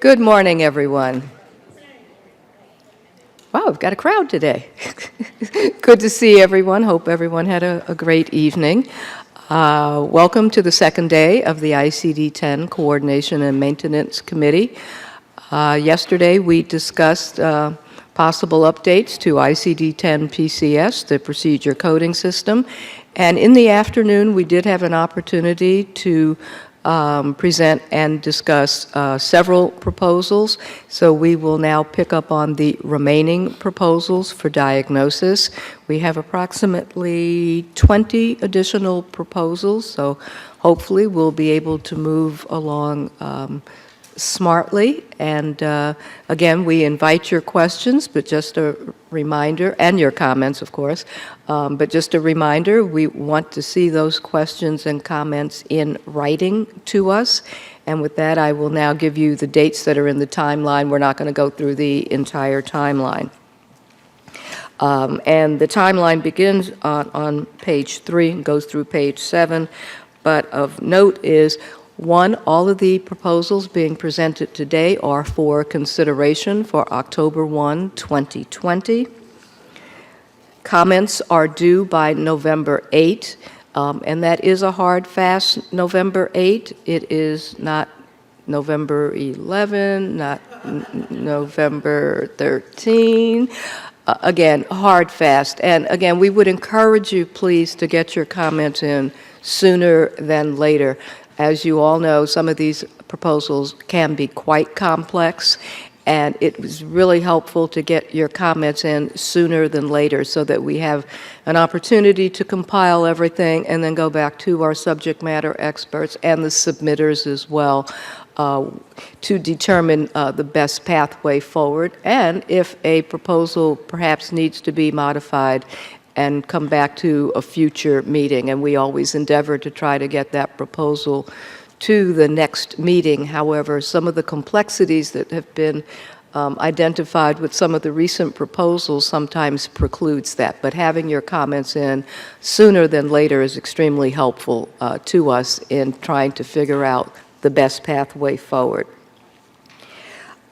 Good morning, everyone. Wow, we've got a crowd today. Good to see everyone. Hope everyone had a great evening. Welcome to the second day of the ICD-10 Coordination and Maintenance Committee. Yesterday we discussed possible updates to ICD-10 PCS, the procedure coding system, and in the afternoon we did have an opportunity to present and discuss several proposals. So we will now pick up on the remaining proposals for diagnosis. We have approximately 20 additional proposals, so hopefully we'll be able to move along smartly. And again, we invite your questions, but just a reminder, and your comments, of course, but just a reminder, we want to see those questions and comments in writing to us. And with that, I will now give you the dates that are in the timeline. We're not going to go through the entire timeline. And the timeline begins on page 3 and goes through page 7. But of note is, 1, all of the proposals being presented today are for consideration for October 1, 2020. Comments are due by November 8, and that is a hard, fast November 8. It is not November 11, not November 13. Again, hard, fast. And again, we would encourage you, please, to get your comments in sooner than later. As you all know, some of these proposals can be quite complex, and it was really helpful to get your comments in sooner than later so that we have an opportunity to compile everything and then go back to our subject matter experts and the submitters as well to determine the best pathway forward, and if a proposal perhaps needs to be modified and come back to a future meeting. And we always endeavor to try to get that proposal to the next meeting. However, some of the complexities that have been identified with some of the recent proposals sometimes precludes that. But having your comments in sooner than later is extremely helpful to us in trying to figure out the best pathway forward.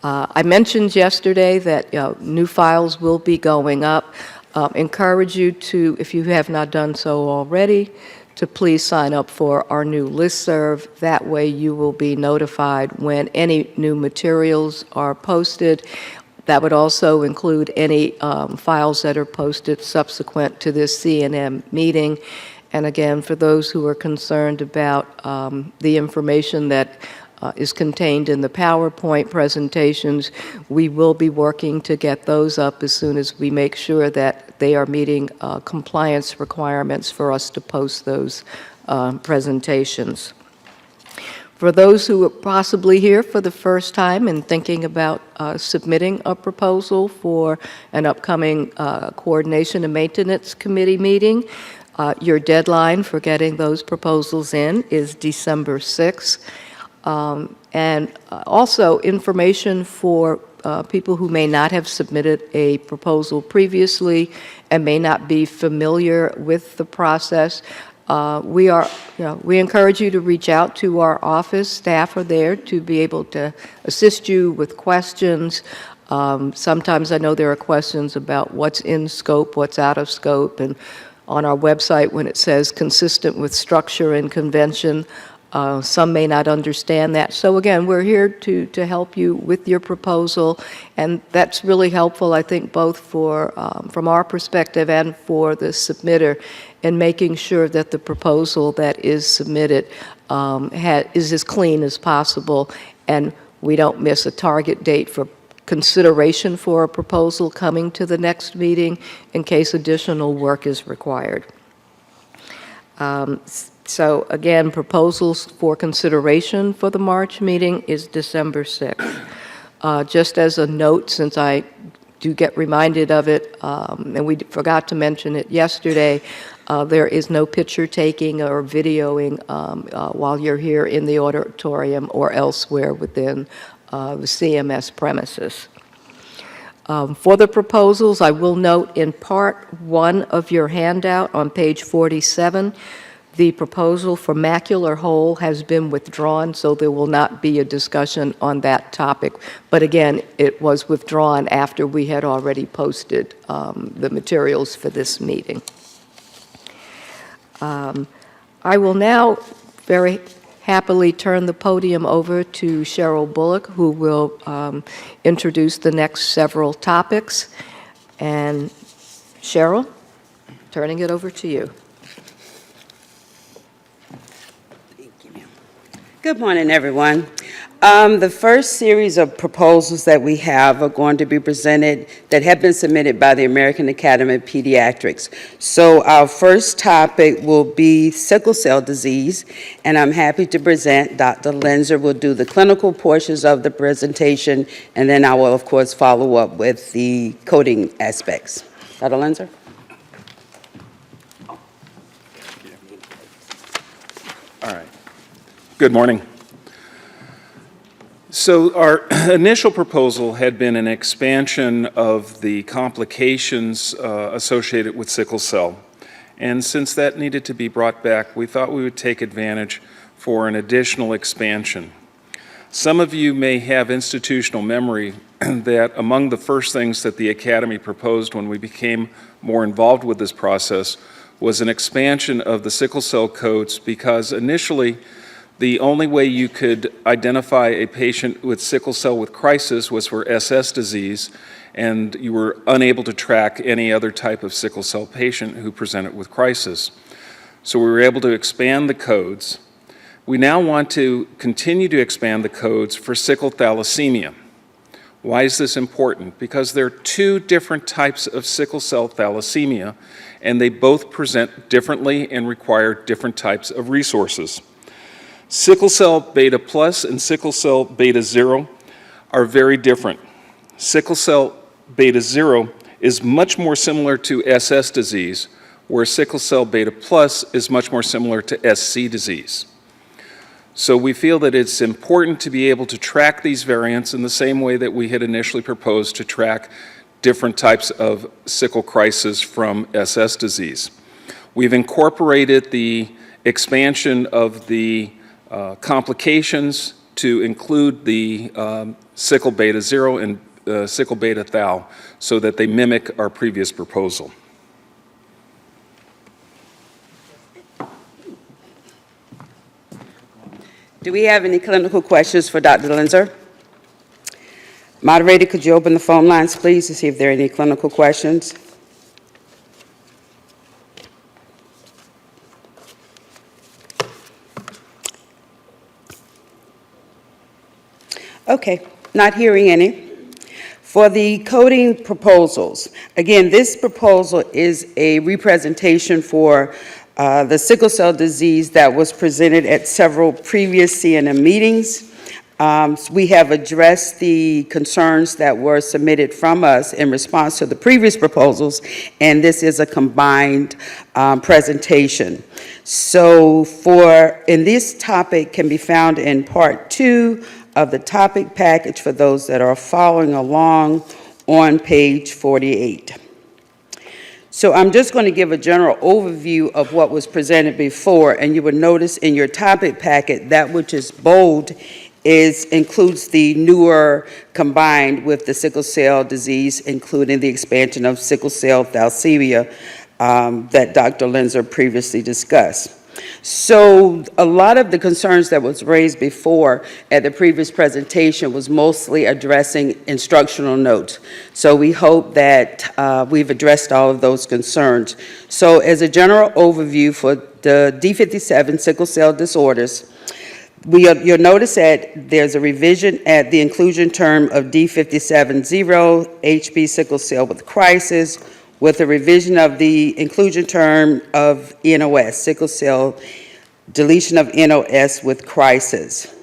I mentioned yesterday that new files will be going up. Encourage you to, if you have not done so already, to please sign up for our new listserv. That way you will be notified when any new materials are posted. That would also include any files that are posted subsequent to this C&M meeting. And again, for those who are concerned about the information that is contained in the PowerPoint presentations, we will be working to get those up as soon as we make sure that they are meeting compliance requirements for us to post those presentations. For those who are possibly here for the first time and thinking about submitting a proposal for an upcoming Coordination and Maintenance Committee meeting, your deadline for getting those proposals in is December 6th. And also information for people who may not have submitted a proposal previously and may not be familiar with the process. We encourage you to reach out to our office. Staff are there to be able to assist you with questions. Sometimes I know there are questions about what's in scope, what's out of scope, and on our website when it says consistent with structure and convention, some may not understand that. So again, we're here to help you with your proposal, and that's really helpful, I think, both for from our perspective and for the submitter in making sure that the proposal that is submitted is as clean as possible, and we don't miss a target date for consideration for a proposal coming to the next meeting in case additional work is required. So again, proposals for consideration for the March meeting is December 6th. Just as a note, since I do get reminded of it, and we forgot to mention it yesterday, there is no picture taking or videoing while you're here in the auditorium or elsewhere within the CMS premises. For the proposals, I will note in part 1 of your handout on page 47, The proposal for macular hole has been withdrawn, so there will not be a discussion on that topic. But again, it was withdrawn after we had already posted the materials for this meeting. I will now very happily turn the podium over to Cheryl Bullock, who will introduce the next several topics. And Cheryl, turning it over to you. Good morning, everyone. The first series of proposals that we have are going to be presented that have been submitted by the American Academy of Pediatrics. So our first topic will be sickle cell disease, and I'm happy to present. Dr. Lenzer will do the clinical portions of the presentation, and then I will, of course, follow up with the coding aspects. Dr. Lenzer? All right. Good morning. So our initial proposal had been an expansion of the complications associated with sickle cell. And since that needed to be brought back, we thought we would take advantage for an additional expansion. Some of you may have institutional memory that among the first things that the Academy proposed when we became more involved with this process was an expansion of the sickle cell codes, because initially the only way you could identify a patient with sickle cell with crisis was for SS disease, and you were unable to track any other type of sickle cell patient who presented with crisis. So we were able to expand the codes. We now want to continue to expand the codes for sickle thalassemia. Why is this important? Because there are two different types of sickle cell thalassemia, and they both present differently and require different types of resources. Sickle cell beta plus and sickle cell beta 0 are very different. Sickle cell beta 0 is much more similar to SS disease, where sickle cell beta plus is much more similar to SC disease. So we feel that it's important to be able to track these variants in the same way that we had initially proposed to track different types of sickle crisis from SS disease. We've incorporated the expansion of the complications to include the sickle beta 0 and sickle beta thal, so that they mimic our previous proposal. Do we have any clinical questions for Dr. Lenzer? Moderator, could you open the phone lines, please, to see if there are any clinical questions? Okay, not hearing any. For the coding proposals, again, this proposal is a representation for the sickle cell disease that was presented at several previous CNM meetings. We have addressed the concerns that were submitted from us in response to the previous proposals, and this is a combined presentation. So in this topic can be found in part 2 of the topic package for those that are following along on page 48. So I'm just going to give a general overview of what was presented before, and you will notice in your topic packet that which is bold includes the newer combined with the sickle cell disease, including the expansion of sickle cell thalassemia that Dr. Lenzer previously discussed. So a lot of the concerns that was raised before at the previous presentation was mostly addressing instructional notes. So we hope that we've addressed all of those concerns. So as a general overview for the D57 sickle cell disorders, you'll notice that there's a revision at the inclusion term of D57-0, HB sickle cell with crisis, with a revision of the inclusion term of NOS, sickle cell, deletion of NOS with crisis.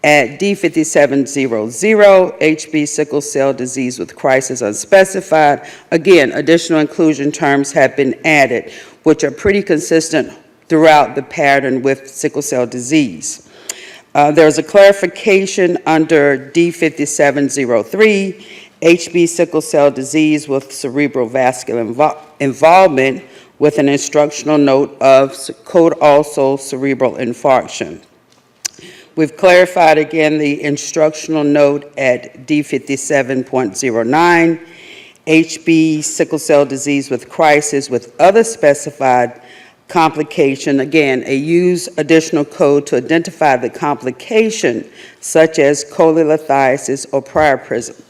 At D5700, HB sickle cell disease with crisis unspecified, again, additional inclusion terms have been added, which are pretty consistent throughout the pattern with sickle cell disease. There's a clarification under D5703, HB sickle cell disease with cerebral vascular involvement, with an instructional note of code also cerebral infarction. We've clarified again the instructional note at D57.09, HB sickle cell disease with crisis with other specified complication. Again, a use additional code to identify the complication such as cholelithiasis or priapism.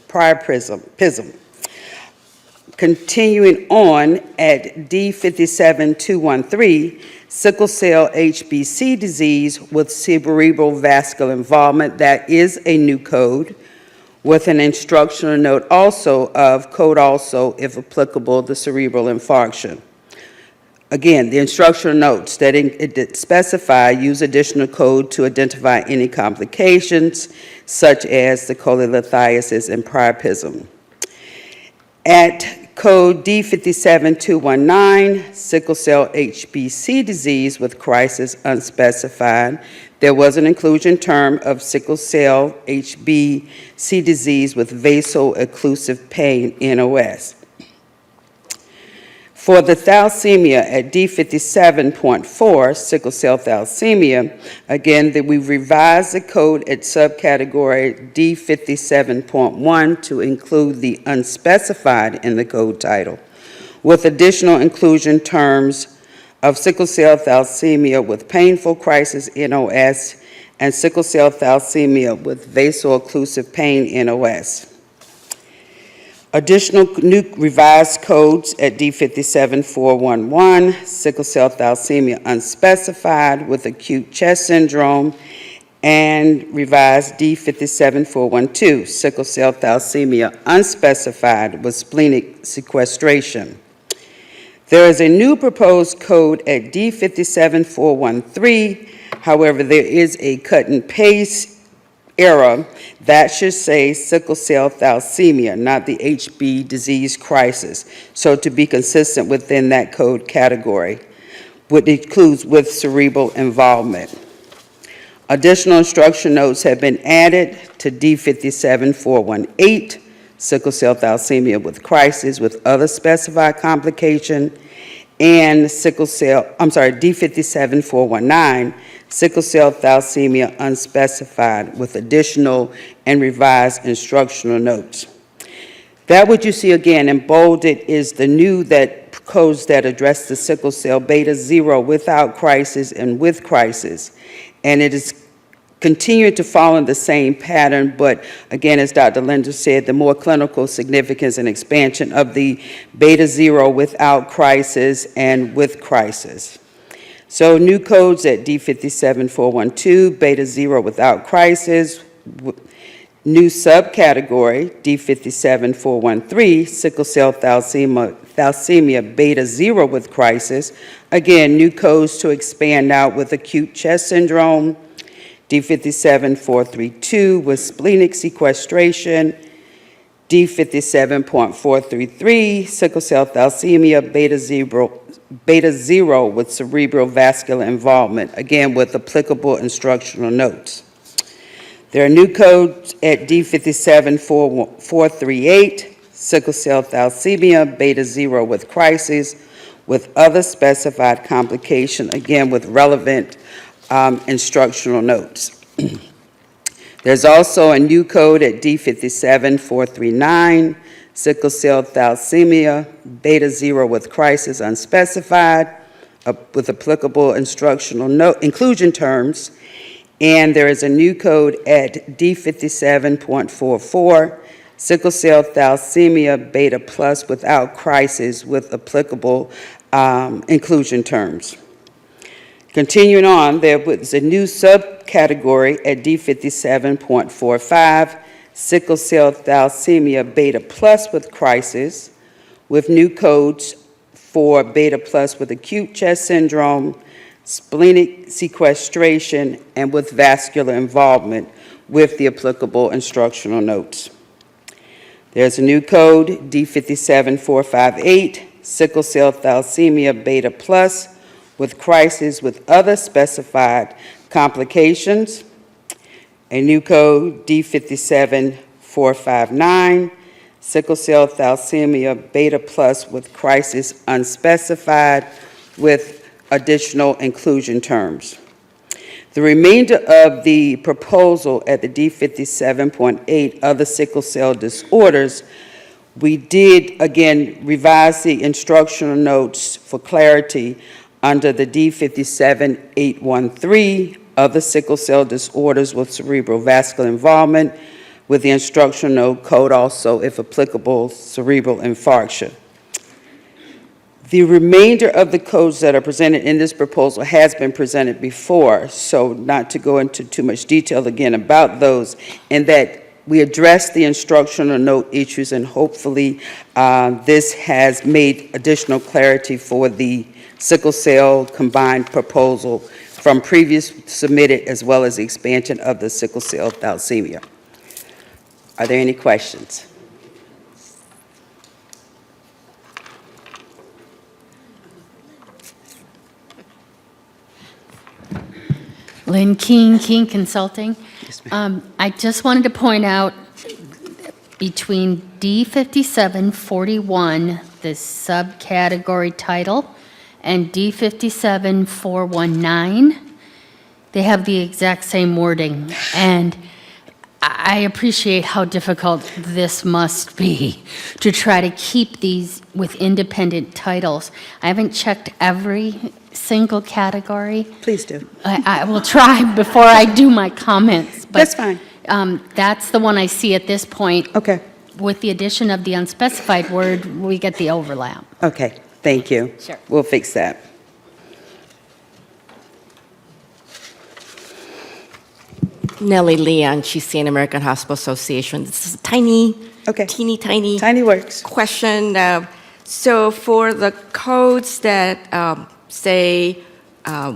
Continuing on at D57.213, sickle cell HBC disease with cerebral vascular involvement. That is a new code with an instructional note also of code also, if applicable, the cerebral infarction. Again, the instructional notes that it specify use additional code to identify any complications such as the cholelithiasis and priapism. At code D57.219, sickle cell HBC disease with crisis unspecified, there was an inclusion term of sickle cell HBC disease with vaso-occlusive pain, NOS. For the thalassemia at D57.4, sickle cell thalassemia, again, that we revised the code at subcategory D57.1 to include the unspecified in the code title, with additional inclusion terms of sickle cell thalassemia with painful crisis, NOS, and sickle cell thalassemia with vaso-occlusive pain, NOS. Additional new revised codes at D57.411, sickle cell thalassemia unspecified with acute chest syndrome, and revised D57.412, sickle cell thalassemia unspecified with splenic sequestration. There is a new proposed code at D57.413. However, there is a cut and paste error that should say sickle cell thalassemia, not the HB disease crisis. So to be consistent within that code category, which includes with cerebral involvement. Additional instruction notes have been added to D57.418, sickle cell thalassemia with crisis with other specified complication, and D57.419, sickle cell thalassemia unspecified with additional and revised instructional notes. That what you see again in bolded is the new codes that address the sickle cell beta 0 without crisis and with crisis. And it is continuing to follow the same pattern, but again, as Dr. Linder said, the more clinical significance and expansion of the beta 0 without crisis and with crisis. So new codes at D57.412, beta 0 without crisis. New subcategory, D57.413, sickle cell thalassemia beta 0 with crisis. Again, new codes to expand out with acute chest syndrome. D57.432 with splenic sequestration. D57.433, sickle cell thalassemia beta 0 with cerebral vascular involvement, again with applicable instructional notes. There are new codes at D57.438, sickle cell thalassemia beta 0 with crisis with other specified complication, again with relevant instructional notes. There's also a new code at D57.439, sickle cell thalassemia, beta 0 with crisis unspecified, with applicable instructional note inclusion terms. And there is a new code at D57.44, sickle cell thalassemia, beta plus without crisis, with applicable inclusion terms. Continuing on, there was a new subcategory at D57.45, sickle cell thalassemia beta plus with crisis, with new codes for beta plus with acute chest syndrome, splenic sequestration, and with vascular involvement, with the applicable instructional notes. There's a new code, D57.458, sickle cell thalassemia beta plus with crisis with other specified complications. A new code, D57.459, sickle cell thalassemia beta plus with crisis unspecified with additional inclusion terms. The remainder of the proposal at the D57.8 other sickle cell disorders, we did, again, revise the instructional notes for clarity under the D57.813 other sickle cell disorders with cerebral vascular involvement, with the instructional note code also, if applicable, cerebral infarction. The remainder of the codes that are presented in this proposal has been presented before, so not to go into too much detail again about those, and that we address the instructional note issues, and hopefully this has made additional clarity for the sickle cell combined proposal from previous submitted, as well as the expansion of the sickle cell thalassemia. Are there any questions? Lynn King, King Consulting. I just wanted to point out between D5741, the subcategory title, and D57419, they have the exact same wording. And I appreciate how difficult this must be to try to keep these with independent titles. I haven't checked every single category. Please do. I will try before I do my comments. But, That's fine. That's the one I see at this point. Okay. With the addition of the unspecified word, we get the overlap. Okay, thank you. Sure. We'll fix that. Nellie Leon, GCN American Hospital Association. This is a tiny, Okay. teeny tiny Tiny works. question. So for the codes that say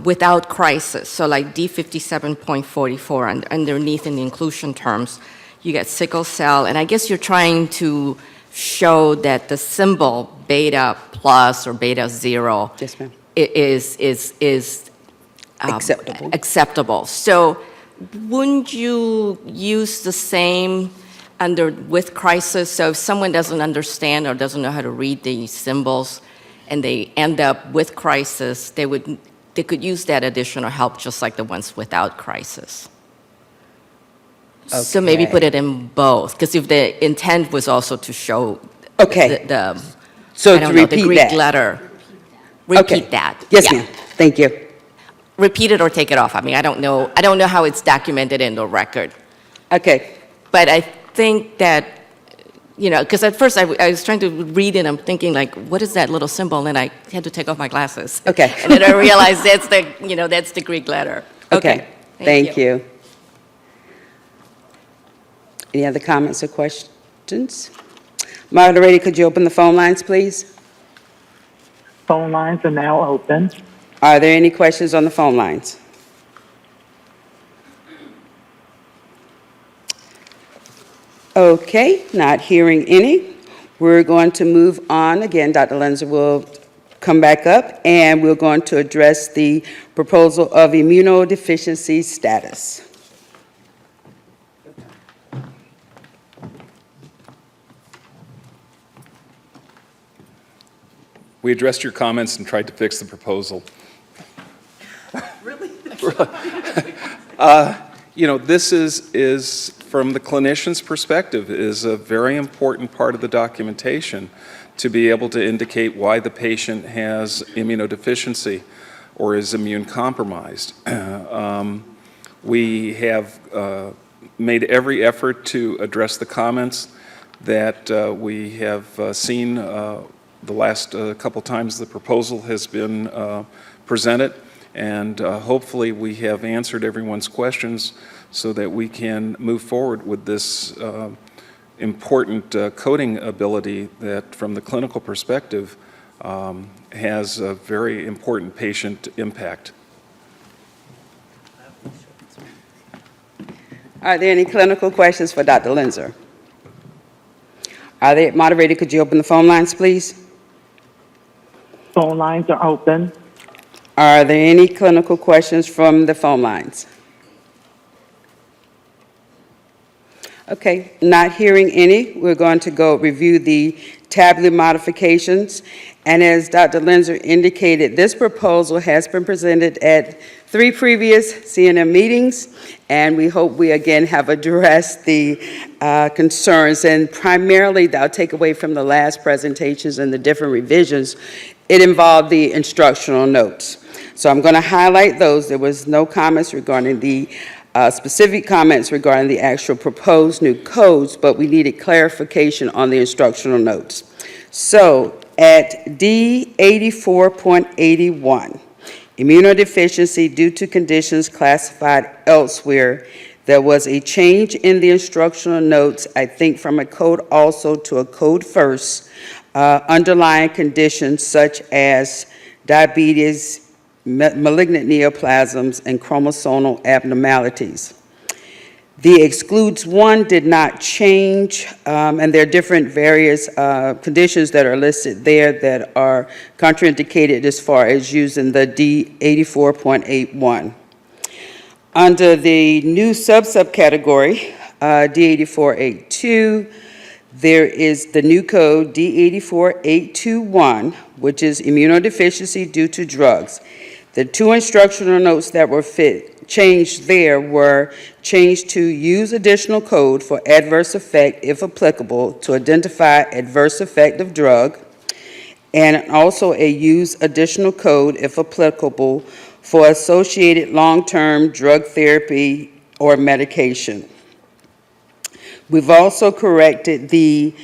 without crisis, so like D57.44 underneath in the inclusion terms, you get sickle cell, and I guess you're trying to show that the symbol beta plus or beta 0 Yes, ma'am. is Acceptable. acceptable. So wouldn't you use the same under with crisis? So if someone doesn't understand or doesn't know how to read these symbols and they end up with crisis, they could use that additional help just like the ones without crisis. So maybe Okay. put it in both, because if the intent was also to show Okay. the So I to don't know, the repeat Greek that. letter, Okay. repeat that. Yes, Yeah. ma'am. Thank you. Repeat it or take it off. I mean, I don't know how it's documented in the record. Okay. But I think that, because at first I was trying to read it, I'm thinking like, what is that little symbol? And I had to take off my glasses. Okay. And then I realized that's the Greek letter. Okay. Thank you. Any other comments or questions? Moderator, could you open the phone lines, please? Phone lines are now open. Are there any questions on the phone lines? Okay, not hearing any. We're going to move on. Again, Dr. Lenzer will come back up, and we're going to address the proposal of immunodeficiency status. We addressed your comments and tried to fix the proposal. Really? This is, from the clinician's perspective, is a very important part of the documentation to be able to indicate why the patient has immunodeficiency or is immune compromised. We have made every effort to address the comments that we have seen the last couple times the proposal has been presented, and hopefully we have answered everyone's questions so that we can move forward with this important coding ability that, from the clinical perspective, has a very important patient impact. Are there any clinical questions for Dr. Lenzer? Moderator, could you open the phone lines, please? Phone lines are open. Are there any clinical questions from the phone lines? Okay, not hearing any, we're going to go review the tablet modifications. And as Dr. Lenzer indicated, this proposal has been presented at 3 previous CNM meetings, and we hope we again have addressed the concerns. And primarily, I'll take away from the last presentations and the different revisions, it involved the instructional notes. So I'm going to highlight those. There was no comments regarding the specific comments regarding the actual proposed new codes, but we needed clarification on the instructional notes. So at D 84.81, immunodeficiency due to conditions classified elsewhere, there was a change in the instructional notes, I think from a code also to a code first, underlying conditions such as diabetes, malignant neoplasms, and chromosomal abnormalities. The excludes one did not change, and there are different various conditions that are listed there that are contraindicated as far as using the D 84.81. Under the new subcategory, D 84.82, there is the new code D 84.821, which is immunodeficiency due to drugs. The 2 instructional notes that were changed there were changed to use additional code for adverse effect, if applicable, to identify adverse effect of drug, and also a use additional code, if applicable, for associated long-term drug therapy or medication. We've also corrected the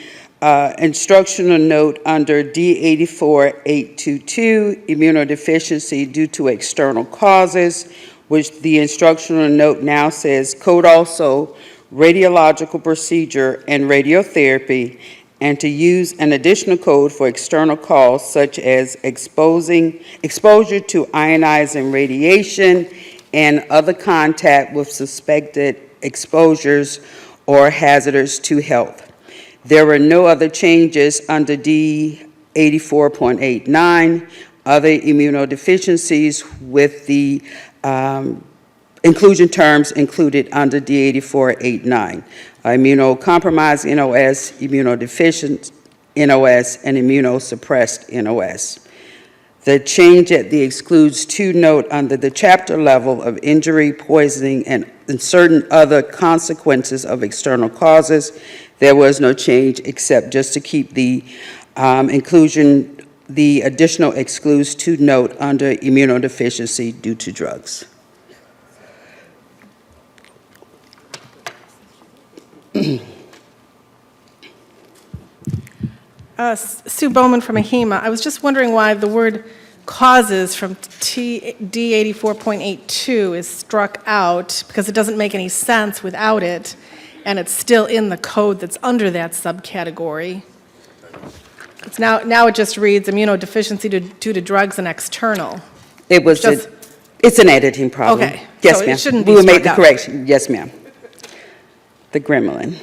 instructional note under D 84.822, immunodeficiency due to external causes, which the instructional note now says code also radiological procedure and radiotherapy, and to use an additional code for external cause such as exposure to ionizing radiation and other contact with suspected exposures or hazardous to health. There were no other changes under D 84.89, other immunodeficiencies with the inclusion terms included under D 84.89, immunocompromised NOS, immunodeficient NOS, and immunosuppressed NOS. The change at the excludes 2 note under the chapter level of injury, poisoning, and certain other consequences of external causes, there was no change except just to keep the inclusion, the additional excludes 2 note under immunodeficiency due to drugs. Sue Bowman from AHEMA. I was just wondering why the word causes from D 84.82 is struck out, because it doesn't make any sense without it, and it's still in the code that's under that subcategory. It's now it just reads immunodeficiency due to drugs and external. It was it's an editing problem. Okay. Yes, So ma'am. it shouldn't be We will make struck the out. correction. Yes, ma'am. The gremlin.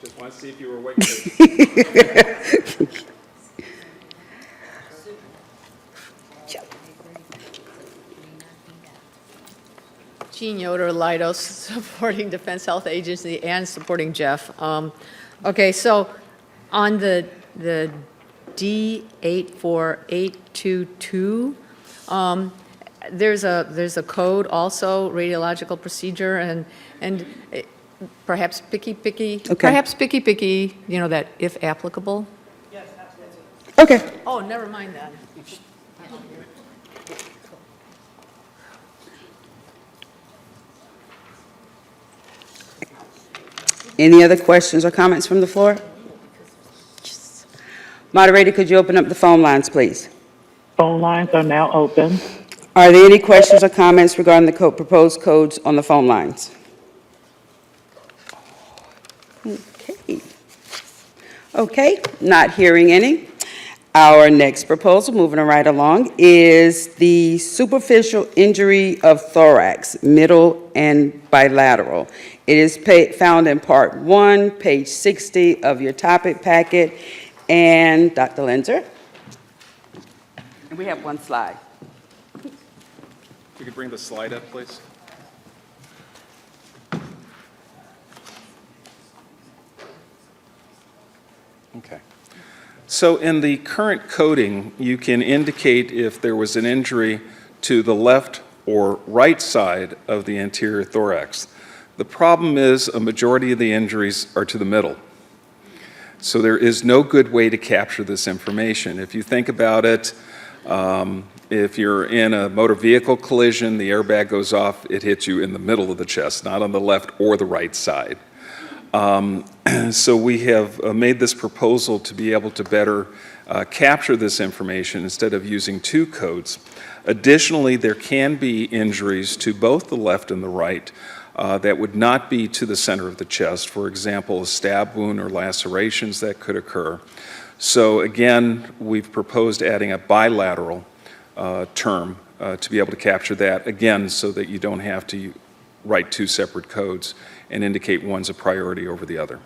Just want to see if you were awake. Jean Yoder, Leidos, supporting Defense Health Agency and supporting Jeff. Okay, so on the D84822, there's a code also, radiological procedure, and perhaps picky, you know, that if applicable. Okay. Oh, never mind that. Any other questions or comments from the floor? Moderator, could you open up the phone lines, please? Phone lines are now open. Are there any questions or comments regarding the proposed codes on the phone lines? Okay. Okay, not hearing any. Our next proposal, moving right along, is the superficial injury of thorax, middle and bilateral. It is found in Part 1, page 60 of your topic packet. And Dr. Lenzer? And we have one slide. If you could bring the slide up, please. Okay. So in the current coding, you can indicate if there was an injury to the left or right side of the anterior thorax. The problem is a majority of the injuries are to the middle. So there is no good way to capture this information. If you think about it, if you're in a motor vehicle collision, the airbag goes off, it hits you in the middle of the chest, not on the left or the right side. So we have made this proposal to be able to better capture this information instead of using two codes. Additionally, there can be injuries to both the left and the right that would not be to the center of the chest. For example, a stab wound or lacerations that could occur. So again, we've proposed adding a bilateral term to be able to capture that, again, so that you don't have to write two separate codes and indicate one's a priority over the other.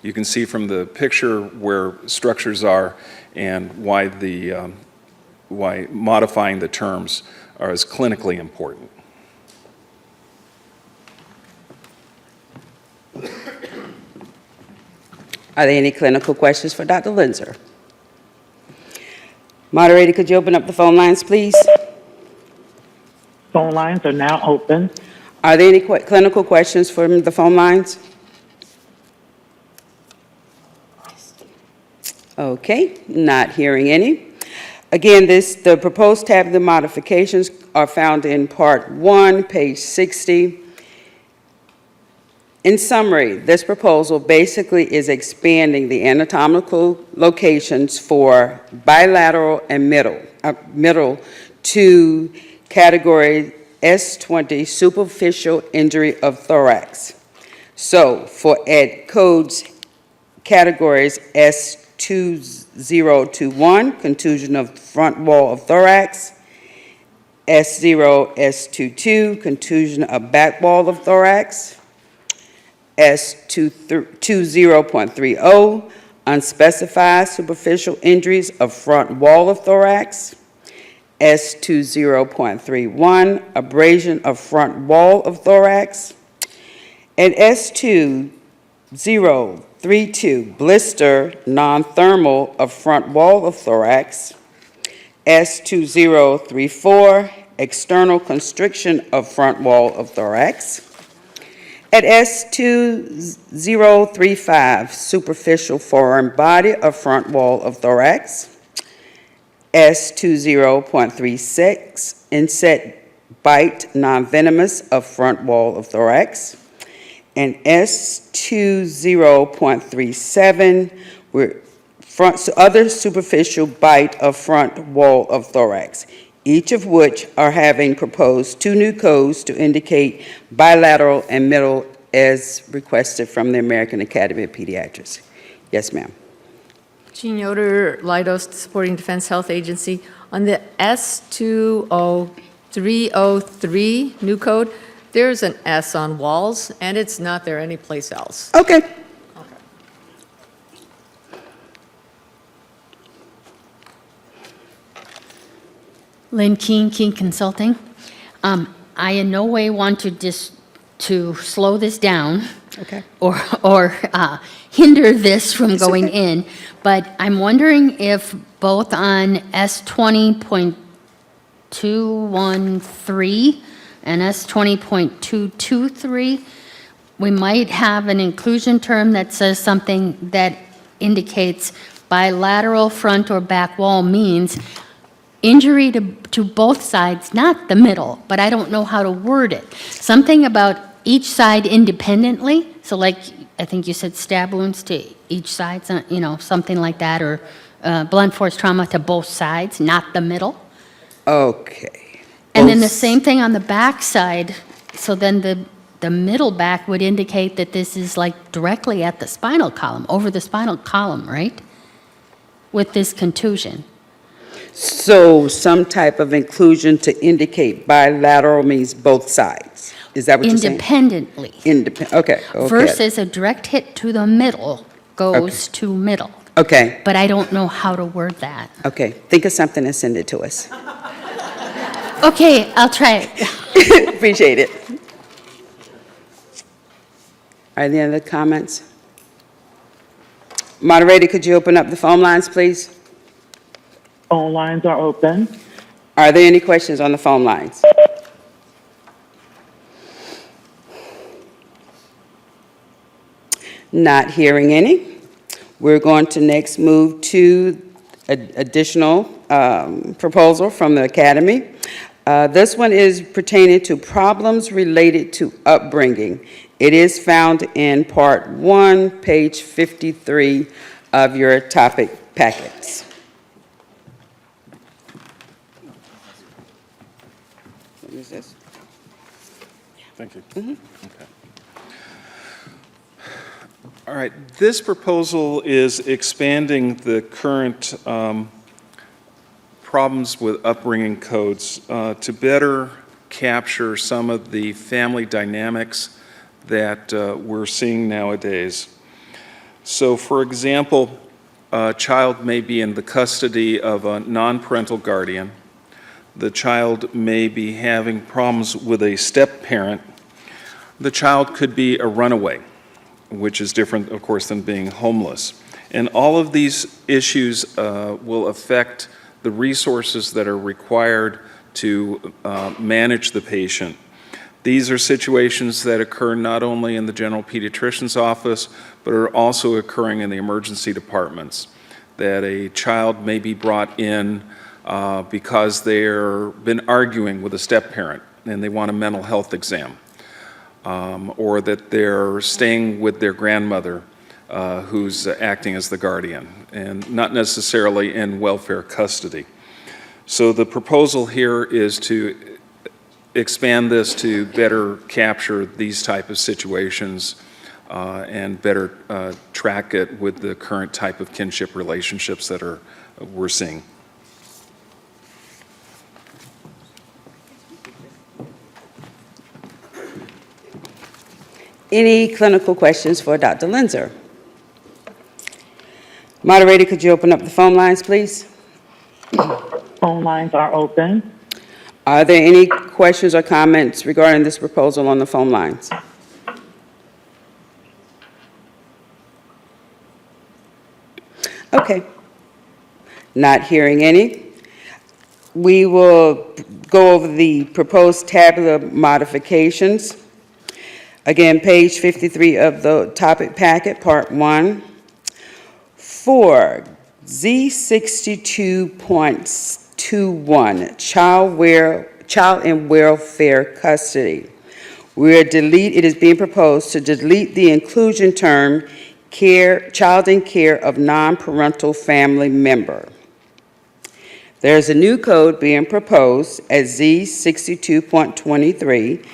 You can see from the picture where structures are and why modifying the terms is clinically important. Are there any clinical questions for Dr. Linzer? Moderator, could you open up the phone lines, please? Phone lines are now open. Are there any clinical questions from the phone lines? Okay, not hearing any. Again, the proposed tab, the modifications are found in Part 1, page 60. In summary, this proposal basically is expanding the anatomical locations for bilateral and middle to category S20, superficial injury of thorax. So for codes categories S2021, contusion of front wall of thorax, S0, S22, contusion of back wall of thorax, S20.30, unspecified superficial injuries of front wall of thorax, S20.31, abrasion of front wall of thorax, and S2032, blister non-thermal of front wall of thorax, S2034, external constriction of front wall of thorax, at S2035, superficial foreign body of front wall of thorax, S20.36, insect bite non-venomous of front wall of thorax, and S20.37, other superficial bite of front wall of thorax, each of which are having proposed two new codes to indicate bilateral and middle as requested from the American Academy of Pediatrics. Yes, ma'am. Jean Yoder, Leidos Supporting Defense Health Agency. On the S20303 new code, there's an S on walls, and it's not there anyplace else. Okay. Lynn Keene, Keene Consulting. I in no way want to slow this down. Okay. Or hinder this from going in, but I'm wondering if both on S20.213 and S20.223, we might have an inclusion term that says something that indicates bilateral front or back wall means injury to both sides, not the middle, but I don't know how to word it. Something about each side independently, so like I think you said stab wounds to each side, something like that, or blunt force trauma to both sides, not the middle. Okay. And then the same thing on the back side, so then the middle back would indicate that this is like directly at the spinal column, over the spinal column, right? With this contusion. So some type of inclusion to indicate bilateral means both sides. Is that what you're saying? Independently. Okay. Versus a direct hit to the middle goes to middle. Okay. But I don't know how to word that. Okay. Think of something and send it to us. Okay, I'll try it. Appreciate it. Are there any other comments? Moderator, could you open up the phone lines, please? Phone lines are open. Are there any questions on the phone lines? Not hearing any. We're going to next move to additional proposal from the Academy. This one is pertaining to problems related to upbringing. It is found in Part 1, page 53 of your topic packets. What is this? Thank you. Okay. All right, this proposal is expanding the current problems with upbringing codes to better capture some of the family dynamics that we're seeing nowadays. So, for example, a child may be in the custody of a non-parental guardian. The child may be having problems with a step-parent. The child could be a runaway, which is different, of course, than being homeless. And all of these issues will affect the resources that are required to manage the patient. These are situations that occur not only in the general pediatrician's office, but are also occurring in the emergency departments, that a child may be brought in because they've been arguing with a step-parent and they want a mental health exam. Or that they're staying with their grandmother who's acting as the guardian, and not necessarily in welfare custody. So the proposal here is to expand this to better capture these type of situations and better track it with the current type of kinship relationships that we're seeing. Any clinical questions for Dr. Linzer? Moderator, could you open up the phone lines, please? Phone lines are open. Are there any questions or comments regarding this proposal on the phone lines? Okay. Not hearing any. We will go over the proposed tabular modifications. Again, page 53 of the topic packet, part 1. For Z62.21, child and welfare custody, it is being proposed to delete the inclusion term child in care of non-parental family member. There's a new code being proposed as Z62.23,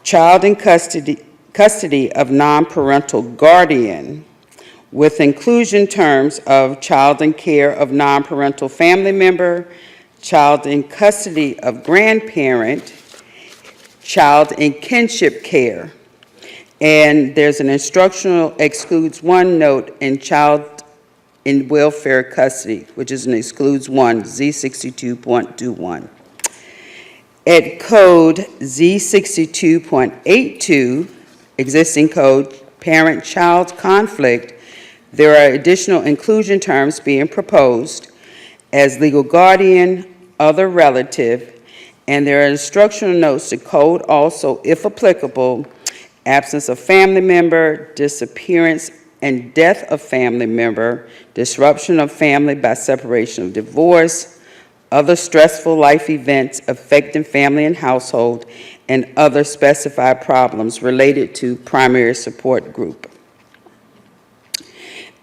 child in custody of non-parental guardian, with inclusion terms of child in care of non-parental family member, child in custody of grandparent, child in kinship care. And there's an instructional excludes one note in child in welfare custody, which is an excludes one, Z62.21. At code Z62.82, existing code parent-child conflict, there are additional inclusion terms being proposed as legal guardian, other relative, and there are instructional notes to code also, if applicable, absence of family member, disappearance and death of family member, disruption of family by separation of divorce, other stressful life events affecting family and household, and other specified problems related to primary support group.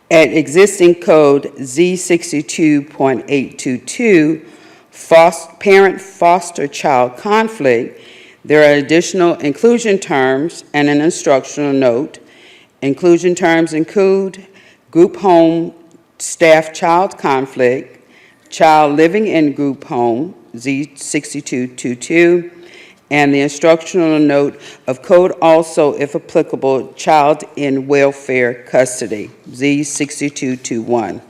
At existing code Z62.822, parent foster child conflict, there are additional inclusion terms and an instructional note. Inclusion terms include group home staff child conflict, child living in group home, Z6222, and the instructional note of code also, if applicable, child in welfare custody, Z6221.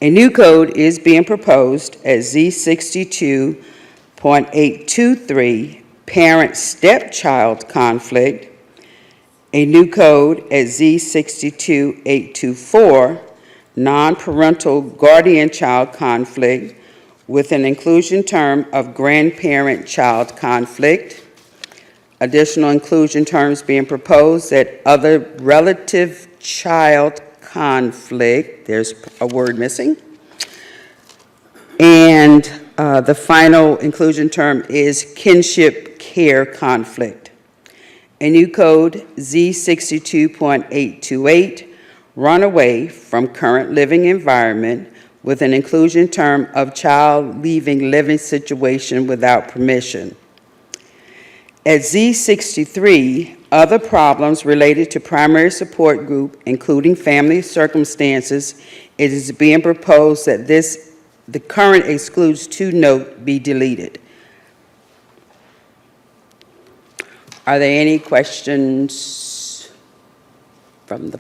A new code is being proposed as Z62.823, parent stepchild conflict, a new code at Z62824, non-parental guardian-child conflict, with an inclusion term of grandparent-child conflict. Additional inclusion terms being proposed at other relative-child conflict. There's a word missing. And the final inclusion term is kinship care conflict. A new code, Z62.828, run away from current living environment, with an inclusion term of child leaving living situation without permission. At Z63, other problems related to primary support group, including family circumstances, it is being proposed that the current excludes to note be deleted. Are there any questions from the?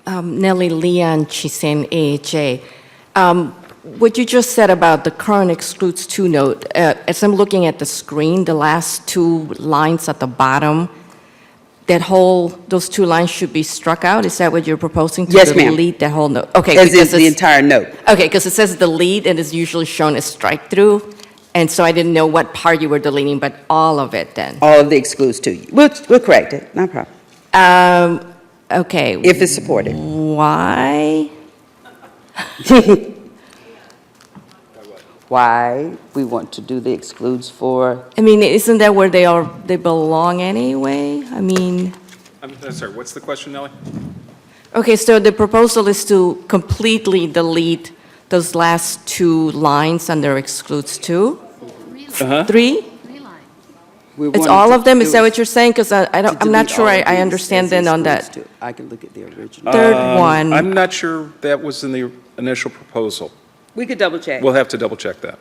Nellie Leon Chisen, AHA. What you just said about the current excludes to note, as I'm looking at the screen, the last two lines at the bottom, those two lines should be struck out? Is that what you're proposing? Yes, ma'am. Delete the whole note? Okay. As because is the entire note. Okay, because it says delete and it's usually shown as strike through, and so I didn't know what part you were deleting, but all of it then. All of the excludes to. We'll correct it, no problem. Okay. If it's supported. Why? Why we want to do the excludes for? I mean, isn't that where they belong anyway? I mean, I'm sorry, what's the question, Nellie? okay, so the proposal is to completely delete those last two lines under excludes to? Three? We It's wanted all to of them? do Is that it what you're saying? Because I'm not delete sure all of I these understand as then on excludes that to. I can look at the original. third one. I'm not sure that was in the initial proposal. We could double check, We'll have to double check that.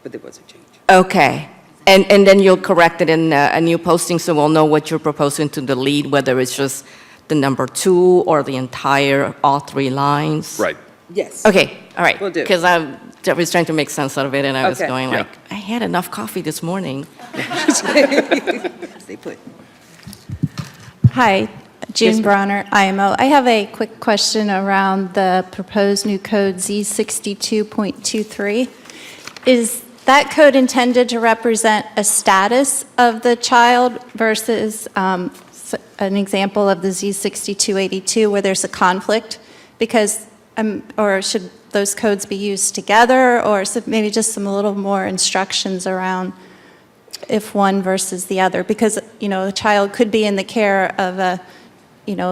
but there was a change. Okay. And then you'll correct it in a new posting, so we'll know what you're proposing to delete, whether it's just the number 2 or the entire, all 3 lines? Right. Yes. Okay, all right. Will do. Because I was trying to make sense out of it, and I was Okay. going Yeah. like, I had enough coffee this morning. Stay put. Hi, June Yes, Bronner, IMO. I have a quick question around the proposed new code Z62.23. Is that code intended to represent a status of the child versus an example of the Z6282 where there's a conflict? Because, or should those codes be used together, or maybe just a little more instructions around if one versus the other? Because, a child could be in the care of a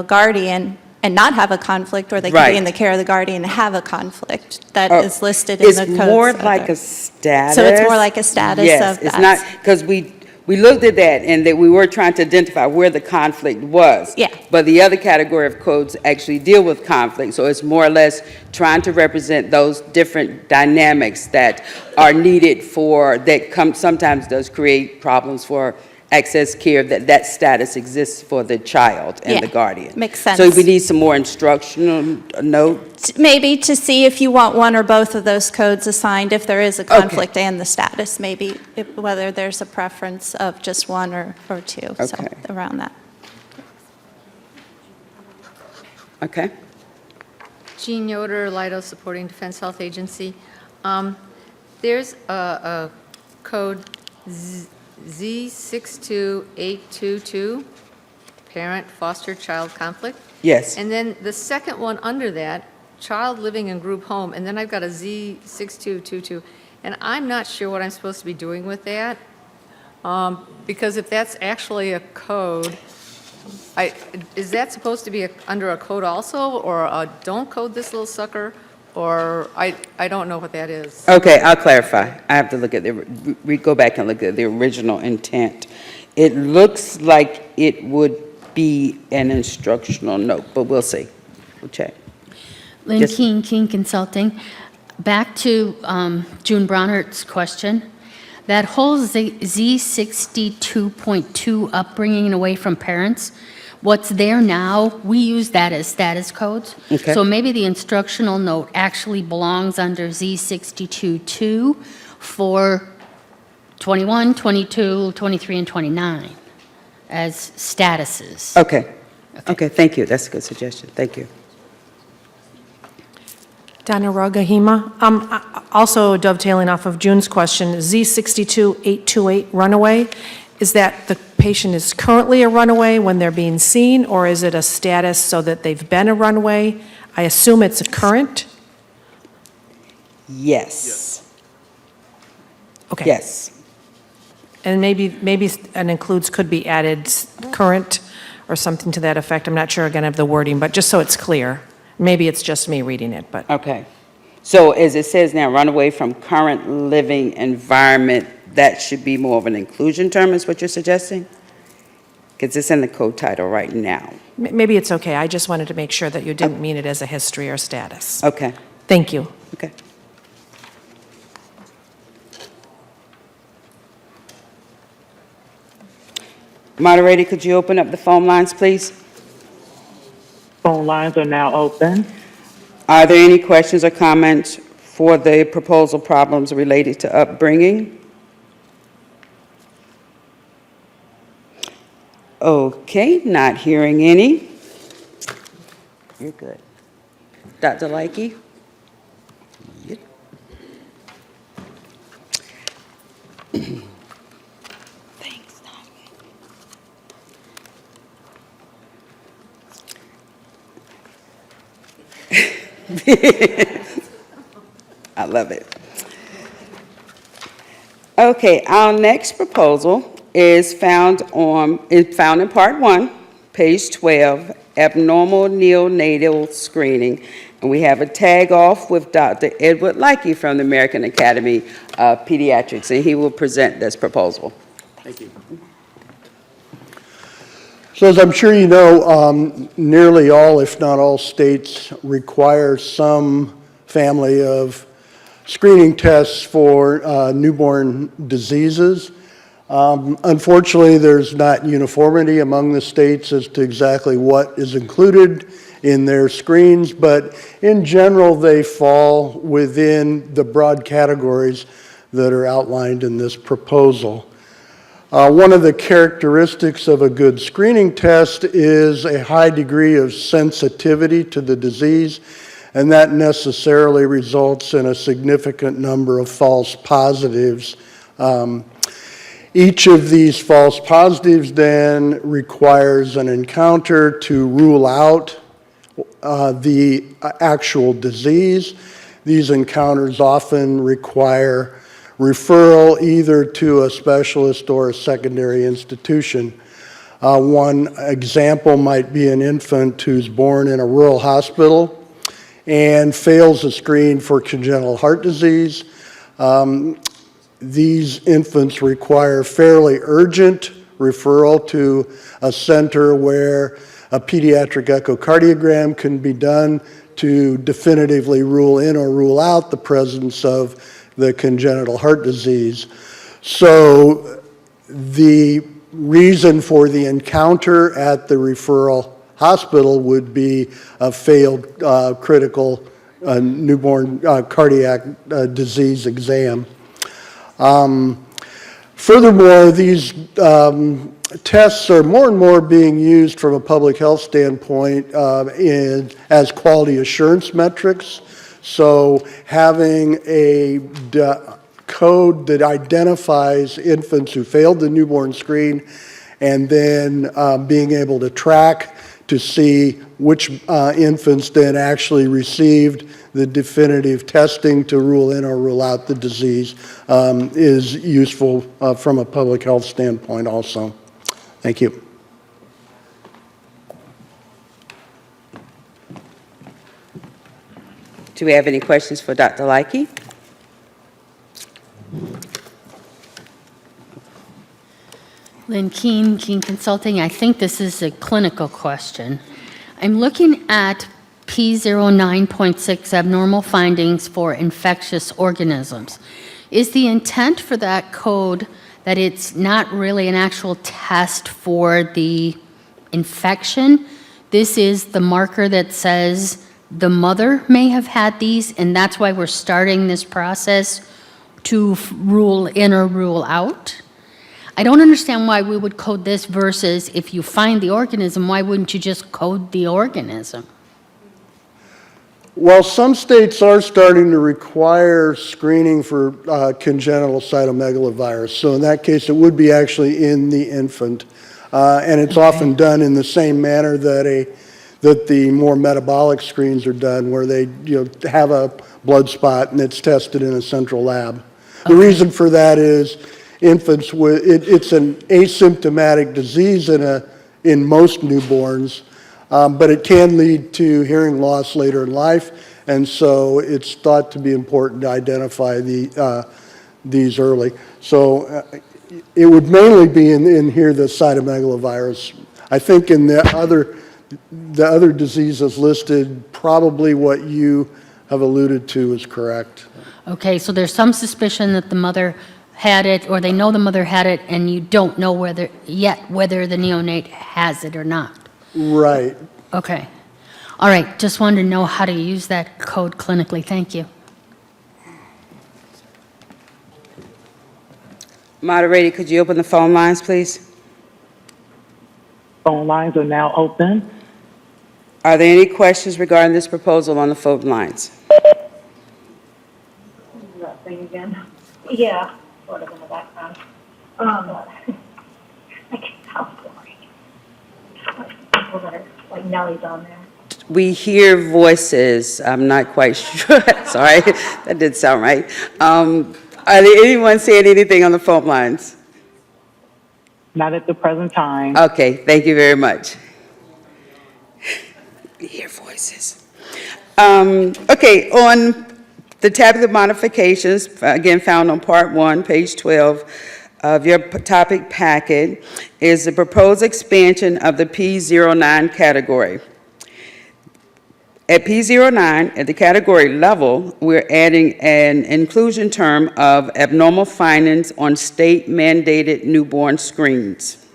guardian and not have a conflict, or they could Right. be in the care of the guardian and have a conflict that Oh, is listed in the codes. It's more of like the- a status. So it's more like a status Yes, of it's that. not, because we looked at that, and that we were trying to identify where the conflict was. Yeah. But the other category of codes actually deal with conflict, so it's more or less trying to represent those different dynamics that are needed sometimes does create problems for access care, that status exists for the child and Yeah, the guardian. makes sense. So we need some more instructional notes. Maybe to see if you want one or both of those codes assigned, if there is a conflict and the status, maybe whether there's a preference of just one or two, so Okay. around that. Okay. Jean Yoder, Lido Supporting Defense Health Agency. There's a code Z62822, parent foster child conflict. Yes. And then the second one under that, child living in group home, and then I've got a Z6222. And I'm not sure what I'm supposed to be doing with that, because if that's actually a code, is that supposed to be under a code also, or a don't code this little sucker? Or I don't know what that is. Okay, I'll clarify. I have to look at go back and look at the original intent. It looks like it would be an instructional note, but we'll see. We'll check. Lynn Yes. Keene, Keene Consulting. Back to June Bronnert's question. That whole Z62.2 upbringing away from parents, what's there now, we use that as status codes. Okay. So maybe the instructional note actually belongs under Z62.2 for 21, 22, 23, and 29 as statuses. Okay. Okay, thank you. That's a good suggestion. Thank you. Donna Rogahima. Also dovetailing off of June's question, Z62828 runaway, is that the patient is currently a runaway when they're being seen, or is it a status so that they've been a runaway? I assume it's a current? Yes. Okay. Yes. And maybe an includes could be added current or something to that effect. I'm not sure again of the wording, but just so it's clear. Maybe it's just me reading it, but. Okay. So as it says now, run away from current living environment, that should be more of an inclusion term, is what you're suggesting? Because it's in the code title right now. Maybe it's okay. I just wanted to make sure that you didn't mean it as a history or status. Okay. Thank you. Okay. Moderator, could you open up the phone lines, please? Phone lines are now open. Are there any questions or comments for the proposal problems related to upbringing? Okay, not hearing any. You're good. Dr. Likey? Yep. Thanks, I love it. Okay, our next proposal is found in part 1, page 12, abnormal neonatal screening. And we have a tag off with Dr. Edward Likey from the American Academy of Pediatrics, and he will present this proposal. Thank you. So as I'm sure you know, nearly all, if not all states require some family of screening tests for newborn diseases. Unfortunately, there's not uniformity among the states as to exactly what is included in their screens, but in general, they fall within the broad categories that are outlined in this proposal. One of the characteristics of a good screening test is a high degree of sensitivity to the disease, and that necessarily results in a significant number of false positives. Each of these false positives then requires an encounter to rule out the actual disease. These encounters often require referral either to a specialist or a secondary institution. One example might be an infant who's born in a rural hospital and fails a screen for congenital heart disease. These infants require fairly urgent referral to a center where a pediatric echocardiogram can be done to definitively rule in or rule out the presence of the congenital heart disease. So the reason for the encounter at the referral hospital would be a failed critical newborn cardiac disease exam. Furthermore, these tests are more and more being used from a public health standpoint as quality assurance metrics. So having a code that identifies infants who failed the newborn screen and then being able to track to see which infants then actually received the definitive testing to rule in or rule out the disease is useful from a public health standpoint also. Thank you. Do we have any questions for Dr. Likey? Lynn Keene, Keene Consulting. I think this is a clinical question. I'm looking at P09.6, abnormal findings for infectious organisms. Is the intent for that code that it's not really an actual test for the infection? This is the marker that says the mother may have had these, and that's why we're starting this process to rule in or rule out. I don't understand why we would code this versus if you find the organism, why wouldn't you just code the organism? Well, some states are starting to require screening for congenital cytomegalovirus. So in that case, it would be actually in the infant. And it's often done in the same manner that the more metabolic screens are done, where they have a blood spot and it's tested in a central lab. The reason for that is infants, it's an asymptomatic disease in most newborns. But it can lead to hearing loss later in life, and so it's thought to be important to identify these early. So it would mainly be in here, the cytomegalovirus. I think in the other diseases listed, probably what you have alluded to is correct. Okay, so there's some suspicion that the mother had it, or they know the mother had it, and you don't know whether the neonate has it or not. Right. Okay. All right, just wanted to know how to use that code clinically. Thank you. Moderator, could you open the phone lines, please? Phone lines are now open. Are there any questions regarding this proposal on the phone lines? That thing again. Yeah, sort of in the background. I can't tell story. People that are like Nellie's on there. We hear voices. I'm not quite sure. Sorry, that did sound right. Are there anyone saying anything on the phone lines? Not at the present time. Okay, thank you very much. We hear voices. Okay, on the tabular modifications, again found on Part 1, page 12 of your topic packet, is the proposed expansion of the P09 category. At P09, at the category level, we're adding an inclusion term of abnormal findings on state-mandated newborn screens.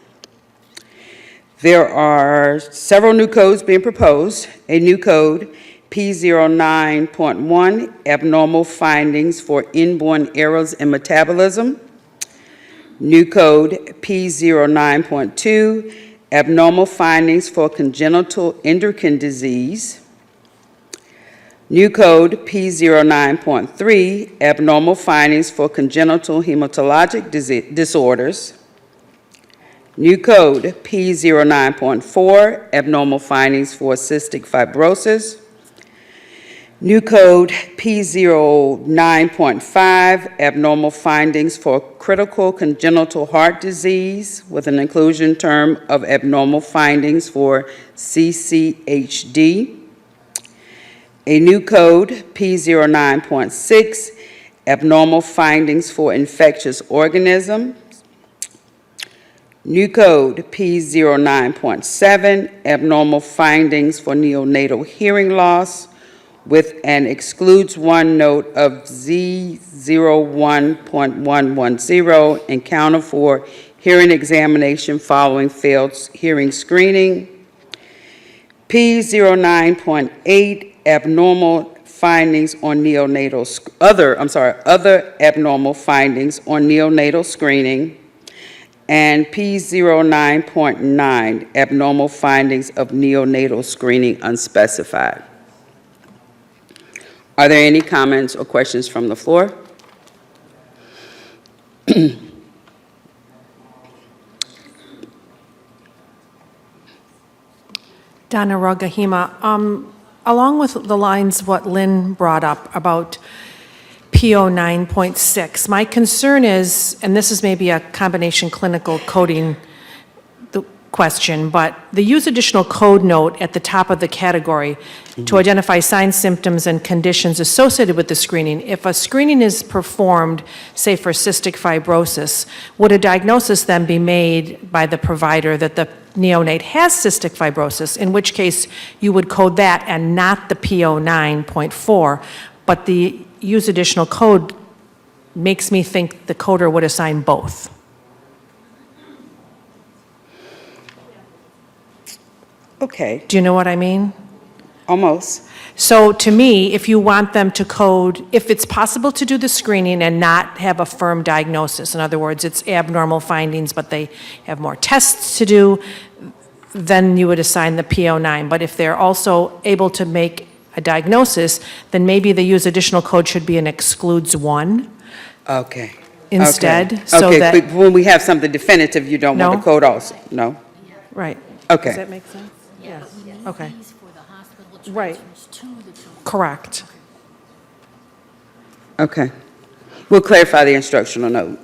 There are several new codes being proposed. A new code, P09.1, abnormal findings for inborn errors in metabolism. New code, P09.2, abnormal findings for congenital endocrine disease. New code, P09.3, abnormal findings for congenital hematologic disorders. New code, P09.4, abnormal findings for cystic fibrosis. New code, P09.5, abnormal findings for critical congenital heart disease, with an inclusion term of abnormal findings for CCHD. A new code, P09.6, abnormal findings for infectious organisms. New code, P09.7, abnormal findings for neonatal hearing loss, with an excludes one note of Z01.110, encounter for hearing examination following failed hearing screening. P09.8, abnormal findings on neonatal, other abnormal findings on neonatal screening. And P09.9, abnormal findings of neonatal screening unspecified. Are there any comments or questions from the floor? Donna Rogahima, along with the lines what Lynn brought up about P09.6, my concern is, and this is maybe a combination clinical coding question, but the use additional code note at the top of the category to identify signs, symptoms, and conditions associated with the screening. If a screening is performed, say for cystic fibrosis, would a diagnosis then be made by the provider that the neonate has cystic fibrosis, in which case you would code that and not the P09.4, but the use additional code makes me think the coder would assign both. Okay. Do you know what I mean? Almost. So to me, if you want them to code, if it's possible to do the screening and not have a firm diagnosis, in other words, it's abnormal findings, but they have more tests to do, then you would assign the P09. But if they're also able to make a diagnosis, then maybe the use additional code should be an excludes one Okay. instead. Okay. So Okay, that, but when we have something definitive, you don't want No. the code also? No? right. Okay. Does that make sense? Yes. Okay. Right. Correct. Okay. We'll clarify the instructional note.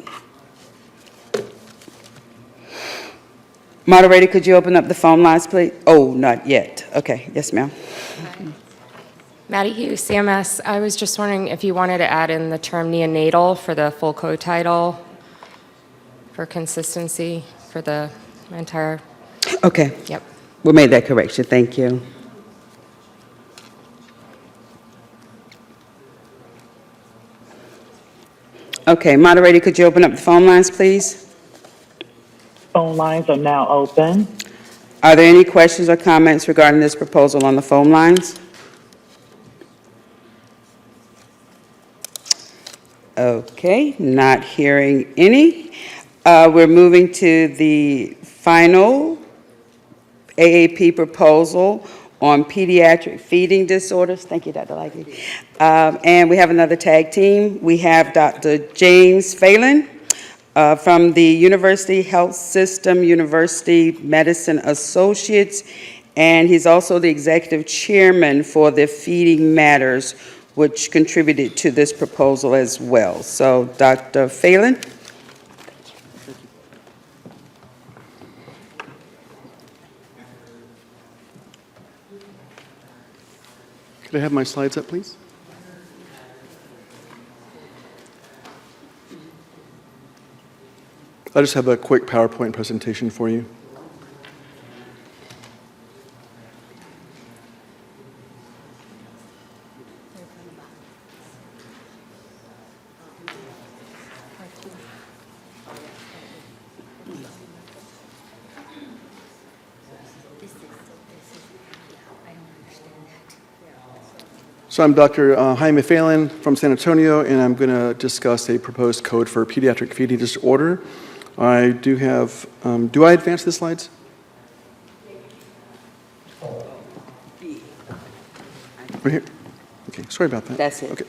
Moderator, could you open up the phone lines, please? Oh, not yet. Okay, yes, ma'am. Maddie Hughes, CMS. I was just wondering if you wanted to add in the term neonatal for the full code title for consistency for the entire, Okay, yep. we made that correction. Thank you. Okay, moderator, could you open up the phone lines, please? Phone lines are now open. Are there any questions or comments regarding this proposal on the phone lines? Okay, not hearing any. We're moving to the final AAP proposal on pediatric feeding disorders. Thank you, Dr. Likey. And we have another tag team. We have Dr. James Phelan from the University Health System, University Medicine Associates, and he's also the executive chairman for the Feeding Matters, which contributed to this proposal as well. So, Dr. Phelan. Could I have my slides up, please? I just have a quick PowerPoint presentation for you. So I'm Dr. Jaime Phelan from San Antonio, and I'm going to discuss a proposed code for pediatric feeding disorder. I do have, do I advance the slides? Right here? Okay, sorry about that. That's it. Okay.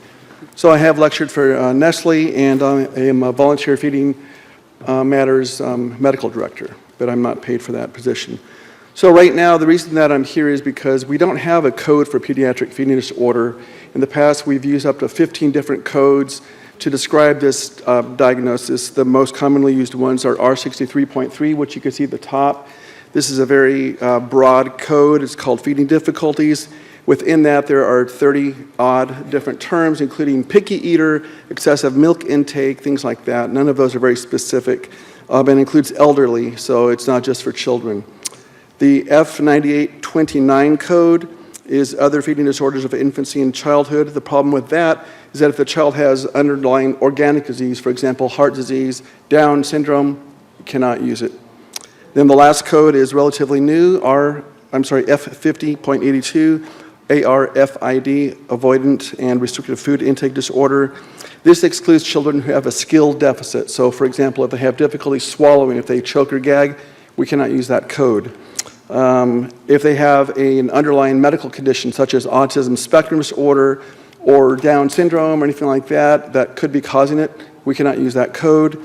So I have lectured for Nestle, and I am a volunteer feeding matters medical director, but I'm not paid for that position. So right now, the reason that I'm here is because we don't have a code for pediatric feeding disorder. In the past, we've used up to 15 different codes to describe this diagnosis. The most commonly used ones are R63.3, which you can see at the top. This is a very broad code. It's called feeding difficulties. Within that, there are 30-odd different terms, including picky eater, excessive milk intake, things like that. None of those are very specific, and includes elderly, so it's not just for children. The F9829 code is other feeding disorders of infancy and childhood. The problem with that is that if the child has underlying organic disease, for example, heart disease, Down syndrome, you cannot use it. Then the last code is relatively new, F50.82, ARFID, avoidant and restrictive food intake disorder. This excludes children who have a skill deficit. So, for example, if they have difficulty swallowing, if they choke or gag, we cannot use that code. If they have an underlying medical condition such as autism spectrum disorder or Down syndrome or anything like that that could be causing it, we cannot use that code.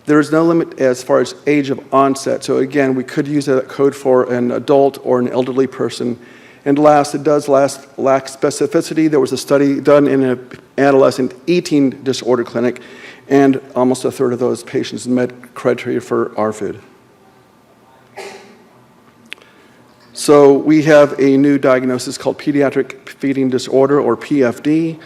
There is no limit as far as age of onset. So again, we could use that code for an adult or an elderly person. And last, it does lack specificity. There was a study done in an adolescent eating disorder clinic, and almost a third of those patients met criteria for ARFID. So we have a new diagnosis called pediatric feeding disorder, or PFD.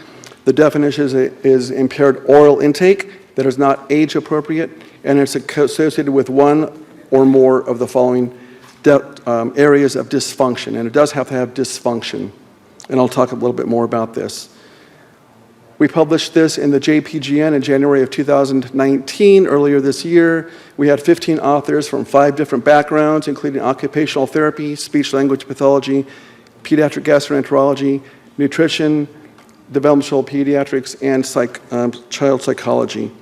The definition is impaired oral intake that is not age appropriate, and it's associated with one or more of the following areas of dysfunction, and it does have to have dysfunction. And I'll talk a little bit more about this. We published this in the JPGN in January of 2019, earlier this year. We had 15 authors from 5 different backgrounds, including occupational therapy, speech-language pathology, pediatric gastroenterology, nutrition, developmental pediatrics, and child psychology.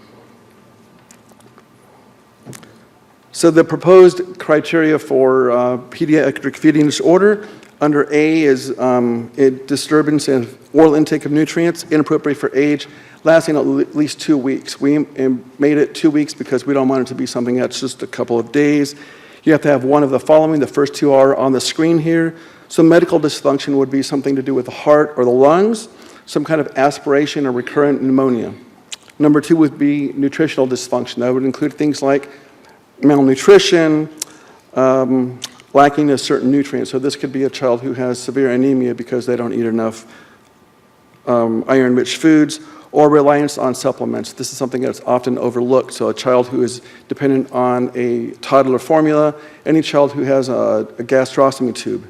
So the proposed criteria for pediatric feeding disorder under A is a disturbance in oral intake of nutrients, inappropriate for age, lasting at least 2 weeks. We made it 2 weeks because we don't want it to be something that's just a couple of days. You have to have one of the following. The first two are on the screen here. So medical dysfunction would be something to do with the heart or the lungs, some kind of aspiration or recurrent pneumonia. Number 2 would be nutritional dysfunction. That would include things like malnutrition, lacking a certain nutrient. So this could be a child who has severe anemia because they don't eat enough iron-rich foods, or reliance on supplements. This is something that's often overlooked. So a child who is dependent on a toddler formula, any child who has a gastrostomy tube.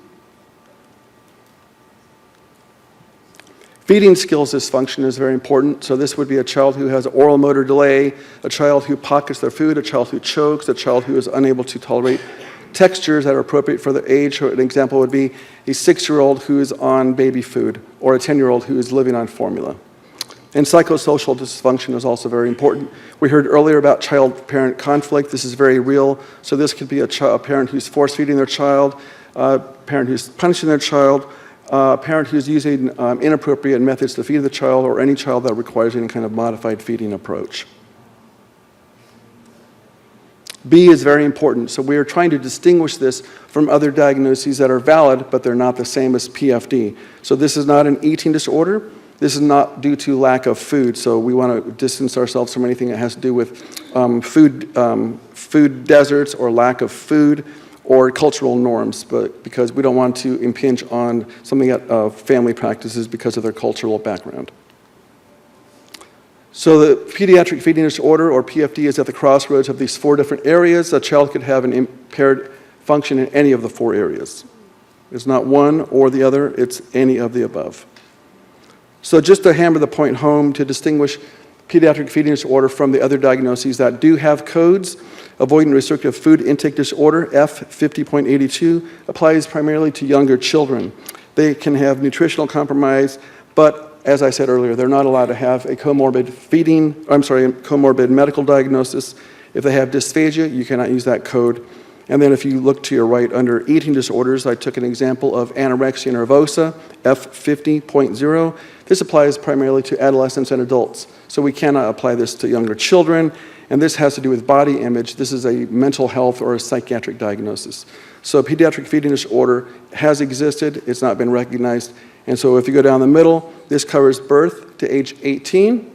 Feeding skills dysfunction is very important. So this would be a child who has oral motor delay, a child who pockets their food, a child who chokes, a child who is unable to tolerate textures that are appropriate for their age. So an example would be a 6-year-old who is on baby food, or a 10-year-old who is living on formula. And psychosocial dysfunction is also very important. We heard earlier about child-parent conflict. This is very real. So this could be a parent who's force-feeding their child, a parent who's punishing their child, a parent who's using inappropriate methods to feed the child, or any child that requires any kind of modified feeding approach. B is very important. So we are trying to distinguish this from other diagnoses that are valid, but they're not the same as PFD. So this is not an eating disorder. This is not due to lack of food. So we want to distance ourselves from anything that has to do with food deserts or lack of food or cultural norms, but because we don't want to impinge on something that family practices because of their cultural background. So the pediatric feeding disorder, or PFD, is at the crossroads of these 4 different areas. A child could have an impaired function in any of the 4 areas. It's not one or the other, it's any of the above. So just to hammer the point home, to distinguish pediatric feeding disorder from the other diagnoses that do have codes, avoidant restrictive food intake disorder, F50.82, applies primarily to younger children. They can have nutritional compromise, but as I said earlier, they're not allowed to have a comorbid medical diagnosis. If they have dysphagia, you cannot use that code. And then if you look to your right under eating disorders, I took an example of anorexia nervosa, F50.0. This applies primarily to adolescents and adults. So we cannot apply this to younger children. And this has to do with body image. This is a mental health or a psychiatric diagnosis. So pediatric feeding disorder has existed. It's not been recognized. And so if you go down the middle, this covers birth to age 18.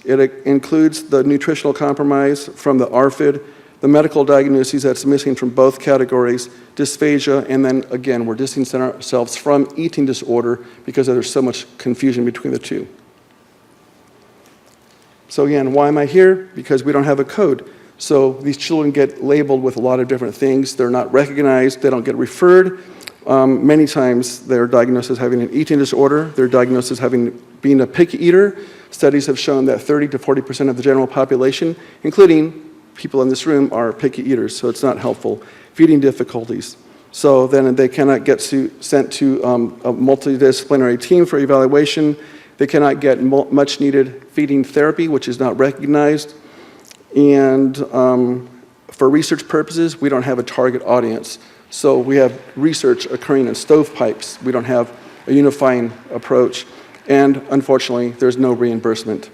It includes the nutritional compromise from the ARFID, the medical diagnoses that's missing from both categories, dysphagia, and then again, we're distancing ourselves from eating disorder because there's so much confusion between the two. So again, why am I here? Because we don't have a code. So these children get labeled with a lot of different things. They're not recognized. They don't get referred. Many times they're diagnosed as having an eating disorder. They're diagnosed as being a picky eater. Studies have shown that 30 to 40% of the general population, including people in this room, are picky eaters, so it's not helpful. Feeding difficulties. So then they cannot get sent to a multidisciplinary team for evaluation. They cannot get much needed feeding therapy, which is not recognized. And for research purposes, we don't have a target audience. So we have research occurring in stovepipes. We don't have a unifying approach. And unfortunately, there's no reimbursement.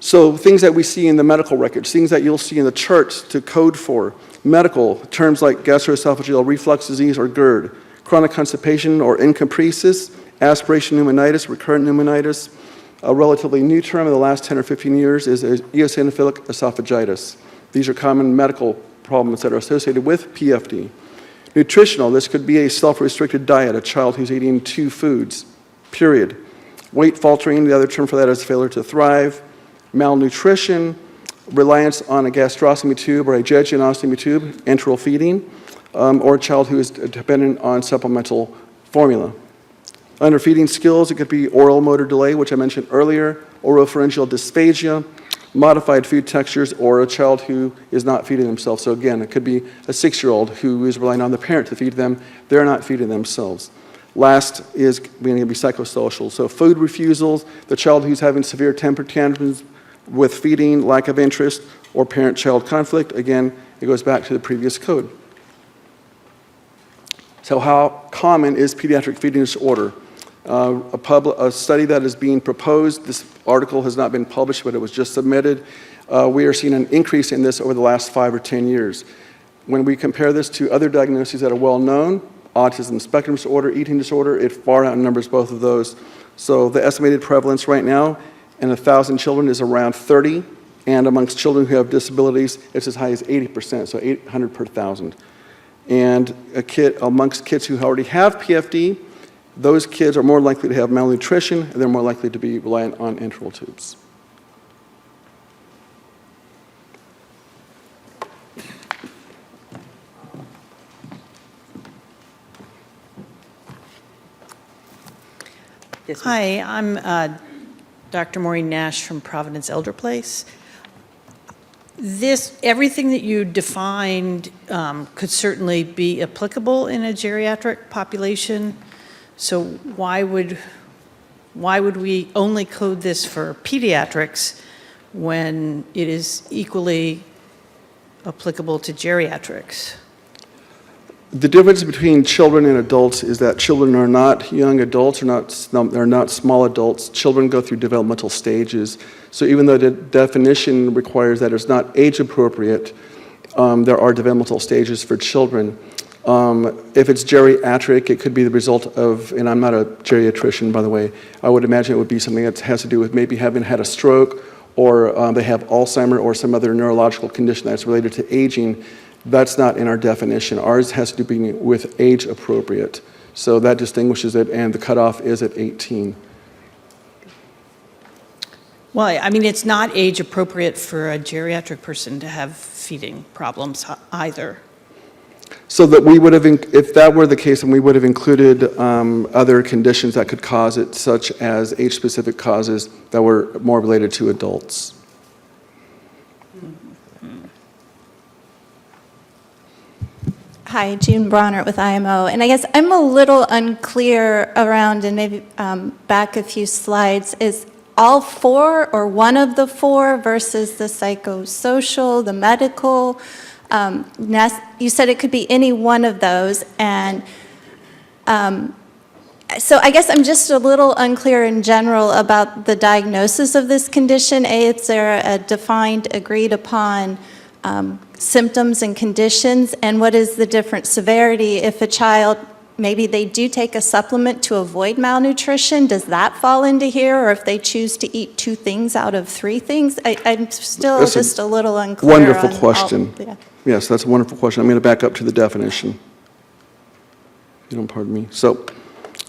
So things that we see in the medical records, things that you'll see in the charts to code for, medical, terms like gastroesophageal reflux disease or GERD, chronic constipation or encopresis, aspiration pneumonitis, recurrent pneumonitis. A relatively new term in the last 10 or 15 years is eosinophilic esophagitis. These are common medical problems that are associated with PFD. Nutritional, this could be a self-restricted diet, a child who's eating 2 foods, period. Weight faltering, the other term for that is failure to thrive. Malnutrition, reliance on a gastrostomy tube or a jejunostomy tube, enteral feeding, or a child who is dependent on supplemental formula. Under feeding skills, it could be oral motor delay, which I mentioned earlier, oropharyngeal dysphagia, modified food textures, or a child who is not feeding themselves. So again, it could be a 6-year-old who is relying on the parent to feed them. They're not feeding themselves. Last is going to be psychosocial. So food refusals, the child who's having severe temper tantrums with feeding, lack of interest, or parent-child conflict. Again, it goes back to the previous code. So how common is pediatric feeding disorder? A study that is being proposed, this article has not been published, but it was just submitted. We are seeing an increase in this over the last 5 or 10 years. When we compare this to other diagnoses that are well known, autism spectrum disorder, eating disorder, it far outnumbers both of those. So the estimated prevalence right now in 1,000 children is around 30, and amongst children who have disabilities, it's as high as 80%, so 800 per 1,000. And amongst kids who already have PFD, those kids are more likely to have malnutrition, and they're more likely to be reliant on enteral tubes. Hi, I'm Dr. Maureen Nash from Providence Elder Place. Everything that you defined could certainly be applicable in a geriatric population. So why would we only code this for pediatrics when it is equally applicable to geriatrics? The difference between children and adults is that children are not young adults, they're not small adults. Children go through developmental stages. So even though the definition requires that it's not age appropriate, there are developmental stages for children. If it's geriatric, it could be the result of, and I'm not a geriatrician, by the way, I would imagine it would be something that has to do with maybe having had a stroke, or they have Alzheimer's or some other neurological condition that's related to aging. That's not in our definition. Ours has to do with age appropriate. So that distinguishes it, and the cutoff is at 18. Well, I mean, it's not age appropriate for a geriatric person to have feeding problems either. So that we would have, if that were the case, then we would have included other conditions that could cause it, such as age-specific causes that were more related to adults. Hi, June Bronner with IMO, and I guess I'm a little unclear around, and maybe back a few slides, is all 4 or one of the 4 versus the psychosocial, the medical? You said it could be any one of those, and so I guess I'm just a little unclear in general about the diagnosis of this condition. Is there a defined, agreed upon symptoms and conditions, and what is the different severity if a child, maybe they do take a supplement to avoid malnutrition, does that fall into here, or if they choose to eat 2 things out of 3 things? I'm still just a little unclear. Wonderful question. Yes, that's a wonderful question. I'm going to back up to the definition. If you don't pardon me. So,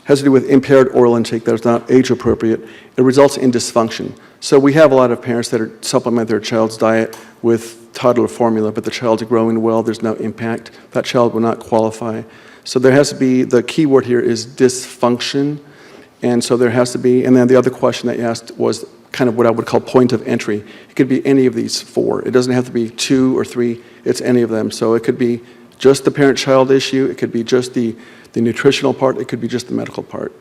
has to do with impaired oral intake that is not age appropriate. It results in dysfunction. So we have a lot of parents that supplement their child's diet with toddler formula, but the child's growing well, there's no impact. That child will not qualify. So there has to be, the key word here is dysfunction. And so there has to be, and then the other question that you asked was kind of what I would call point of entry. It could be any of these 4. It doesn't have to be 2 or 3, it's any of them. So it could be just the parent-child issue, it could be just the nutritional part, it could be just the medical part.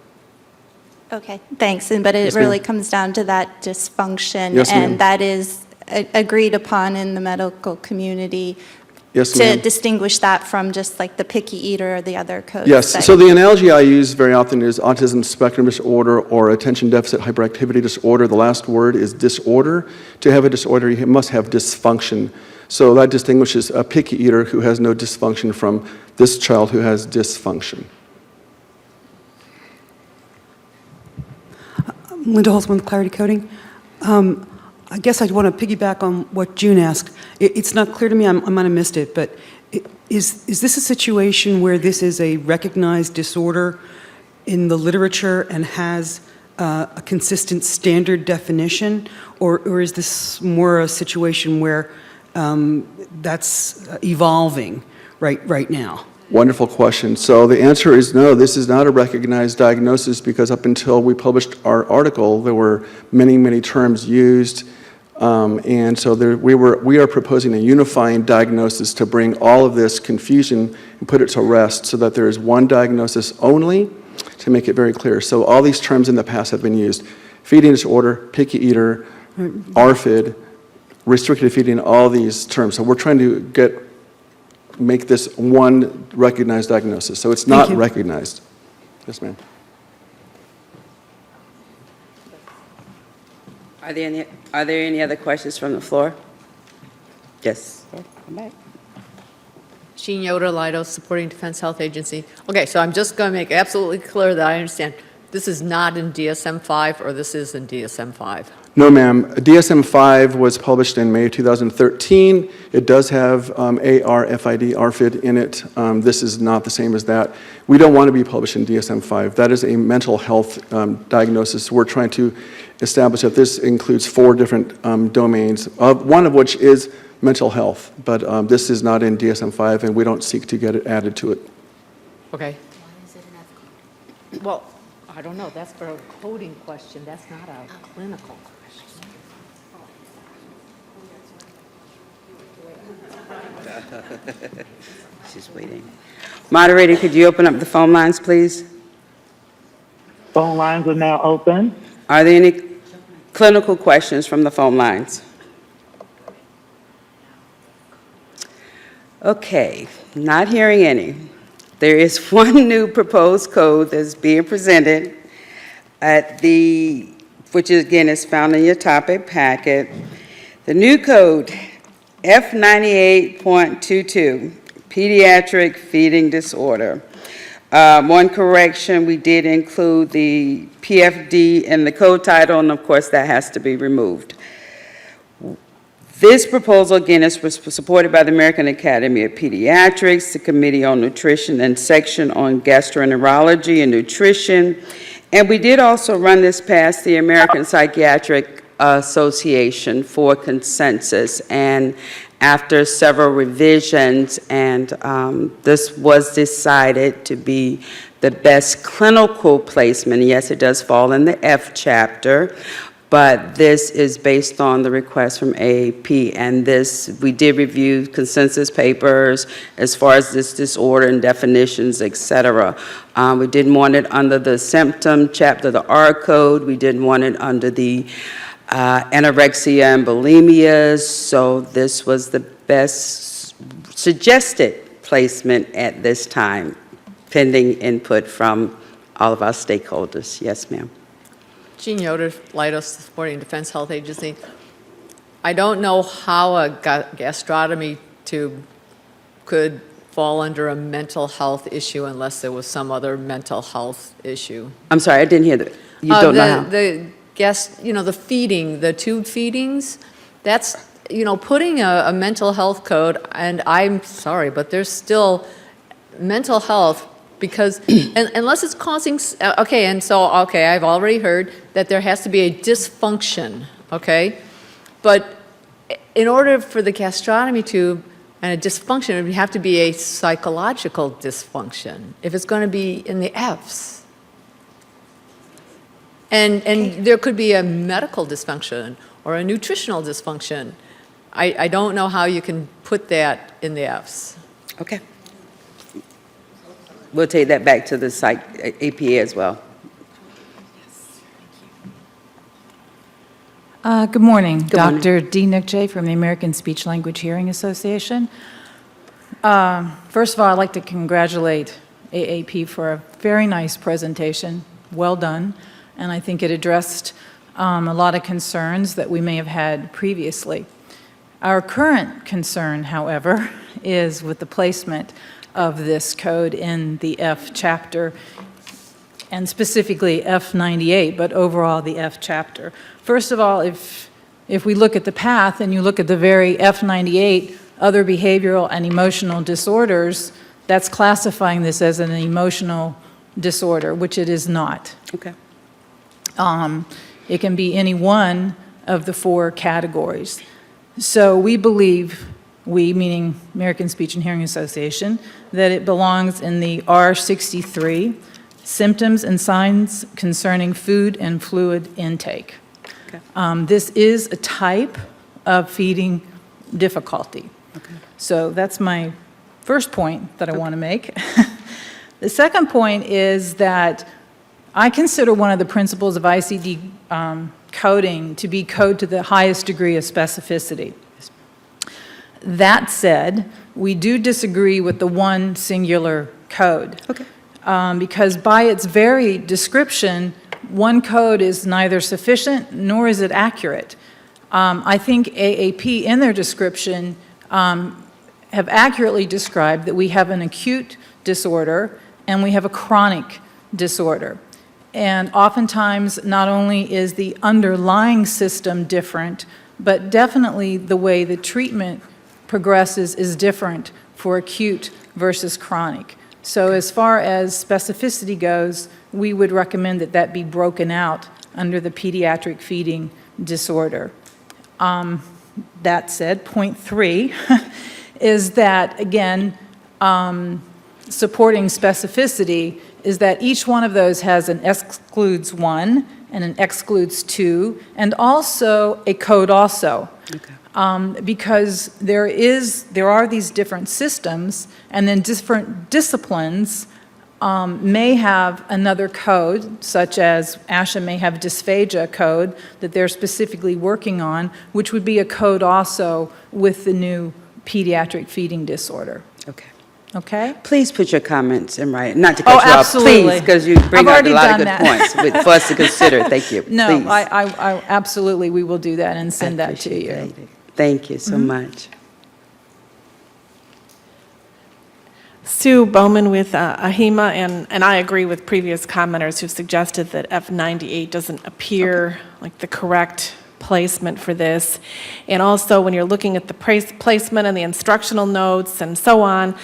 Okay, thanks. But it really comes down to that dysfunction, yes, and that is agreed upon in the medical community to distinguish that from just like the picky eater or the other codes. Yes, so the analogy I use very often is autism spectrum disorder or attention deficit hyperactivity disorder. The last word is disorder. To have a disorder, you must have dysfunction. So that distinguishes a picky eater who has no dysfunction from this child who has dysfunction. Linda Holtzman with Clarity Coding. I guess I'd want to piggyback on what June asked. It's not clear to me, I might have missed it, but is this a situation where this is a recognized disorder in the literature and has a consistent standard definition, or is this more a situation where that's evolving right now? Wonderful question. So the answer is no, this is not a recognized diagnosis because up until we published our article, there were many, many terms used. And so we are proposing a unifying diagnosis to bring all of this confusion and put it to rest so that there is one diagnosis only to make it very clear. So all these terms in the past have been used: feeding disorder, picky eater, ARFID, restricted feeding, all these terms. So we're trying to make this one recognized diagnosis. So it's not recognized. Yes, ma'am. Are there any other questions from the floor? Yes. Come back. Jean Yoder, Leidos, Supporting Defense Health Agency. Okay, so I'm just going to make absolutely clear that I understand. This is not in DSM-5, or this is in DSM-5? No, ma'am. DSM-5 was published in May 2013. It does have ARFID, ARFID in it. This is not the same as that. We don't want to be published in DSM-5. That is a mental health diagnosis. We're trying to establish that this includes 4 different domains, one of which is mental health. But this is not in DSM-5, and we don't seek to get it added to it. Okay. Why is it an F? Well, I don't know. That's for a coding question. That's not a clinical question. She's waiting. Moderator, could you open up the phone lines, please? Phone lines are now open. Are there any clinical questions from the phone lines? Okay, not hearing any. There is one new proposed code that's being presented which again is found in your topic packet. The new code, F98.22, Pediatric Feeding Disorder. One correction, we did include the PFD in the code title, and of course that has to be removed. This proposal, again, is supported by the American Academy of Pediatrics, the Committee on Nutrition, and Section on Gastroenterology and Nutrition. And we did also run this past the American Psychiatric Association for consensus. And after several revisions, and this was decided to be the best clinical placement. Yes, it does fall in the F chapter, but this is based on the request from AAP, and we did review consensus papers as far as this disorder and definitions, et cetera. We didn't want it under the symptom chapter, the R code. We didn't want it under the anorexia and bulimia, so this was the best suggested placement at this time, pending input from all of our stakeholders. Yes, ma'am. Jean Yoder, Leidos, Supporting Defense Health Agency. I don't know how a gastrotomy tube could fall under a mental health issue unless there was some other mental health issue. I'm sorry, I didn't hear that. You don't know how? The feeding, the tube feedings, that's, putting a mental health code, and I'm sorry, but there's still mental health. Because, unless it's causing, I've already heard that there has to be a dysfunction, okay? But in order for the gastrotomy tube and a dysfunction, it would have to be a psychological dysfunction if it's going to be in the Fs. And there could be a medical dysfunction or a nutritional dysfunction. I don't know how you can put that in the Fs. Okay. We'll take that back to the APA as well. Good morning. Dr. D. Nick J. from the American Speech Language Hearing Association. First of all, I'd like to congratulate AAP for a very nice presentation. Well done. And I think it addressed a lot of concerns that we may have had previously. Our current concern, however, is with the placement of this code in the F chapter, and specifically F98, but overall the F chapter. First of all, if we look at the path and you look at the very F98, other behavioral and emotional disorders, that's classifying this as an emotional disorder, which it is not. Okay. It can be any one of the 4 categories. So we believe, we, meaning American Speech and Hearing Association, that it belongs in the R63, Symptoms and Signs Concerning Food and Fluid Intake. This is a type of feeding difficulty. So that's my first point that I want to make. The second point is that I consider one of the principles of ICD coding to be code to the highest degree of specificity. That said, we do disagree with the one singular code. Because by its very description, one code is neither sufficient nor is it accurate. I think AAP in their description have accurately described that we have an acute disorder and we have a chronic disorder. And oftentimes, not only is the underlying system different, but definitely the way the treatment progresses is different for acute versus chronic. So as far as specificity goes, we would recommend that that be broken out under the pediatric feeding disorder. That said, point 3 is that, again, supporting specificity is that each one of those has an excludes 1 and an excludes 2, and also a code also. Because there are these different systems, and then different disciplines may have another code, such as ASHA may have dysphagia code that they're specifically working on, which would be a code also with the new pediatric feeding disorder. Okay? Please put your comments in writing. Not to cut you off, absolutely. please, because you bring out a lot of good points for us to consider. Thank you. No, Please. I absolutely, we will do that and send that to you. Thank you so much. Sue Bowman with AHIMA, and I agree with previous commenters who've suggested that F98 doesn't appear like the correct placement for this. And also, when you're looking at the placement and the instructional notes and so on,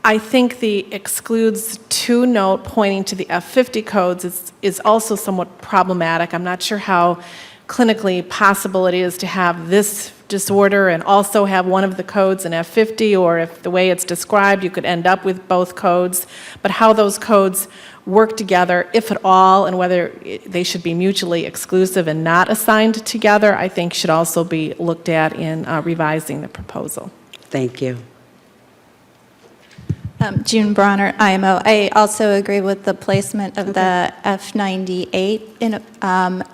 I think the excludes 2 note pointing to the F50 codes is also somewhat problematic. I'm not sure how clinically possible it is to have this disorder and also have one of the codes in F50, or if the way it's described, you could end up with both codes. But how those codes work together, if at all, and whether they should be mutually exclusive and not assigned together, I think should also be looked at in revising the proposal. Thank you. June Bronner, IMO. I also agree with the placement of the F98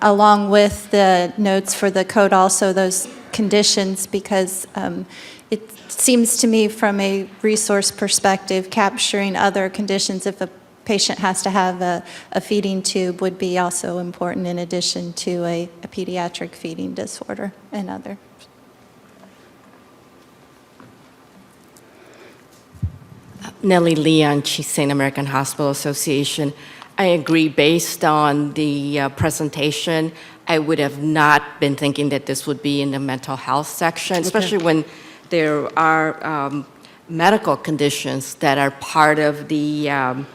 along with the notes for the code, also those conditions, because it seems to me from a resource perspective, capturing other conditions if a patient has to have a feeding tube would be also important in addition to a pediatric feeding disorder and other. Nellie Leon, Chief St. American Hospital Association. I agree, based on the presentation, I would have not been thinking that this would be in the mental health section, especially when there are medical conditions that are part of the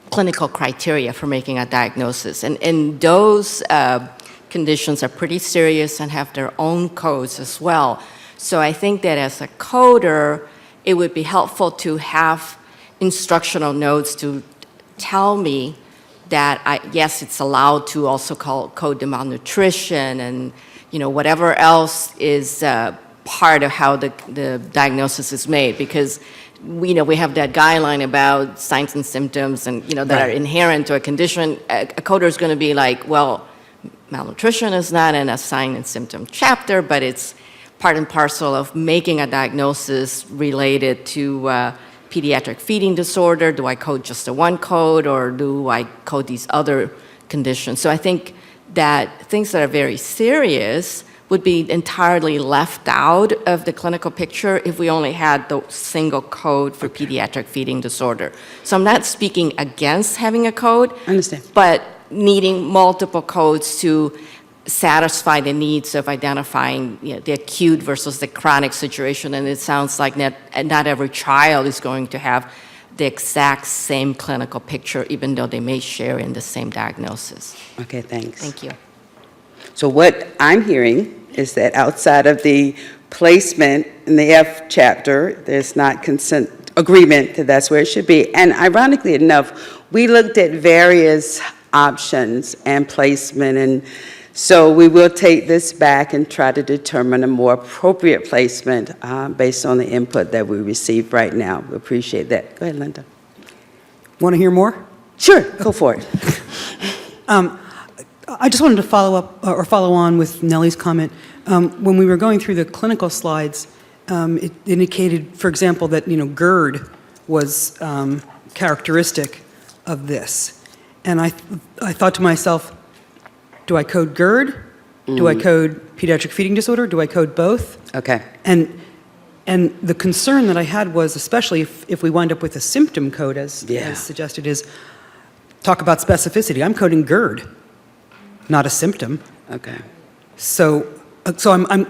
clinical criteria for making a diagnosis. And those conditions are pretty serious and have their own codes as well. So I think that as a coder, it would be helpful to have instructional notes to tell me that, yes, it's allowed to also code the malnutrition and, whatever else is part of how the diagnosis is made. Because, we have that guideline about signs and symptoms and, that are inherent to a condition. A coder is going to be like, well, malnutrition is not in a sign and symptom chapter, but it's part and parcel of making a diagnosis related to pediatric feeding disorder. Do I code just the one code, or do I code these other conditions? So I think that things that are very serious would be entirely left out of the clinical picture if we only had the single code for pediatric feeding disorder. So I'm not speaking against having a code, but needing multiple codes to satisfy the needs of identifying the acute versus the chronic situation. And it sounds like not every child is going to have the exact same clinical picture, even though they may share in the same diagnosis. Okay, thanks. Thank you. So what I'm hearing is that outside of the placement in the F chapter, there's not agreement that that's where it should be. And ironically enough, we looked at various options and placement, and So we will take this back and try to determine a more appropriate placement based on the input that we received right now. We appreciate that. Go ahead, Linda. Want to hear more? Sure, go for it. I just wanted to follow up or follow on with Nellie's comment. When we were going through the clinical slides, it indicated, for example, that GERD was characteristic of this, and I thought to myself, do I code GERD? Do I code pediatric feeding disorder? Do I code both? Okay. And the concern that I had was, especially if we wind up with a symptom code, as suggested, is talk about specificity. I'm coding GERD, not a symptom. Okay. So and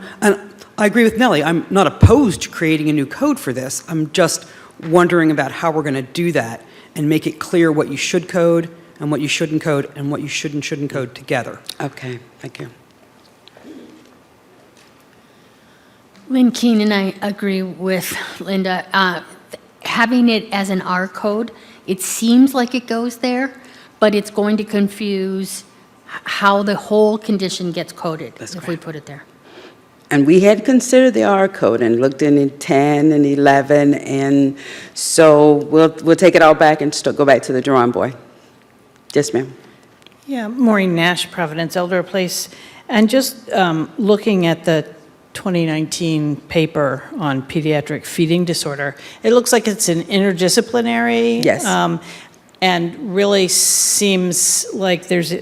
I agree with Nellie. I'm not opposed to creating a new code for this. I'm just wondering about how we're going to do that and make it clear what you should code and what you shouldn't code and what you shouldn't code together. Okay, thank you. Lynn Keene and I agree with Linda. Having it as an R code, it seems like it goes there, but it's going to confuse how the whole condition gets coded if we put it there. And we had considered the R code and looked in 10 and 11, and so we'll take it all back and go back to the drawing board. Yes, ma'am. Yeah, Maureen Nash, Providence Elder Place. And just looking at the 2019 paper on pediatric feeding disorder, it looks like it's an interdisciplinary. Yes. And really seems like there's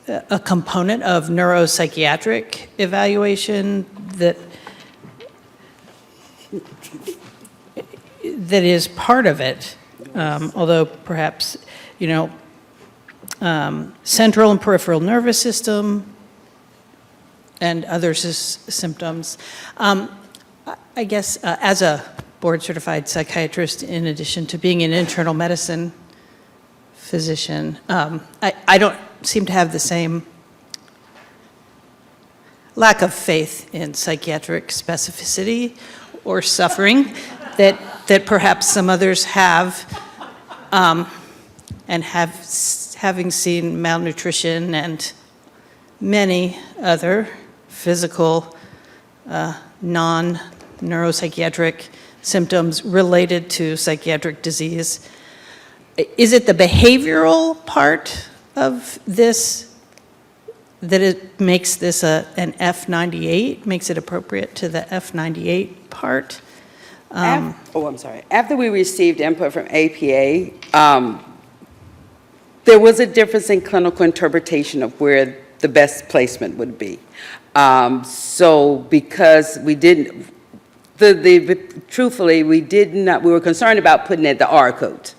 a component of neuropsychiatric evaluation that is part of it, although perhaps, central and peripheral nervous system and other symptoms. I guess as a board-certified psychiatrist, in addition to being an internal medicine physician, I don't seem to have the same lack of faith in psychiatric specificity or suffering that perhaps some others have, and having seen malnutrition and many other physical non-neuropsychiatric symptoms related to psychiatric disease. Is it the behavioral part of this that it makes this an F98, makes it appropriate to the F98 part? I'm sorry. After we received input from APA, there was a difference in clinical interpretation of where the best placement would be. So because we didn't, truthfully, we were concerned about putting it the R code.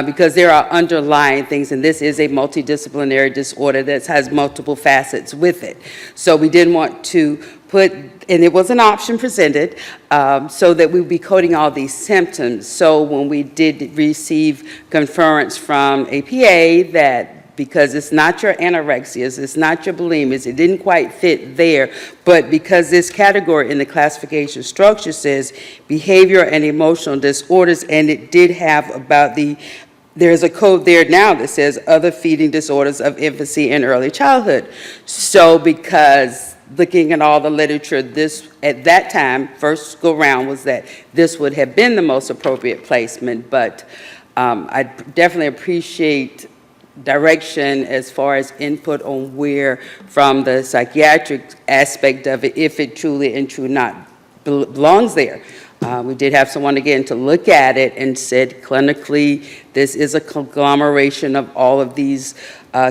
Because there are underlying things, and this is a multidisciplinary disorder that has multiple facets with it. So we didn't want to put, and it was an option presented, so that we would be coding all these symptoms. So when we did receive conference from APA that because it's not your anorexias, it's not your bulimias, it didn't quite fit there, but because this category in the classification structure says behavior and emotional disorders, and it did have about there's a code there now that says other feeding disorders of infancy and early childhood. So because looking at all the literature, this, at that time, first go round was that this would have been the most appropriate placement, but I definitely appreciate direction as far as input on where, from the psychiatric aspect of it, if it truly and true not belongs there. We did have someone again to look at it and said clinically this is a conglomeration of all of these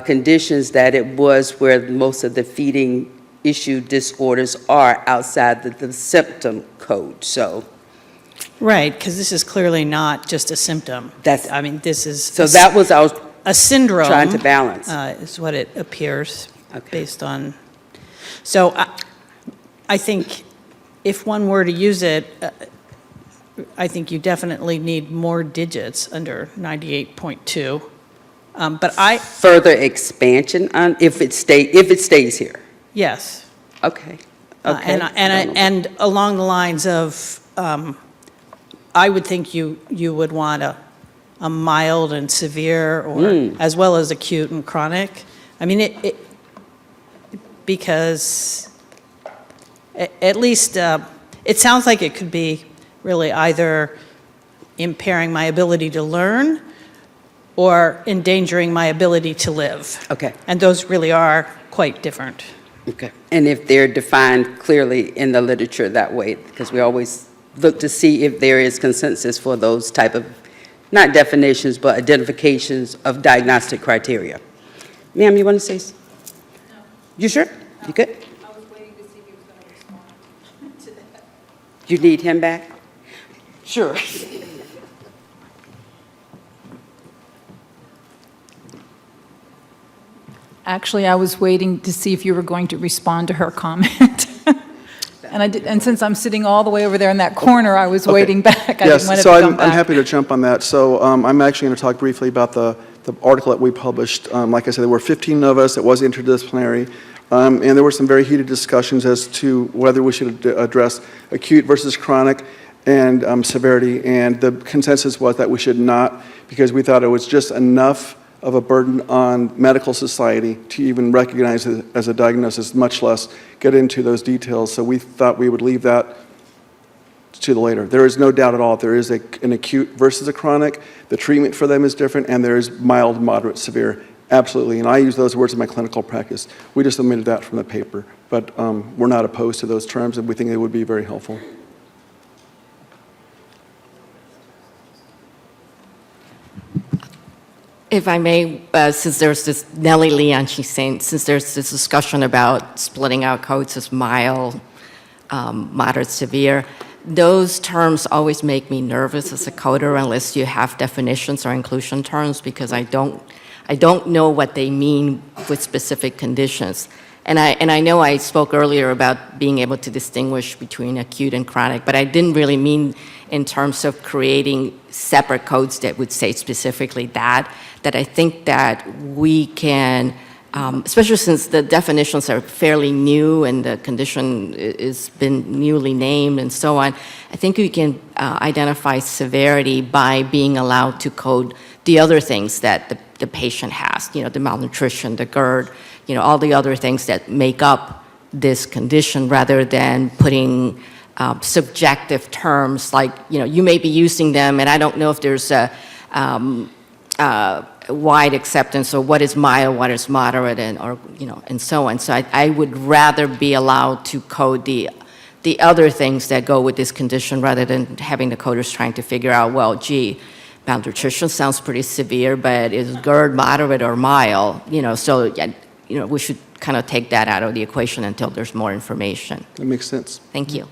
conditions, that it was where most of the feeding issue disorders are outside the symptom code. So Right, because this is clearly not just a symptom. This is so that was a syndrome. Trying to balance is what it appears based on. So I think if one were to use it, I think you definitely need more digits under 98.2. But further expansion on if it stays here. Yes. Okay. And along the lines of, I would think you would want a mild and severe, or as well as acute and chronic. I mean, because at least it sounds like it could be really either impairing my ability to learn or endangering my ability to live. Okay. And those really are quite different. Okay. And if they're defined clearly in the literature that way, because we always look to see if there is consensus for those type of, not definitions, but identifications of diagnostic criteria. Ma'am, you want to say? No. You sure? You good? I was waiting to see if he was going to respond to that. You need him back? Sure. Actually, I was waiting to see if you were going to respond to her comment. And since I'm sitting all the way over there in that corner, I was waiting back. I Yes, didn't want it so to come I'm back. happy to jump on that. So I'm actually going to talk briefly about the article that we published. Like I said, there were 15 of us. It was interdisciplinary. And there were some very heated discussions as to whether we should address acute versus chronic and severity. And the consensus was that we should not, because we thought it was just enough of a burden on medical society to even recognize it as a diagnosis, much less get into those details. So we thought we would leave that to the later. There is no doubt at all there is an acute versus a chronic. The treatment for them is different, and there is mild, moderate, severe. Absolutely, and I use those words in my clinical practice. We just omitted that from the paper, but we're not opposed to those terms, and we think they would be very helpful. If I may, since there's this, Nellie Leon, she's saying, since there's this discussion about splitting out codes as mild, moderate, severe, those terms always make me nervous as a coder unless you have definitions or inclusion terms, because I don't know what they mean with specific conditions. And I know I spoke earlier about being able to distinguish between acute and chronic, but I didn't really mean in terms of creating separate codes that would say specifically that I think that we can, especially since the definitions are fairly new and the condition has been newly named and so on, I think we can identify severity by being allowed to code the other things that the patient has, you know, the malnutrition, the GERD, you know, all the other things that make up this condition, rather than putting subjective terms like, you know, you may be using them and I don't know if there's a wide acceptance of what is mild, what is moderate, and or, you know, and so on. So I would rather be allowed to code the other things that go with this condition, rather than having the coders trying to figure out, well, gee, malnutrition sounds pretty severe, but is GERD moderate or mild? You know, so you know, we should kind of take that out of the equation until there's more information. That makes sense. Thank you.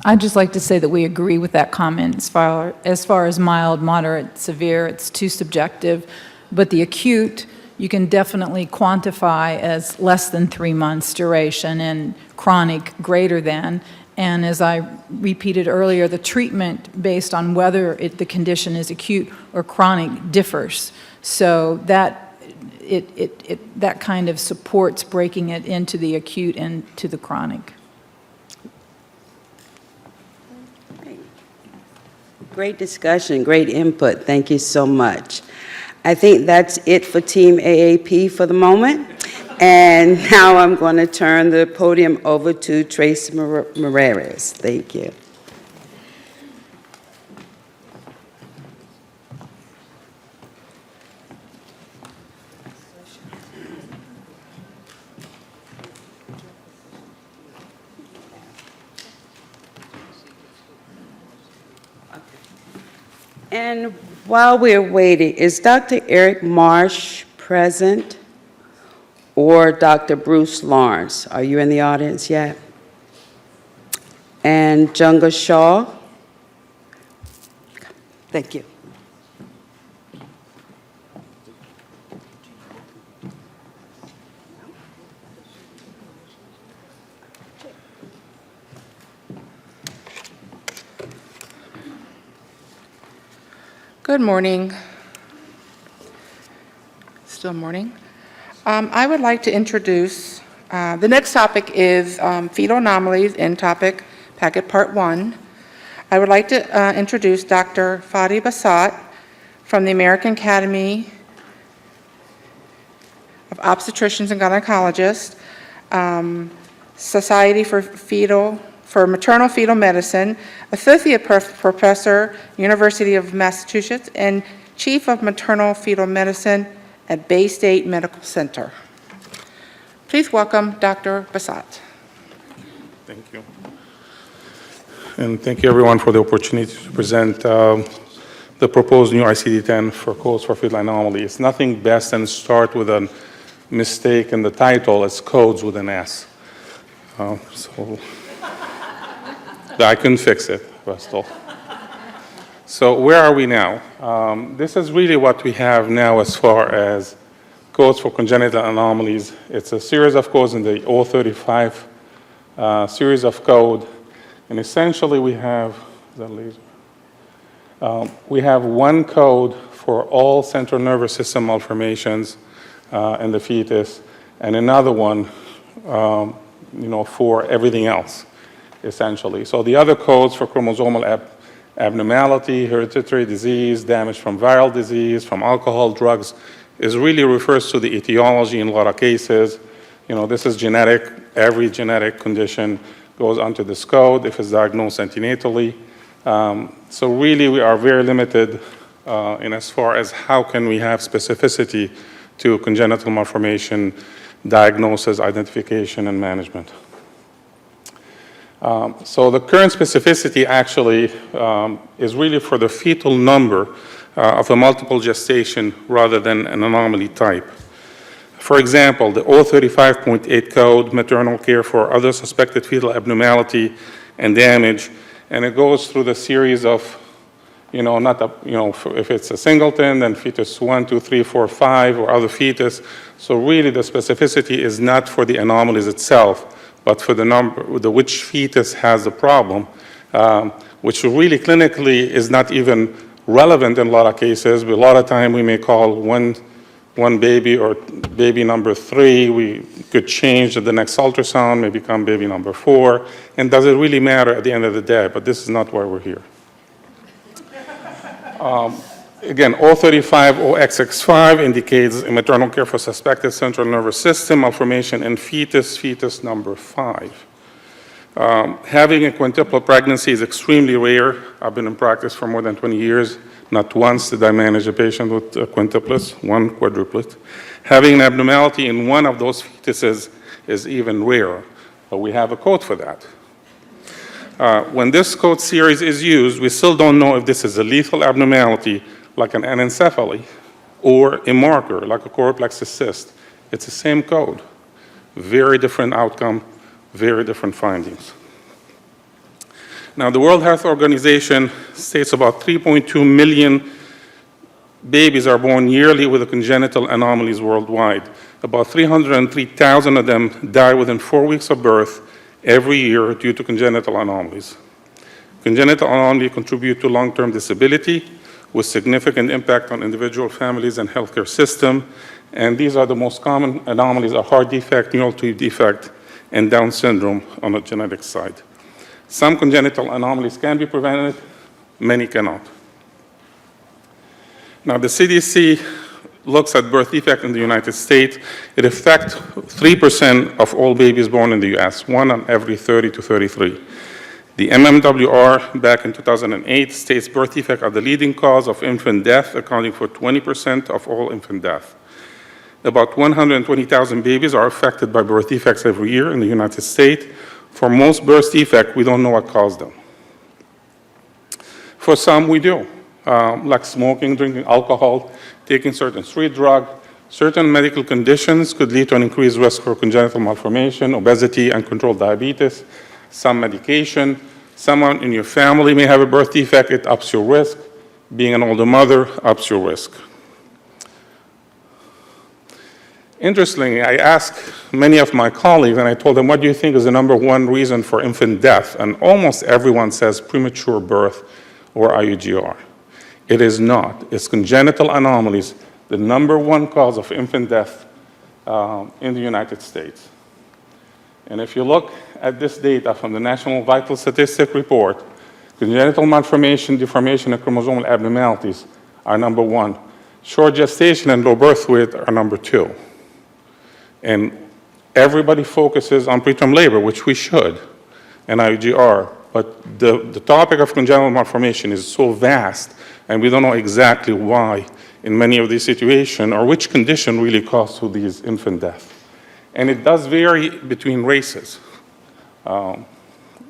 I'd just like to say that we agree with that comment as far as mild, moderate, severe. It's too subjective. But the acute, you can definitely quantify as less than 3 months duration, and chronic greater than. And as I repeated earlier, the treatment based on whether the condition is acute or chronic differs. So that that kind of supports breaking it into the acute and to the chronic. Great discussion, great input. Thank you so much. I think that's it for Team AAP for the moment. And now I'm going to turn the podium over to Tracy Moreras. Thank you. And while we're waiting, is Dr. Eric Marsh present, or Dr. Bruce Lawrence? Are you in the audience yet? And Junga Shaw? Thank you. Good morning. Still morning. I would like to introduce, the next topic is fetal anomalies in topic packet part 1. I would like to introduce Dr. Fadi Basat from the American Academy of Obstetricians and Gynecologists, Society for Maternal Fetal Medicine, Associate Professor, University of Massachusetts, and Chief of Maternal Fetal Medicine at Bay State Medical Center. Please welcome Dr. Bassat. Thank you. And thank you everyone for the opportunity to present the proposed new ICD-10 for codes for fetal anomaly. It's nothing best than start with a mistake in the title. It's codes with an S. So I couldn't fix it, Russell. So where are we now? This is really what we have now as far as codes for congenital anomalies. It's a series of codes in the 035 series of code. And essentially we have, we have one code for all central nervous system malformations in the fetus, and another one for everything else, essentially. So the other codes for chromosomal abnormality, hereditary disease, damage from viral disease, from alcohol, drugs, is really refers to the etiology in a lot of cases. This is genetic. Every genetic condition goes onto this code if it's diagnosed antenatally. So really we are very limited in as far as how can we have specificity to congenital malformation diagnosis, identification, and management. So the current specificity actually is really for the fetal number of a multiple gestation rather than an anomaly type. For example, the 035.8 code, maternal care for other suspected fetal abnormality and damage, and it goes through the series of, if it's a singleton, then fetus 1, 2, 3, 4, 5, or other fetus. So really the specificity is not for the anomalies itself, but for the number, which fetus has the problem, which really clinically is not even relevant in a lot of cases. But a lot of time we may call one baby or baby number 3, we could change at the next ultrasound, may become baby number 4, and does it really matter at the end of the day? But this is not why we're here. Again, 035 0XX5 indicates maternal care for suspected central nervous system malformation in fetus number 5. Having a quintuple pregnancy is extremely rare. I've been in practice for more than 20 years. Not once did I manage a patient with quintuplets, one quadruplet. Having an abnormality in one of those fetuses is even rarer, but we have a code for that. When this code series is used, we still don't know if this is a lethal abnormality, like an anencephaly, or a marker, like a choreplexus cyst. It's the same code. Very different outcome, very different findings. Now, the World Health Organization states about 3.2 million babies are born yearly with congenital anomalies worldwide. About 303,000 of them die within 4 weeks of birth every year due to congenital anomalies. Congenital anomalies contribute to long-term disability with significant impact on individual families and healthcare system. And these are the most common anomalies: a heart defect, neural tube defect, and Down syndrome on the genetic side. Some congenital anomalies can be prevented, many cannot. Now, the CDC looks at birth defect in the United States. It affects 3% of all babies born in the US, 1 on every 30 to 33. The MMWR back in 2008 states birth defects are the leading cause of infant death, accounting for 20% of all infant death. About 120,000 babies are affected by birth defects every year in the United States. For most birth defects, we don't know what caused them. For some, we do, like smoking, drinking alcohol, taking certain street drugs. Certain medical conditions could lead to an increased risk for congenital malformation, obesity, uncontrolled diabetes. Some medication. Someone in your family may have a birth defect, it ups your risk. Being an older mother ups your risk. Interestingly, I asked many of my colleagues, and I told them, what do you think is the #1 reason for infant death? And almost everyone says premature birth or IUGR. It is not. It's congenital anomalies, the #1 cause of infant death in the United States. And if you look at this data from the National Vital Statistic Report, congenital malformation, deformation, and chromosomal abnormalities are #1. Short gestation and low birth weight are #2. And everybody focuses on preterm labor, which we should, and IUGR, but the topic of congenital malformation is so vast, and we don't know exactly why in many of these situations, or which condition really causes these infant deaths. And it does vary between races. In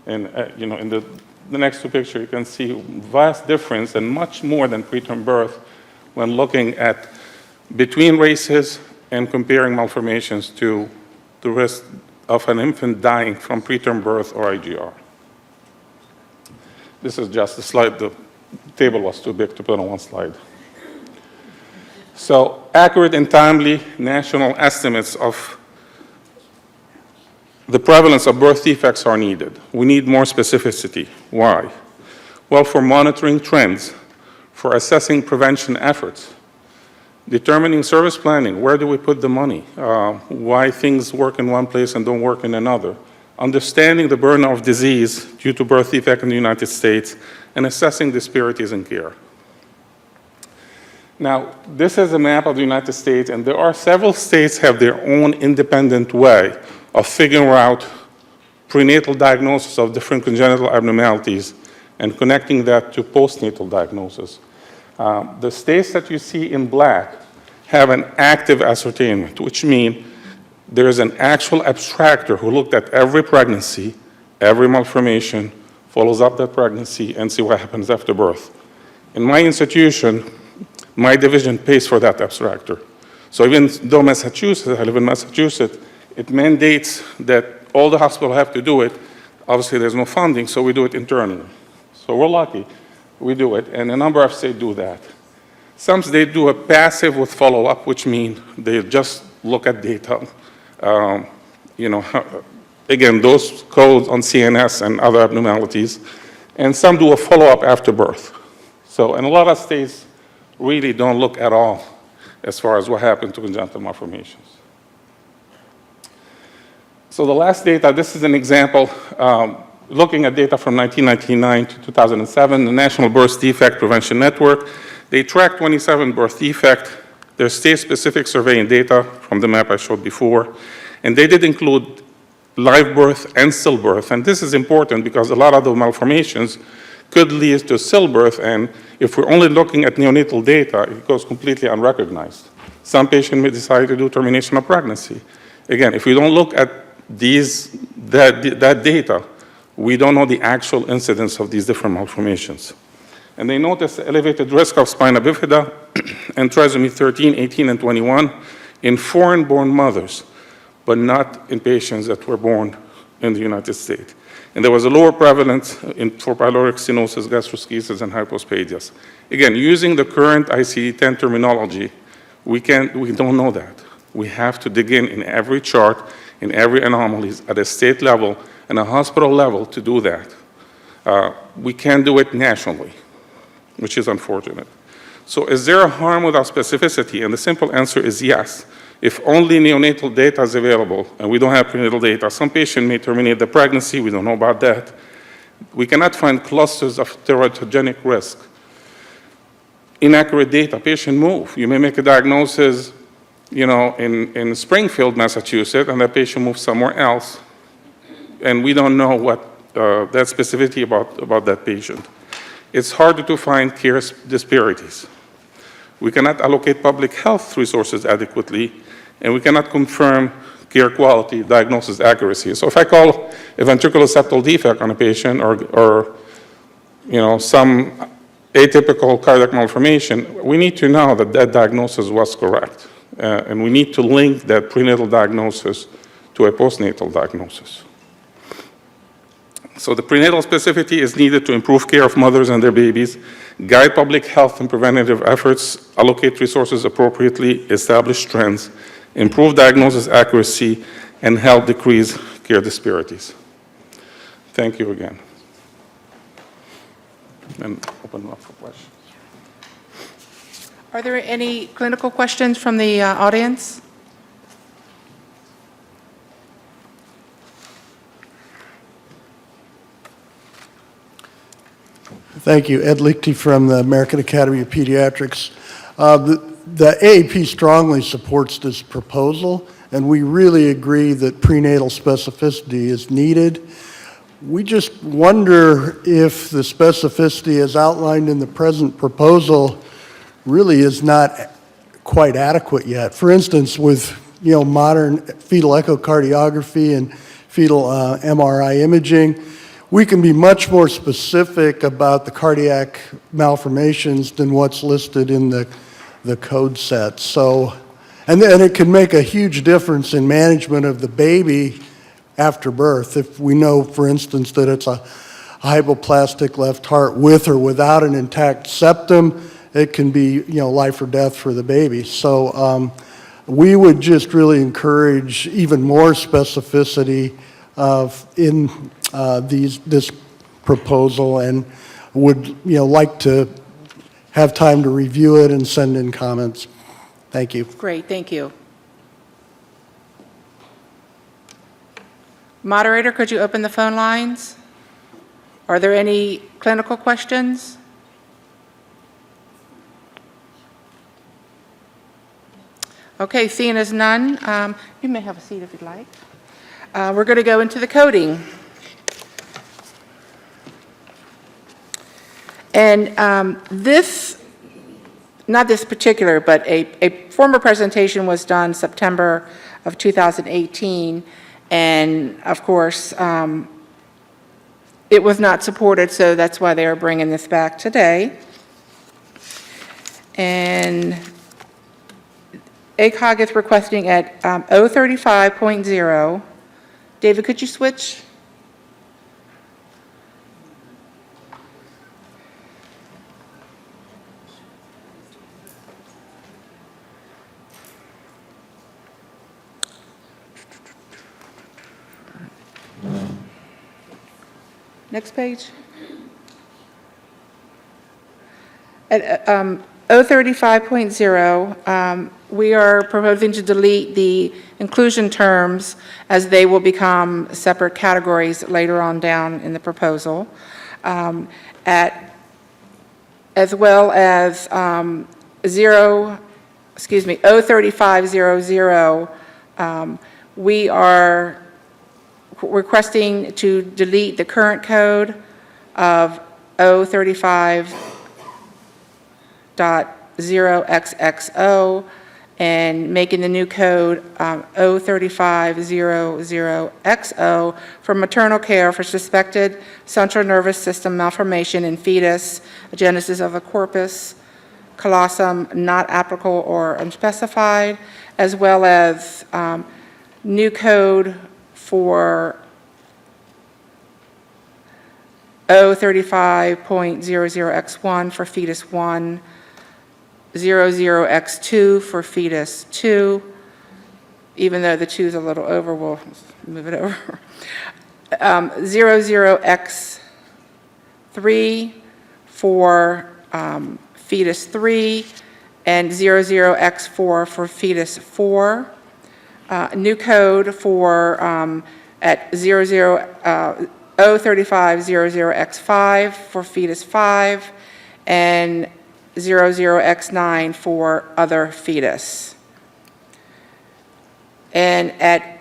the next two pictures, you can see vast difference and much more than preterm birth when looking at between races and comparing malformations to the risk of an infant dying from preterm birth or IGR. This is just a slide. The table was too big to put on one slide. So accurate and timely national estimates of the prevalence of birth defects are needed. We need more specificity. Why? Well, for monitoring trends, for assessing prevention efforts, determining service planning, where do we put the money, why things work in one place and don't work in another, understanding the burden of disease due to birth defect in the United States, and assessing disparities in care. Now, this is a map of the United States, and there are several states have their own independent way of figuring out prenatal diagnosis of different congenital abnormalities and connecting that to postnatal diagnosis. The states that you see in black have an active ascertainment, which means there is an actual abstractor who looked at every pregnancy, every malformation, follows up that pregnancy, and see what happens after birth. In my institution, my division pays for that abstractor. So even though Massachusetts, I live in Massachusetts, it mandates that all the hospitals have to do it. Obviously, there's no funding, so we do it internally. So we're lucky. We do it, and a number of states do that. Some states do a passive with follow-up, which means they just look at data. Again, those codes on CNS and other abnormalities. And some do a follow-up after birth. So, and a lot of states really don't look at all as far as what happened to congenital malformations. So the last data, this is an example, looking at data from 1999 to 2007, the National Birth Defect Prevention Network. They tracked 27 birth defects. There's state-specific surveying data from the map I showed before. And they did include live birth and stillbirth. And this is important because a lot of the malformations could lead to stillbirth. And if we're only looking at neonatal data, it goes completely unrecognized. Some patients may decide to do termination of pregnancy. Again, if we don't look at that data, we don't know the actual incidence of these different malformations. And they noticed elevated risk of spina bifida and trisomy 13, 18, and 21 in foreign-born mothers, but not in patients that were born in the United States. And there was a lower prevalence for pyloric stenosis, gastroschisis, and hypospadias. Again, using the current ICD-10 terminology, we don't know that. We have to dig in every chart, in every anomalies at a state level and a hospital level to do that. We can't do it nationally, which is unfortunate. So is there a harm without specificity? And the simple answer is yes. If only neonatal data is available and we don't have prenatal data, some patient may terminate the pregnancy, we don't know about that. We cannot find clusters of teratogenic risk. Inaccurate data, patient move. You may make a diagnosis, in Springfield, Massachusetts, and that patient moves somewhere else, and we don't know what that specificity about that patient. It's harder to find care disparities. We cannot allocate public health resources adequately, and we cannot confirm care quality, diagnosis accuracy. So if I call a ventricular septal defect on a patient or some atypical cardiac malformation, we need to know that that diagnosis was correct. And we need to link that prenatal diagnosis to a postnatal diagnosis. So the prenatal specificity is needed to improve care of mothers and their babies, guide public health and preventative efforts, allocate resources appropriately, establish trends, improve diagnosis accuracy, and help decrease care disparities. Thank you again. And open up for questions. Are there any clinical questions from the audience? Thank you. Ed Lichty from the American Academy of Pediatrics. The AAP strongly supports this proposal, and we really agree that prenatal specificity is needed. We just wonder if the specificity as outlined in the present proposal really is not quite adequate yet. For instance, with modern fetal echocardiography and fetal MRI imaging, we can be much more specific about the cardiac malformations than what's listed in the code set. So, and it can make a huge difference in management of the baby after birth. If we know, for instance, that it's a hypoplastic left heart with or without an intact septum, it can be, life or death for the baby. So we would just really encourage even more specificity in this proposal, and would, like to have time to review it and send in comments. Thank you. Great, thank you. Moderator, could you open the phone lines? Are there any clinical questions? Okay, seeing as none, you may have a seat if you'd like. We're going to go into the coding. And not this particular, but a former presentation was done September of 2018, and of course, it was not supported, so that's why they are bringing this back today. And ACOG is requesting at 035.0. David, could you switch? Next page. At 035.0, we are proposing to delete the inclusion terms as they will become separate categories later on down in the proposal. As well as 03500, we are requesting to delete the current code of 035.0XXO and making the new code 03500XO for maternal care for suspected central nervous system malformation in fetus, agenesis of a corpus callosum not applicable or unspecified, as well as new code for 035.00X1 for fetus 1, 00X2 for fetus 2. Even though the 2 is a little over, we'll move it over. 00X3 for fetus 3, and 00X4 for fetus 4. New code for at 03500X5 for fetus 5, and 00X9 for other fetus. And at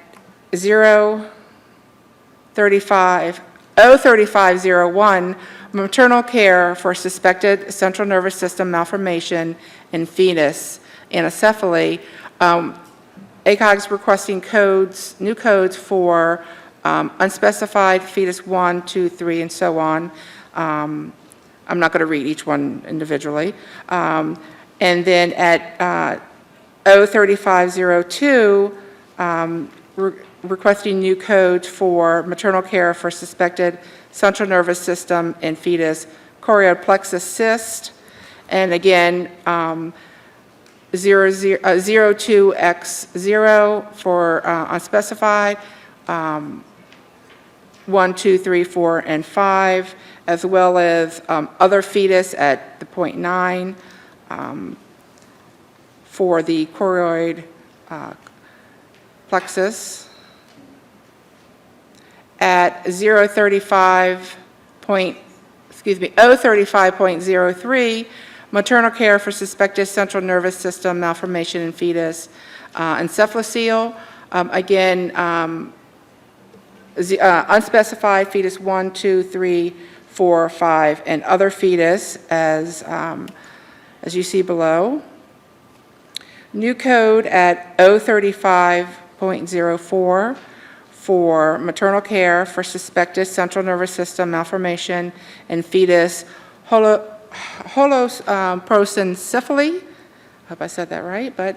03501, maternal care for suspected central nervous system malformation in fetus anencephaly. ACOG is requesting new codes for unspecified fetus 1, 2, 3, and so on. I'm not going to read each one individually. And then at 03502, requesting new codes for maternal care for suspected central nervous system in fetus chorioid plexus cyst. And again, 02X0 for unspecified, 1, 2, 3, 4, and 5, as well as other fetus at the 0.9 for the chorioid plexus. At 035.03, maternal care for suspected central nervous system malformation in fetus encephalocele. Again, unspecified fetus 1, 2, 3, 4, 5, and other fetus as you see below. New code at 035.04 for maternal care for suspected central nervous system malformation in fetus holoprosencephaly. Hope I said that right, but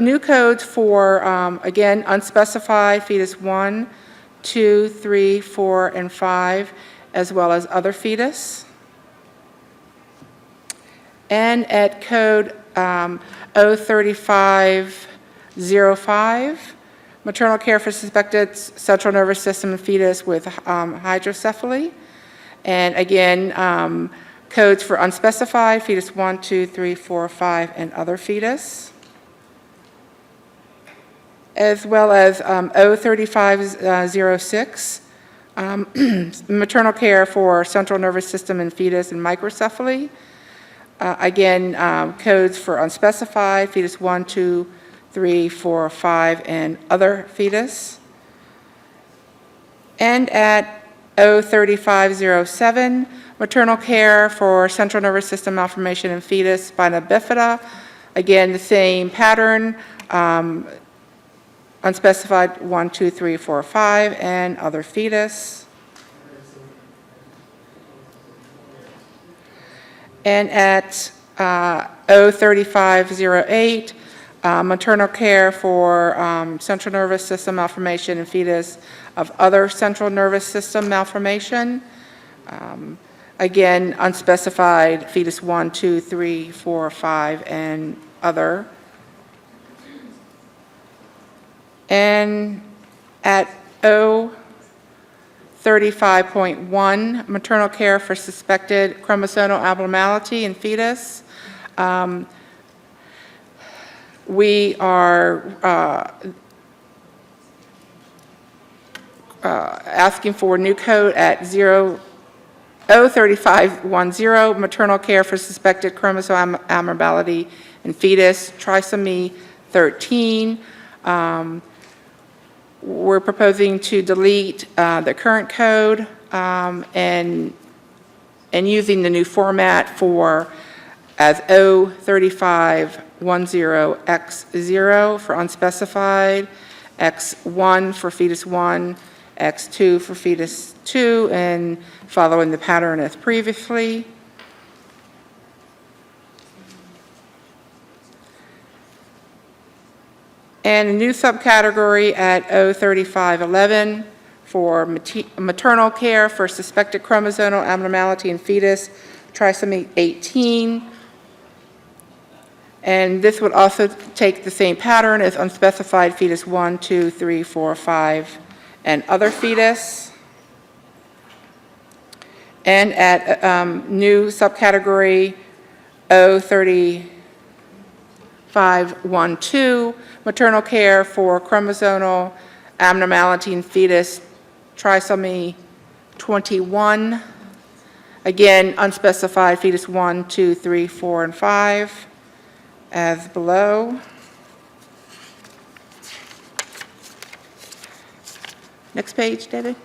new codes for, again, unspecified fetus 1, 2, 3, 4, and 5, as well as other fetus. And at code 03505, maternal care for suspected central nervous system and fetus with hydrocephaly. And again, codes for unspecified fetus 1, 2, 3, 4, 5, and other fetus. As well as 03506, maternal care for central nervous system and fetus and microcephaly. Again, codes for unspecified fetus 1, 2, 3, 4, 5, and other fetus. And at 03507, maternal care for central nervous system malformation in fetus, spina bifida. Again, the same pattern, unspecified 1, 2, 3, 4, 5, and other fetus. And at 03508, maternal care for central nervous system malformation in fetus of other central nervous system malformation. Again, unspecified fetus 1, 2, 3, 4, 5, and other. And at 035.1, maternal care for suspected chromosomal abnormality in fetus. We are asking for new code at 03510, maternal care for suspected chromosomal abnormality in fetus, trisomy 13. We're proposing to delete the current code and using the new format for as 03510X0 for unspecified, X1 for fetus 1, X2 for fetus 2, and following the pattern as previously. And a new subcategory at 03511 for maternal care for suspected chromosomal abnormality in fetus, trisomy 18. And this would also take the same pattern as unspecified fetus 1, 2, 3, 4, 5, and other fetus. And at new subcategory 03512, maternal care for chromosomal abnormality in fetus, trisomy 21. Again, unspecified fetus 1, 2, 3, 4, and 5, as below. Next page, David.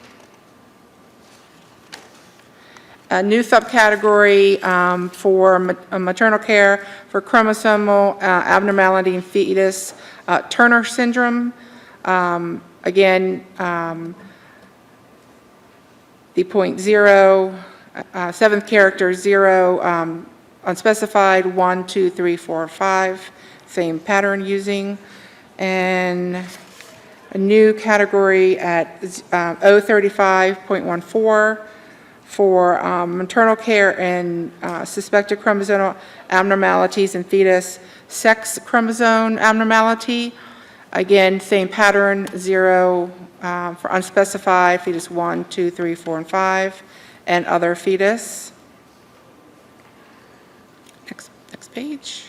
A new subcategory for maternal care for chromosomal abnormality in fetus, Turner syndrome. Again, the point 0, seventh character 0, unspecified 1, 2, 3, 4, 5, same pattern using. And a new category at 035.14 for maternal care and suspected chromosomal abnormalities in fetus, sex chromosome abnormality. Again, same pattern, 0 for unspecified fetus 1, 2, 3, 4, and 5, and other fetus. Next page.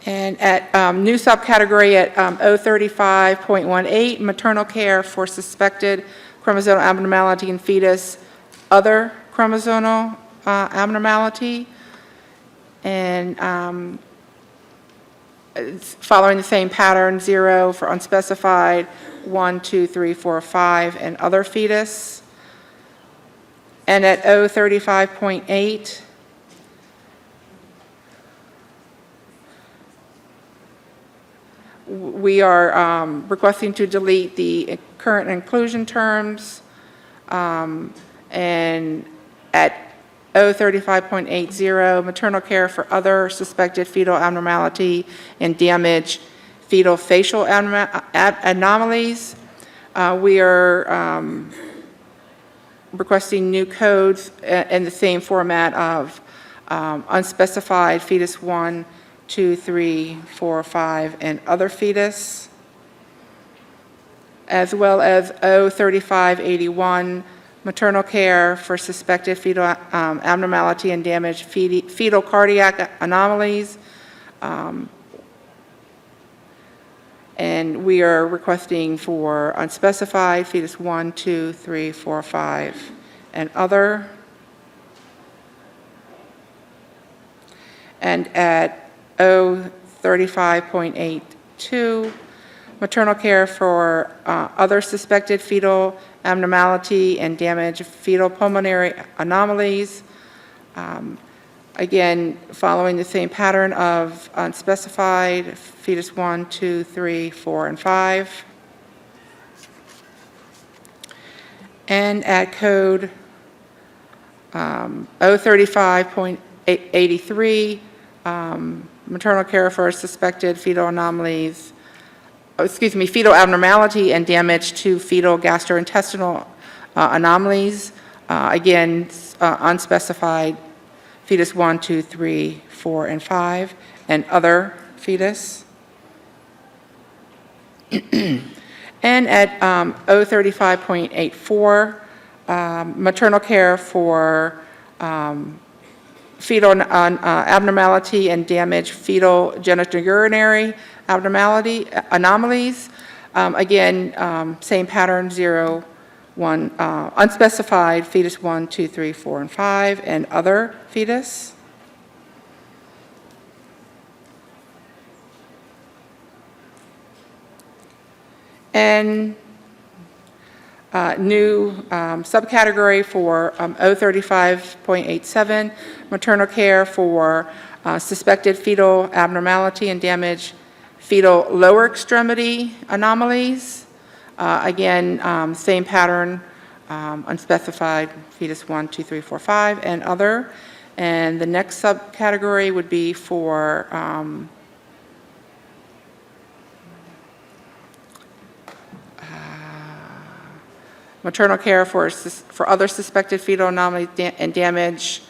And at new subcategory at 035.18, maternal care for suspected chromosomal abnormality in fetus, other chromosomal abnormality. And following the same pattern, 0 for unspecified, 1, 2, 3, 4, 5, and other fetus. And at O35.8, we are requesting to delete the current inclusion terms. And at O35.80, maternal care for other suspected fetal abnormality and damage, fetal facial anomalies. We are requesting new codes in the same format of unspecified fetus 1, 2, 3, 4, 5, and other fetus, as well as O3581, maternal care for suspected fetal abnormality and damage, fetal cardiac anomalies. And we are requesting for unspecified fetus 1, 2, 3, 4, 5, and other. And at O35.82, maternal care for other suspected fetal abnormality and damage, fetal pulmonary anomalies. Again, following the same pattern of unspecified, fetus 1, 2, 3, 4, and 5. And at code O35.83, maternal care for suspected fetal anomalies, fetal abnormality and damage to fetal gastrointestinal anomalies. Again, unspecified, fetus 1, 2, 3, 4, and 5, and other fetus. And at O35.84, maternal care for fetal abnormality and damage, fetal genitourinary anomalies. Again, same pattern, 0, 1, unspecified, fetus 1, 2, 3, 4, and 5, and other fetus. And new subcategory for O35.87, maternal care for suspected fetal abnormality and damage, fetal lower extremity anomalies. Again, same pattern, unspecified, fetus 1, 2, 3, 4, 5, and other. And the next subcategory would be for maternal care for other suspected fetal anomaly and damage,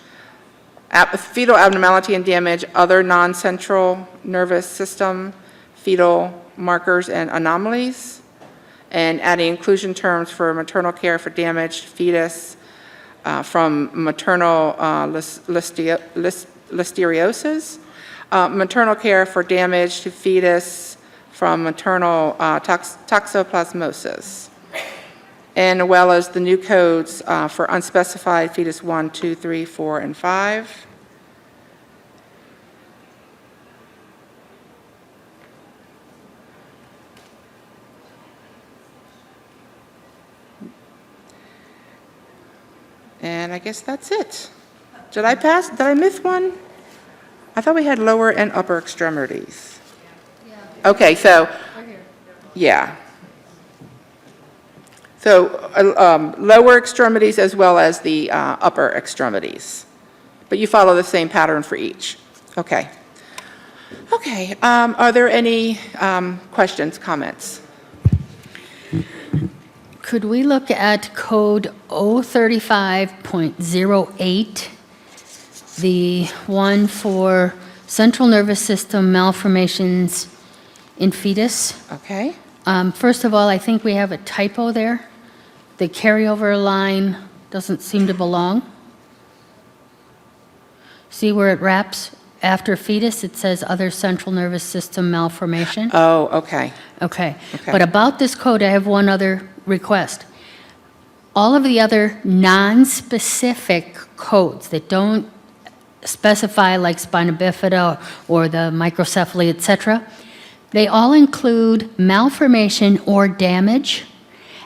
fetal abnormality and damage, other non-central nervous system, fetal markers and anomalies, and adding inclusion terms for maternal care for damaged fetus from maternal listeriosis, maternal care for damage to fetus from maternal toxoplasmosis, and as well as the new codes for unspecified fetus 1, 2, 3, 4, and 5. And I guess that's it. Did I miss one? I thought we had lower and upper extremities. Okay, so, yeah. So lower extremities as well as the upper extremities. But you follow the same pattern for each. Okay. Okay, are there any questions, comments? Could we look at code 035.08, the one for central nervous system malformations in fetus? Okay. First of all, I think we have a typo there. The carryover line doesn't seem to belong. See where it wraps? After fetus, it says other central nervous system malformation. Oh, okay. Okay. But about this code, I have one other request. All of the other non-specific codes that don't specify, like spina bifida or the microcephaly, et cetera, They all include malformation or damage.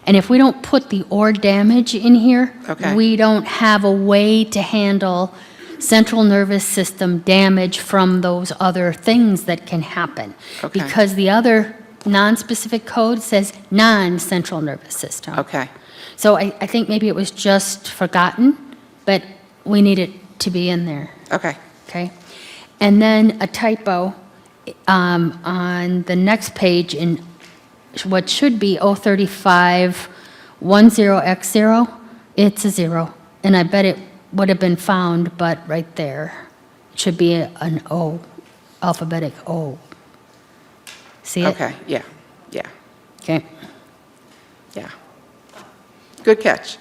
And if we don't put the or damage in here, Okay. we don't have a way to handle central nervous system damage from those other things that can happen. Okay. Because the other non-specific code says non-central nervous system. Okay. So I think maybe it was just forgotten, but we need it to be in there. Okay. Okay? And then a typo on the next page in what should be 03510X0, it's a 0. And I bet it would have been found, but right there. It should be an O, alphabetic O. See it? Okay, yeah, yeah, Okay. yeah. Good catch.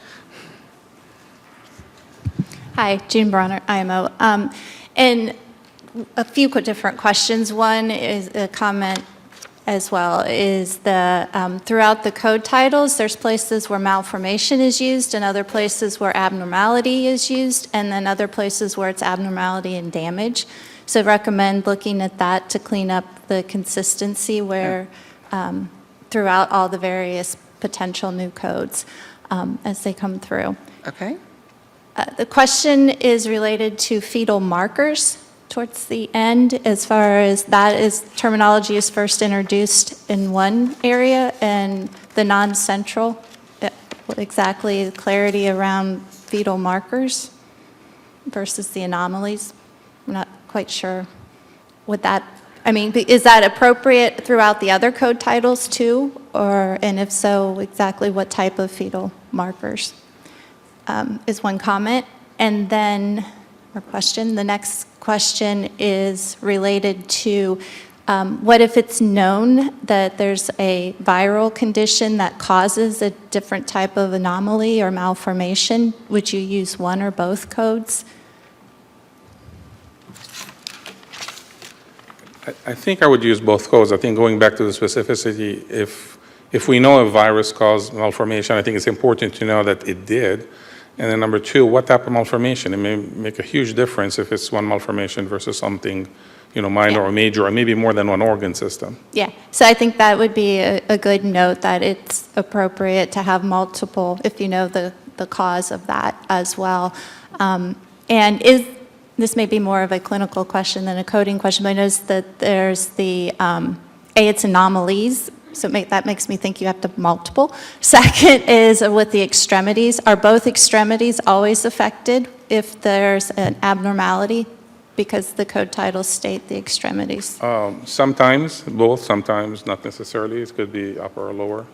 Hi, June Bronner, IMO. And a few different questions. One is a comment as well, is the, throughout the code titles, there's places where malformation is used and other places where abnormality is used, and then other places where it's abnormality and damage. So I recommend looking at that to clean up the consistency where, throughout all the various potential new codes as they come through. Okay. The question is related to fetal markers towards the end, as far as that is, terminology is first introduced in one area, and the non-central, what exactly the clarity around fetal markers versus the anomalies. I'm not quite sure what that, I mean, is that appropriate throughout the other code titles too? Or, and if so, exactly what type of fetal markers is one comment. And then, or question, the next question is related to what if it's known that there's a viral condition that causes a different type of anomaly or malformation? Would you use one or both codes? I think I would use both codes. I think going back to the specificity, if we know a virus caused malformation, I think it's important to know that it did. And then number two, what type of malformation? It may make a huge difference if it's one malformation versus something, minor or major, or maybe more than one organ system. Yeah, so I think that would be a good note, that it's appropriate to have multiple, if you know the cause of that as well. And this may be more of a clinical question than a coding question, but I noticed that there's the, it's anomalies, so that makes me think you have to multiple. Second is with the extremities. Are both extremities always affected if there's an abnormality? Because the code titles state the extremities. Sometimes both, sometimes not necessarily. It could be upper or lower.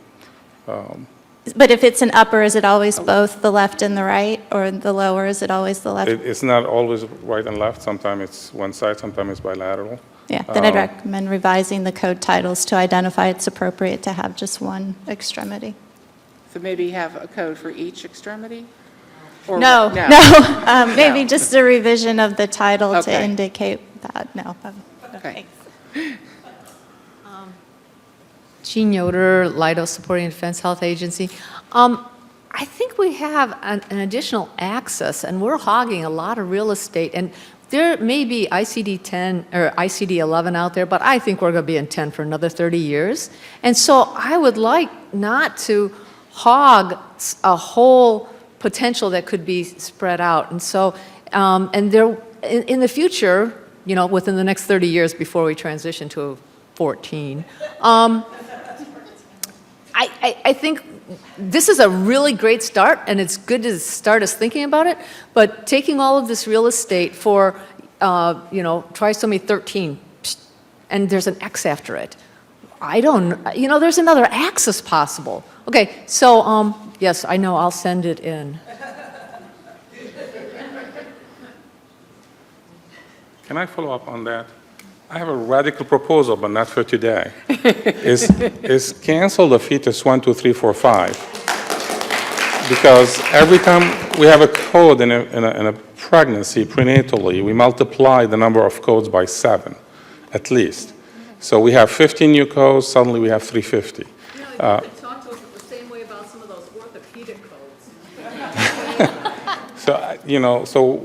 But if it's an upper, is it always both the left and the right? Or the lower, is it always the left? It's not always right and left. Sometimes it's one side, sometimes it's bilateral. Yeah, then I'd recommend revising the code titles to identify it's appropriate to have just one extremity. So maybe have a code for each extremity? Or No, no. no, maybe just a revision of the title to Okay. indicate that, no. Okay. Jean Yoder, Lido Supporting and Defense Health Agency. I think we have an additional access, and we're hogging a lot of real estate. And there may be ICD-10 or ICD-11 out there, but I think we're going to be in 10 for another 30 years. And so I would like not to hog a whole potential that could be spread out. And so, and there, in the future, within the next 30 years before we transition to 14, I think this is a really great start, and it's good to start us thinking about it, but taking all of this real estate for, trisomy 13, and there's an X after it. There's another axis possible. Okay, so, yes, I know, I'll send it in. Can I follow up on that? I have a radical proposal, but not for today. is cancel the fetus 1, 2, 3, 4, 5. Because every time we have a code in a pregnancy prenatally, we multiply the number of codes by 7, at least. So we have 15 new codes, suddenly we have 350. You could talk to us the same way about some of those orthopedic codes. So,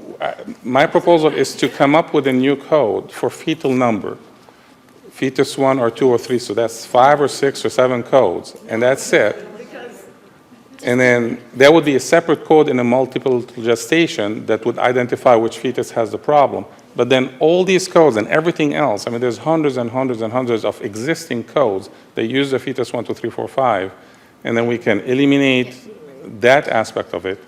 my proposal is to come up with a new code for fetal number fetus 1 or 2 or 3, so that's 5 or 6 or 7 codes, and that's it. And then there would be a separate code in a multiple gestation that would identify which fetus has the problem. But then all these codes and everything else, I mean, there's hundreds and hundreds and hundreds of existing codes that use the fetus 1, 2, 3, 4, 5, and then we can eliminate that aspect of it.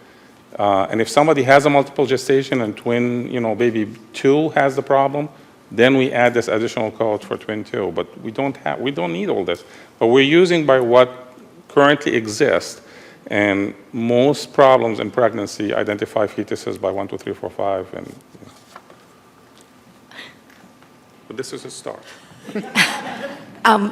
And if somebody has a multiple gestation and twin, baby 2 has the problem, then we add this additional code for twin 2. But we don't need all this. But we're using by what currently exists. And most problems in pregnancy identify fetuses by 1, 2, 3, 4, 5. But this is a start.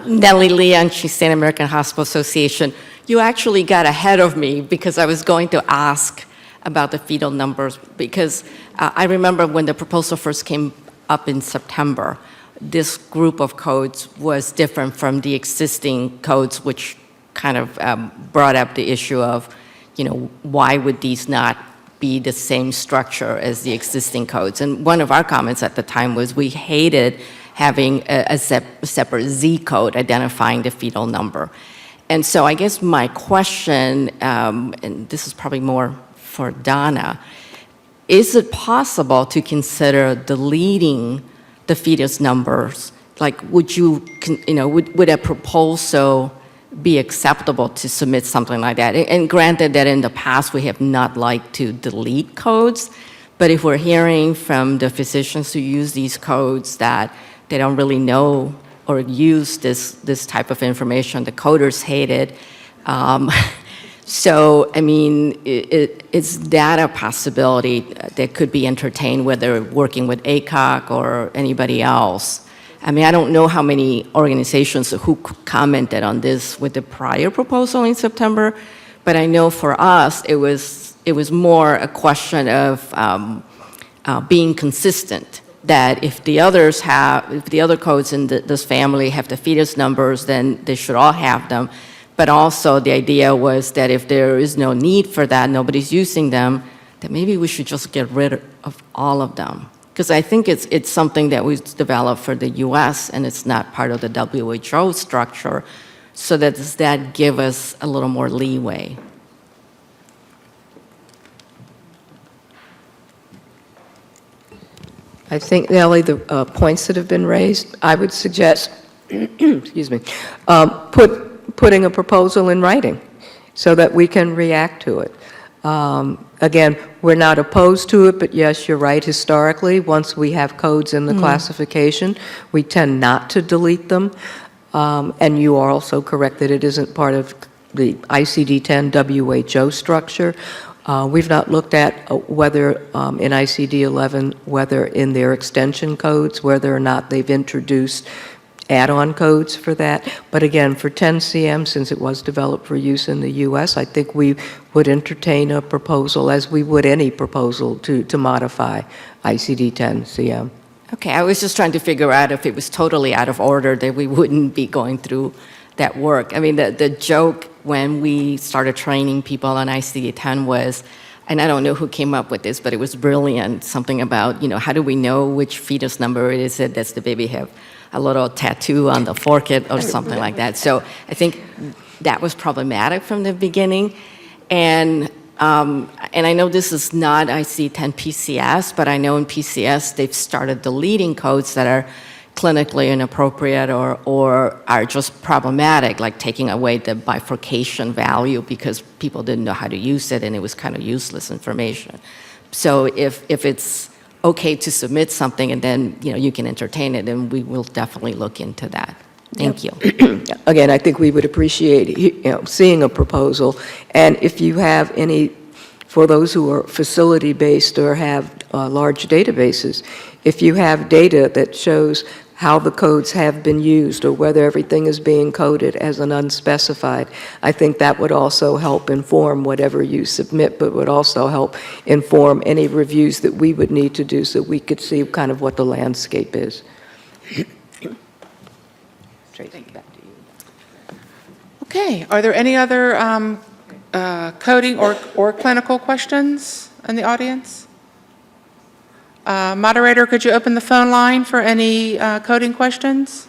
Nellie Leon, she's St. American Hospital Association. You actually got ahead of me because I was going to ask about the fetal numbers because I remember when the proposal first came up in September, this group of codes was different from the existing codes, which kind of brought up the issue of, why would these not be the same structure as the existing codes? And one of our comments at the time was we hated having a separate Z code identifying the fetal number. And so I guess my question, and this is probably more for Donna, is it possible to consider deleting the fetus numbers? Like, would a proposal be acceptable to submit something like that? And granted that in the past we have not liked to delete codes, but if we're hearing from the physicians who use these codes that they don't really know or use this type of information, the coders hate it. So, I mean, is that a possibility that could be entertained, whether working with ACOG or anybody else? I mean, I don't know how many organizations who commented on this with the prior proposal in September, but I know for us, it was more a question of being consistent, that if the other codes in this family have the fetus numbers, then they should all have them. But also the idea was that if there is no need for that, nobody's using them, that maybe we should just get rid of all of them. Because I think it's something that was developed for the US and it's not part of the WHO structure. So does that give us a little more leeway? I think, Nellie, the points that have been raised, I would suggest, excuse me, putting a proposal in writing so that we can react to it. Again, we're not opposed to it, but yes, you're right. Historically, once we have codes in the classification, we tend not to delete them. And you are also correct that it isn't part of the ICD-10 WHO structure. We've not looked at whether in ICD-11, whether in their extension codes, whether or not they've introduced add-on codes for that. But again, for 10cm, since it was developed for use in the US, I think we would entertain a proposal, as we would any proposal, to modify ICD-10cm. Okay, I was just trying to figure out if it was totally out of order that we wouldn't be going through that work. I mean, the joke when we started training people on ICD-10 was, and I don't know who came up with this, but it was brilliant, something about, how do we know which fetus number it is that the baby have a little tattoo on the forehead or something like that. So I think that was problematic from the beginning. And I know this is not ICD-10 PCS, but I know in PCS they've started deleting codes that are clinically inappropriate or are just problematic, like taking away the bifurcation value because people didn't know how to use it and it was kind of useless information. So if it's okay to submit something and then you can entertain it, then we will definitely look into that. Thank you. Again, I think we would appreciate seeing a proposal, and if you have any, for those who are facility-based or have large databases, if you have data that shows how the codes have been used or whether everything is being coded as an unspecified, I think that would also help inform whatever you submit, but would also help inform any reviews that we would need to do so we could see kind of what the landscape is. Tracy, back to you. Okay, are there any other coding or clinical questions in the audience? Moderator, could you open the phone line for any coding questions?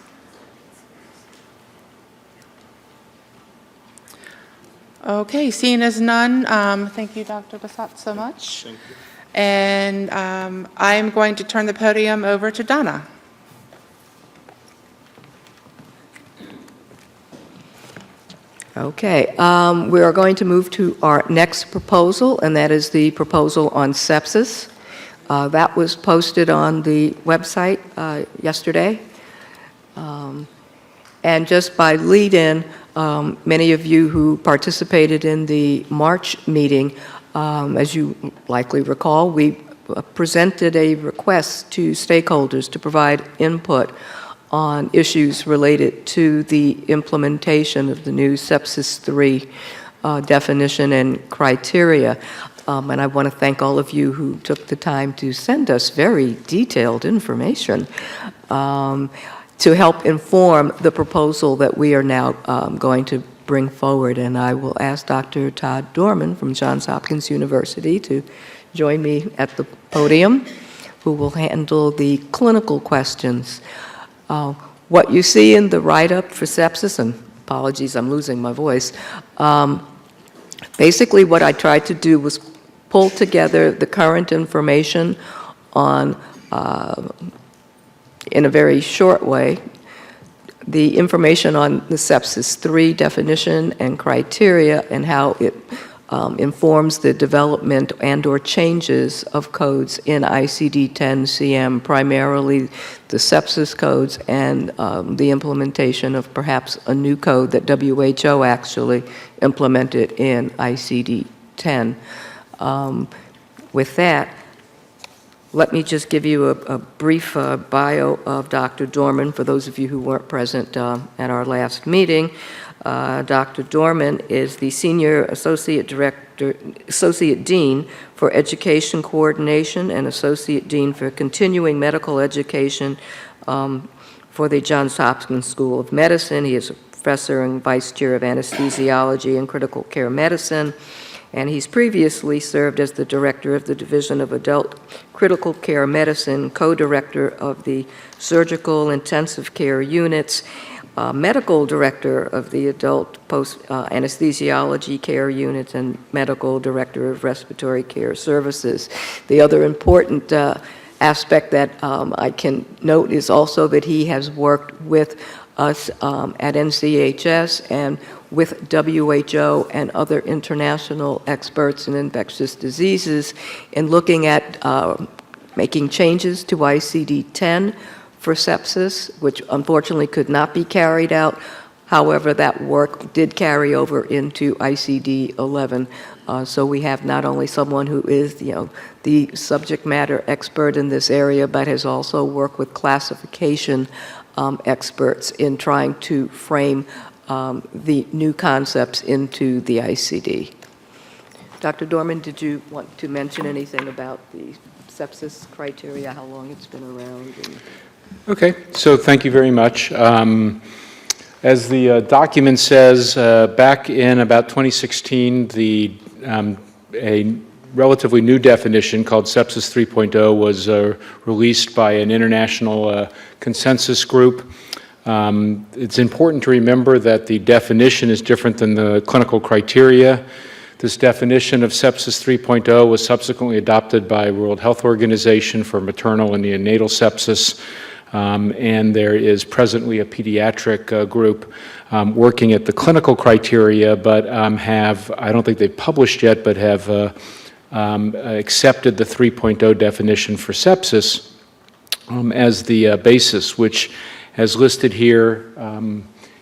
Okay, seeing as none, thank you, Dr. Basat, so much. Thank you. And I am going to turn the podium over to Donna. Okay, we are going to move to our next proposal, and that is the proposal on sepsis. That was posted on the website yesterday. And just by lead-in, many of you who participated in the March meeting, as you likely recall, we presented a request to stakeholders to provide input on issues related to the implementation of the new Sepsis 3 definition and criteria. And I want to thank all of you who took the time to send us very detailed information to help inform the proposal that we are now going to bring forward. And I will ask Dr. Todd Dorman from Johns Hopkins University to join me at the podium, who will handle the clinical questions. What you see in the write-up for sepsis, and apologies, I'm losing my voice, basically what I tried to do was pull together the current information on, in a very short way, the information on the Sepsis 3 definition and criteria and how it informs the development and/or changes of codes in ICD-10 CM, primarily the sepsis codes and the implementation of perhaps a new code that WHO actually implemented in ICD-10. With that, let me just give you a brief bio of Dr. Dorman for those of you who weren't present at our last meeting. Dr. Dorman is the Senior Associate Dean for Education Coordination and Associate Dean for Continuing Medical Education for the Johns Hopkins School of Medicine. He is a professor and vice chair of anesthesiology and critical care medicine, and he's previously served as the director of the Division of Adult Critical Care Medicine, co-director of the Surgical Intensive Care Units, medical director of the Adult Anesthesiology Care Unit, and medical director of Respiratory Care Services. The other important aspect that I can note is also that he has worked with us at NCHS and with WHO and other international experts in infectious diseases in looking at making changes to ICD-10 for sepsis, which unfortunately could not be carried out. However, that work did carry over into ICD-11. So we have not only someone who is, the subject matter expert in this area, but has also worked with classification experts in trying to frame the new concepts into the ICD. Dr. Dorman, did you want to mention anything about the sepsis criteria, how long it's been around? Okay, so thank you very much. As the document says, back in about 2016, a relatively new definition called Sepsis 3.0 was released by an international consensus group. It's important to remember that the definition is different than the clinical criteria. This definition of Sepsis 3.0 was subsequently adopted by World Health Organization for maternal and neonatal sepsis. And there is presently a pediatric group working at the clinical criteria, but I don't think they've published yet, but have accepted the 3.0 definition for sepsis as the basis, which, as listed here,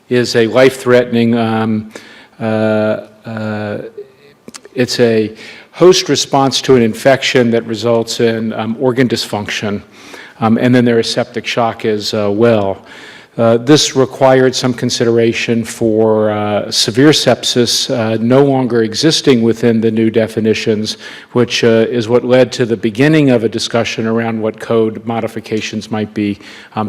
is a life-threatening, it's a host response to an infection that results in organ dysfunction. And then there is septic shock as well. This required some consideration for severe sepsis no longer existing within the new definitions, which is what led to the beginning of a discussion around what code modifications might be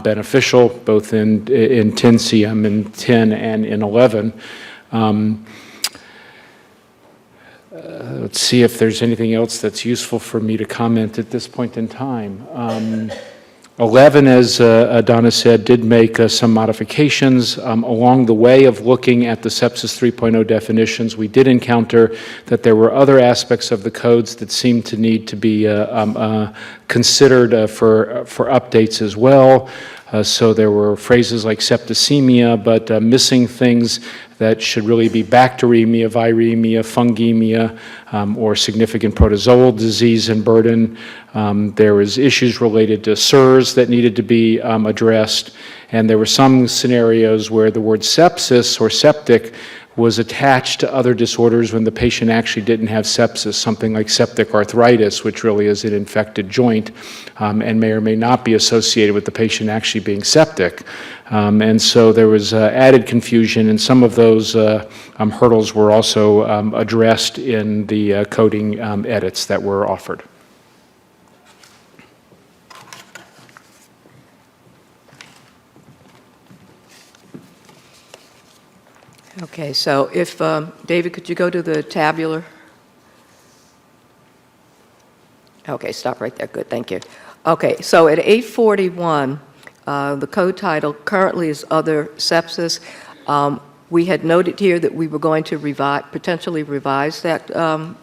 beneficial, both in 10 CM, in 10, and in 11. Let's see if there's anything else that's useful for me to comment at this point in time. 11, as Donna said, did make some modifications. Along the way of looking at the Sepsis 3.0 definitions, we did encounter that there were other aspects of the codes that seemed to need to be considered for updates as well. So there were phrases like septicemia, but missing things that should really be bacteremia, viremia, fungemia, or significant protozoal disease and burden. There was issues related to SIRS that needed to be addressed, and there were some scenarios where the word sepsis or septic was attached to other disorders when the patient actually didn't have sepsis, something like septic arthritis, which really is an infected joint and may or may not be associated with the patient actually being septic. And so there was added confusion, and some of those hurdles were also addressed in the coding edits that were offered. Okay, so if, David, could you go to the tabular? Okay, stop right there. Good, thank you. Okay, so at 841, the code title currently is Other Sepsis. We had noted here that we were going to potentially revise that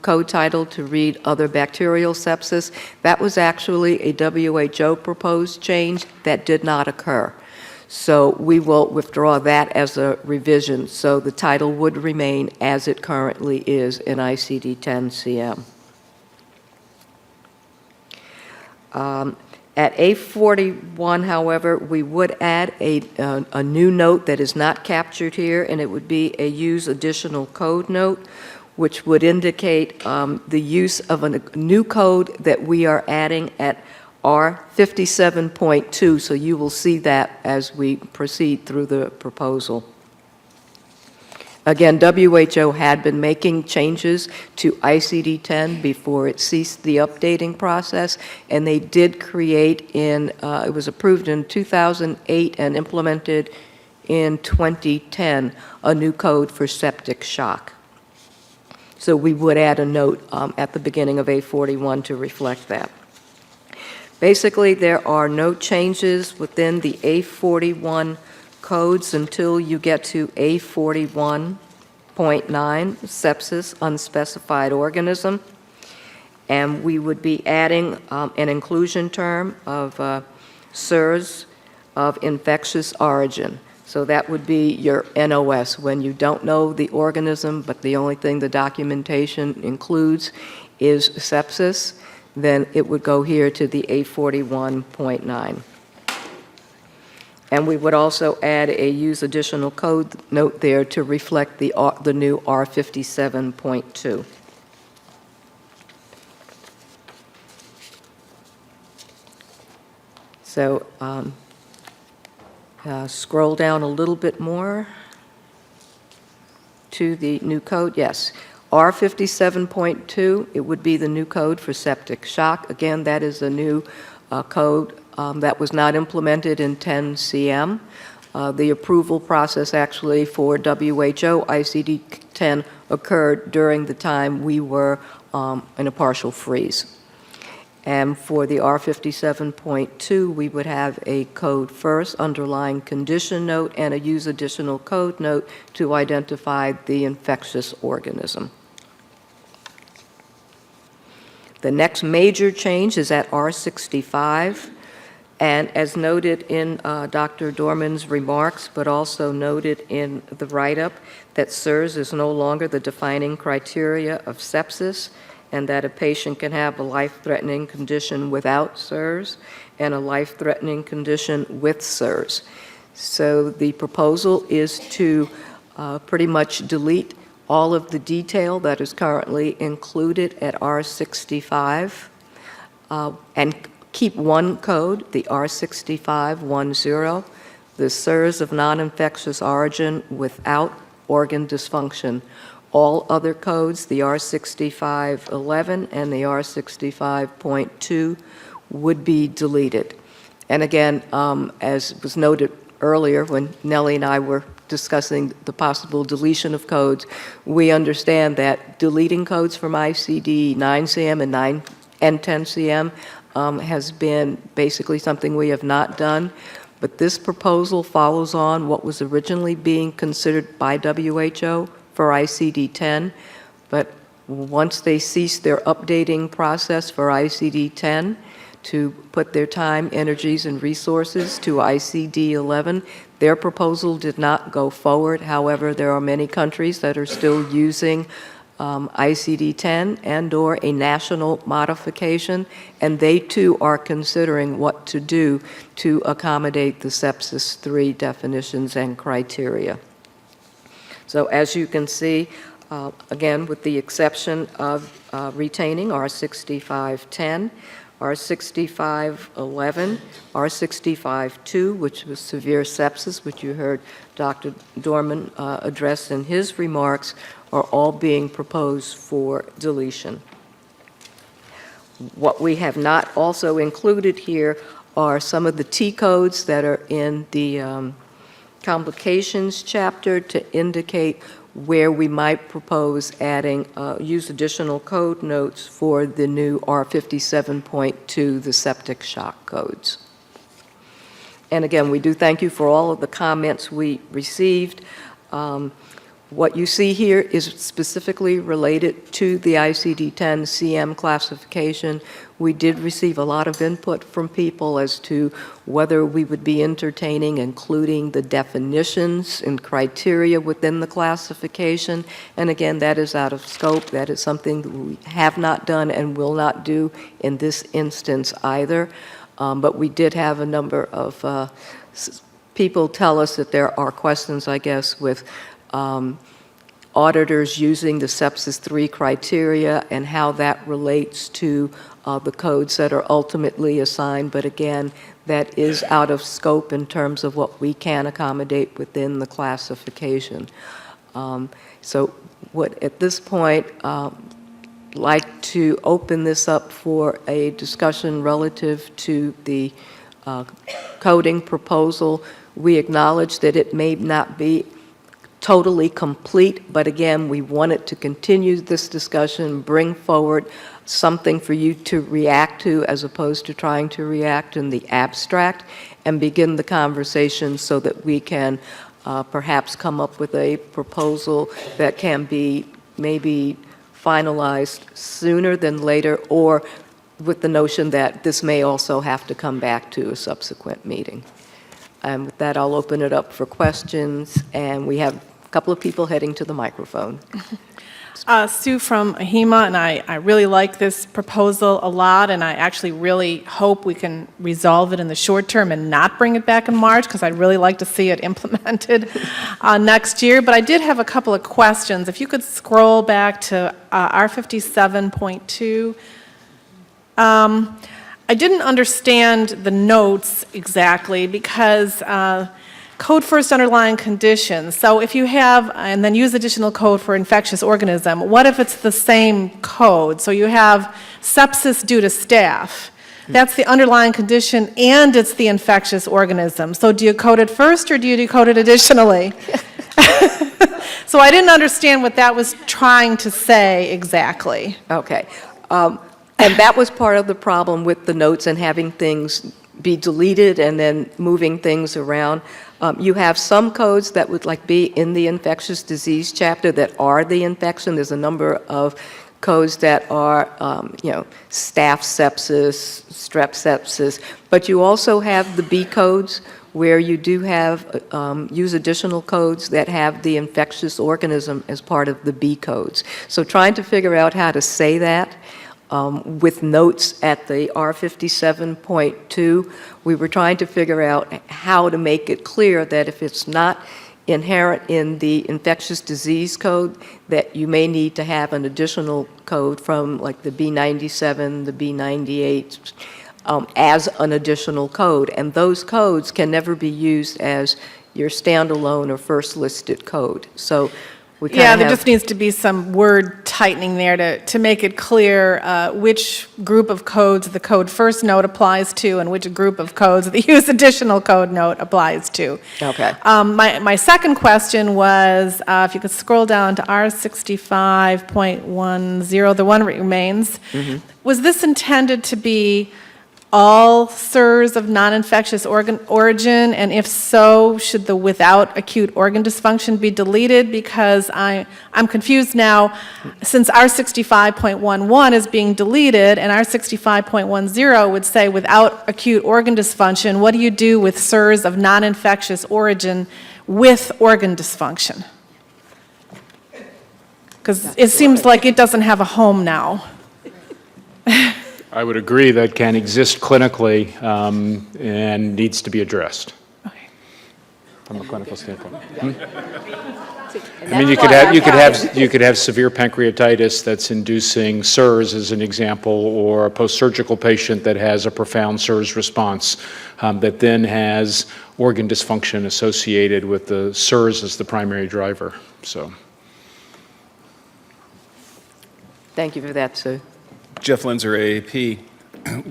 code title to read Other Bacterial Sepsis. That was actually a WHO proposed change that did not occur. So we will withdraw that as a revision, so the title would remain as it currently is in ICD-10 CM. At 841, however, we would add a new note that is not captured here, and it would be a use additional code note, which would indicate the use of a new code that we are adding at R57.2, so you will see that as we proceed through the proposal. Again, WHO had been making changes to ICD-10 before it ceased the updating process, and they did create it was approved in 2008 and implemented in 2010, a new code for septic shock. So we would add a note at the beginning of 841 to reflect that. Basically, there are no changes within the A41 codes until you get to A41.9, sepsis, unspecified organism. And we would be adding an inclusion term of SIRS of infectious origin. So that would be your NOS, when you don't know the organism, but the only thing the documentation includes is sepsis. Then it would go here to the A41.9. And we would also add a use additional code note there to reflect the new R57.2. So scroll down a little bit more to the new code. Yes. R57.2, it would be the new code for septic shock. Again, that is a new code that was not implemented in 10 CM. The approval process actually for WHO ICD-10 occurred during the time we were in a partial freeze. And for the R57.2, we would have a code first, underlying condition note, and a use additional code note to identify the infectious organism. The next major change is at R65, and as noted in Dr. Dorman's remarks, but also noted in the write-up, that SIRS is no longer the defining criteria of sepsis, and that a patient can have a life-threatening condition without SIRS and a life-threatening condition with SIRS. So the proposal is to pretty much delete all of the detail that is currently included at R65 and keep one code, the R6510, the SIRS of non-infectious origin without organ dysfunction. All other codes, the R6511 and the R65.2, would be deleted. And again, as was noted earlier when Nellie and I were discussing the possible deletion of codes, we understand that deleting codes from ICD 9CM and 10CM has been basically something we have not done. But this proposal follows on what was originally being considered by WHO for ICD-10. But once they ceased their updating process for ICD-10 to put their time, energies, and resources to ICD-11, their proposal did not go forward. However, there are many countries that are still using ICD-10 and/or a national modification, and they too are considering what to do to accommodate the sepsis 3 definitions and criteria. So as you can see, again, with the exception of retaining R6510, R6511, R65-2, which was severe sepsis, which you heard Dr. Dorman address in his remarks, are all being proposed for deletion. What we have not also included here are some of the T codes that are in the complications chapter to indicate where we might propose adding, use additional code notes for the new R57.2, the septic shock codes. And again, we do thank you for all of the comments we received. What you see here is specifically related to the ICD-10 CM classification. We did receive a lot of input from people as to whether we would be entertaining including the definitions and criteria within the classification. And again, that is out of scope. That is something that we have not done and will not do in this instance either. But we did have a number of people tell us that there are questions, I guess, with auditors using the sepsis 3 criteria and how that relates to the codes that are ultimately assigned. But again, that is out of scope in terms of what we can accommodate within the classification. So at this point, like to open this up for a discussion relative to the coding proposal. We acknowledge that it may not be totally complete, but again, we wanted to continue this discussion, bring forward something for you to react to as opposed to trying to react in the abstract, and begin the conversation so that we can perhaps come up with a proposal that can be maybe finalized sooner than later, or with the notion that this may also have to come back to a subsequent meeting. And with that, I'll open it up for questions, and we have a couple of people heading to the microphone. Sue from AHIMA, and I really like this proposal a lot, and I actually really hope we can resolve it in the short term and not bring it back in March, because I'd really like to see it implemented next year. But I did have a couple of questions. If you could scroll back to R57.2. I didn't understand the notes exactly because code first underlying conditions. So if you have, and then use additional code for infectious organism, what if it's the same code? So you have sepsis due to staph. That's the underlying condition and it's the infectious organism. So do you code it first or do you decode it additionally? So I didn't understand what that was trying to say exactly. Okay. And that was part of the problem with the notes and having things be deleted and then moving things around. You have some codes that would be in the infectious disease chapter that are the infection. There's a number of codes that are, staph sepsis, strep sepsis, but you also have the B codes where you do have, use additional codes that have the infectious organism as part of the B codes. So trying to figure out how to say that with notes at the R57.2, we were trying to figure out how to make it clear that if it's not inherent in the infectious disease code, that you may need to have an additional code from the B97, the B98, as an additional code. And those codes can never be used as your standalone or first listed code. So we there just needs to be some word tightening there to make it clear which group of codes the code first note applies to and which group of codes the use additional code note applies to. Okay. My second question was, if you could scroll down to R65.10, the one remains. Mm-hmm. Was this intended to be all SIRS of non-infectious origin? And if so, should the without acute organ dysfunction be deleted? Because I'm confused now, since R65.11 is being deleted and R65.10 would say without acute organ dysfunction, what do you do with SIRS of non-infectious origin with organ dysfunction? Because it seems like it doesn't have a home now. I would agree that can exist clinically and needs to be addressed. From a clinical standpoint. I mean, you could have severe pancreatitis that's inducing SIRS as an example, or a post-surgical patient that has a profound SIRS response that then has organ dysfunction associated with the SIRS as the primary driver. So, Thank you for that, Sue. Jeff Linzer, AAP.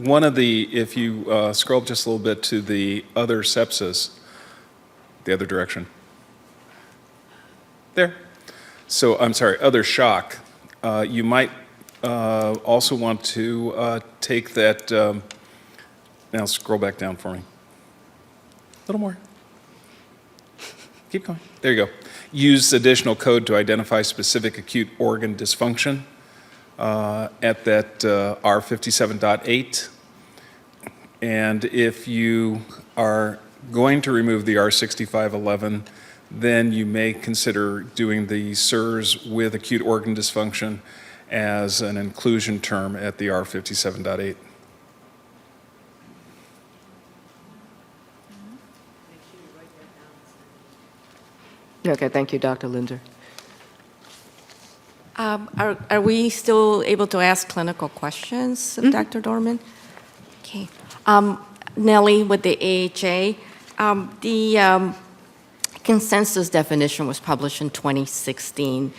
One of the, if you scroll just a little bit to the other sepsis, the other direction. There. So, I'm sorry, other shock. You might also want to take that, now scroll back down for me. A little more. Keep going. There you go. Use additional code to identify specific acute organ dysfunction. At that R57.8. And if you are going to remove the R6511, then you may consider doing the SIRS with acute organ dysfunction as an inclusion term at the R57.8. Okay, thank you, Dr. Linder. Are we still able to ask clinical questions of Dr. Dorman? Okay. Nellie, with the AHA, the consensus definition was published in 2016.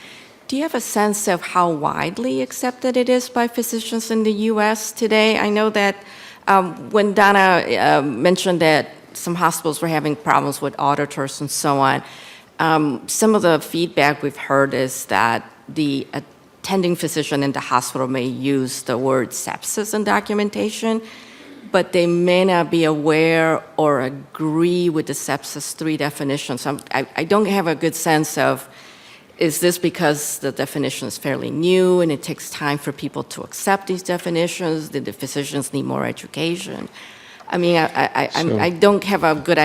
Do you have a sense of how widely accepted it is by physicians in the U.S. today? I know that when Donna mentioned that some hospitals were having problems with auditors and so on, some of the feedback we've heard is that the attending physician in the hospital may use the word sepsis in documentation, but they may not be aware or agree with the sepsis 3 definition. So I don't have a good sense of, is this because the definition is fairly new and it takes time for people to accept these definitions? Did the physicians need more education? I mean, I don't have a good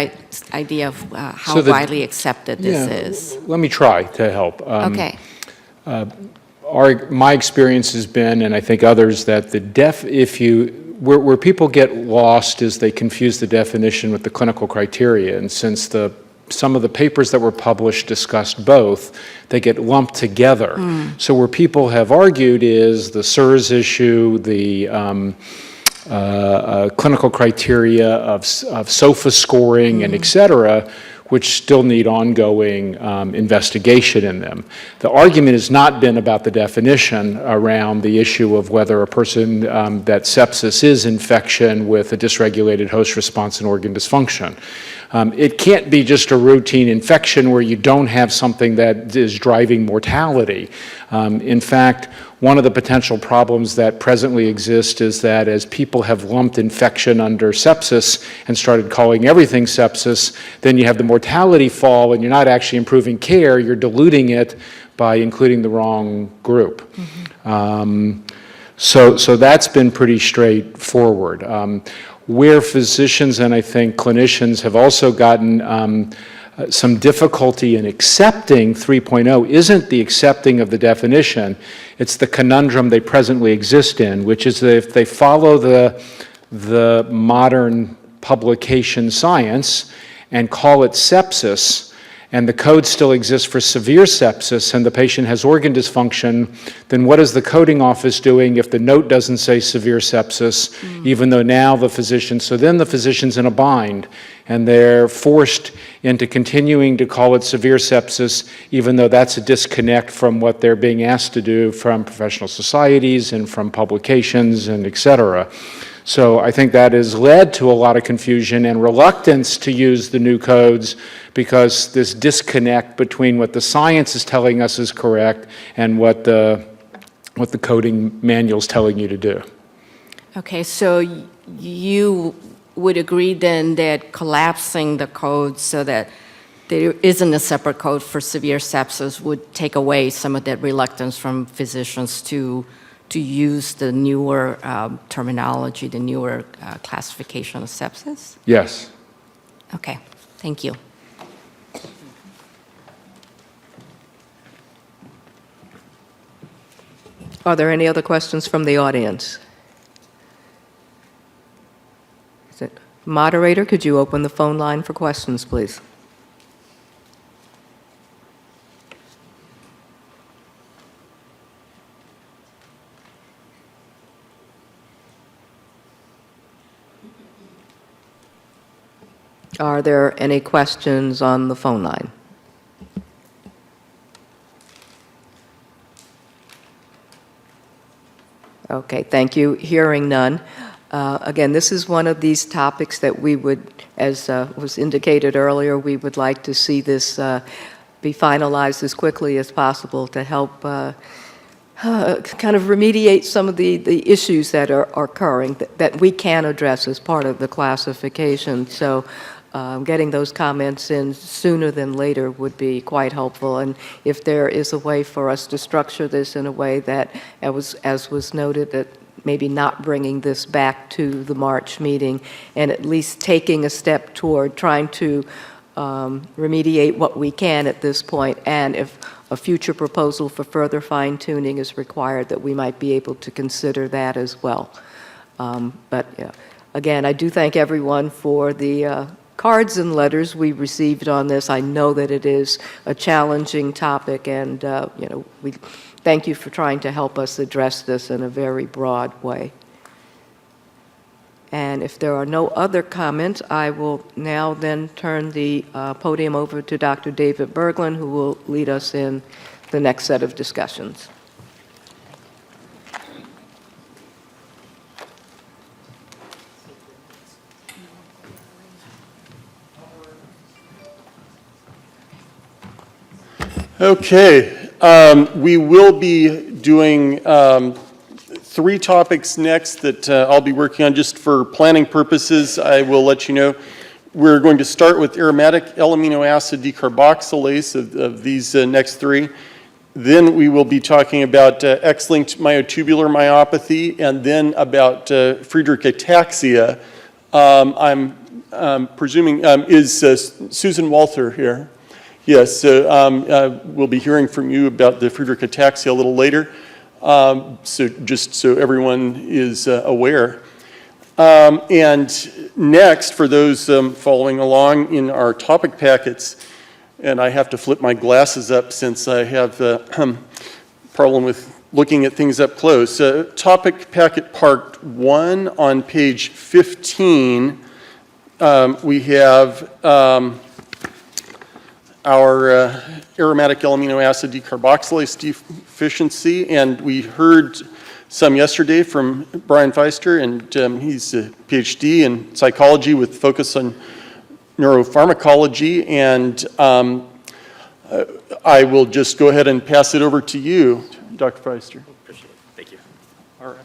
idea of how widely accepted this is. Let me try to help. Okay. My experience has been, and I think others, that where people get lost is they confuse the definition with the clinical criteria. And since some of the papers that were published discussed both, they get lumped together. So where people have argued is the SIRS issue, the clinical criteria of SOFA scoring and et cetera, which still need ongoing investigation in them. The argument has not been about the definition around the issue of whether a person that sepsis is infection with a dysregulated host response and organ dysfunction. It can't be just a routine infection where you don't have something that is driving mortality. In fact, one of the potential problems that presently exist is that as people have lumped infection under sepsis and started calling everything sepsis, then you have the mortality fall and you're not actually improving care, you're diluting it by including the wrong group. So that's been pretty straightforward. Where physicians and I think clinicians have also gotten some difficulty in accepting 3.0 isn't the accepting of the definition, it's the conundrum they presently exist in, which is that if they follow the modern publication science and call it sepsis, and the code still exists for severe sepsis and the patient has organ dysfunction, then what is the coding office doing if the note doesn't say severe sepsis, even though now so then the physician's in a bind and they're forced into continuing to call it severe sepsis, even though that's a disconnect from what they're being asked to do from professional societies and from publications and et cetera. So I think that has led to a lot of confusion and reluctance to use the new codes because this disconnect between what the science is telling us is correct and what the coding manual is telling you to do. Okay, so you would agree then that collapsing the codes so that there isn't a separate code for severe sepsis would take away some of that reluctance from physicians to use the newer terminology, the newer classification of sepsis? Yes. Okay, thank you. Are there any other questions from the audience? Moderator, could you open the phone line for questions, please? Are there any questions on the phone line? Okay, thank you. Hearing none. Again, this is one of these topics that we would, as was indicated earlier, we would like to see this be finalized as quickly as possible to help kind of remediate some of the issues that are occurring that we can address as part of the classification. So getting those comments in sooner than later would be quite helpful. And if there is a way for us to structure this in a way that, as was noted, that maybe not bringing this back to the March meeting and at least taking a step toward trying to remediate what we can at this point, and if a future proposal for further fine-tuning is required, that we might be able to consider that as well. But yeah, again, I do thank everyone for the cards and letters we received on this. I know that it is a challenging topic, and we thank you for trying to help us address this in a very broad way. And if there are no other comments, I will now then turn the podium over to Dr. David Berglund, who will lead us in the next set of discussions. Okay, we will be doing 3 topics next that I'll be working on just for planning purposes. I will let you know. We're going to start with aromatic L-amino acid decarboxylase of these next 3. Then we will be talking about X-linked myotubular myopathy, and then about Friedreich ataxia. I'm presuming, is Susan Walther here? Yes, so we'll be hearing from you about the Friedreich ataxia a little later. So just so everyone is aware. And next, for those following along in our topic packets, and I have to flip my glasses up since I have a problem with looking at things up close. Topic packet part 1 on page 15, we have our aromatic L-amino acid decarboxylase deficiency, and we heard some yesterday from Brian Feister, and he's a PhD in psychology with focus on neuropharmacology, and I will just go ahead and pass it over to you, Dr. Feister. Appreciate it. Thank you. All right.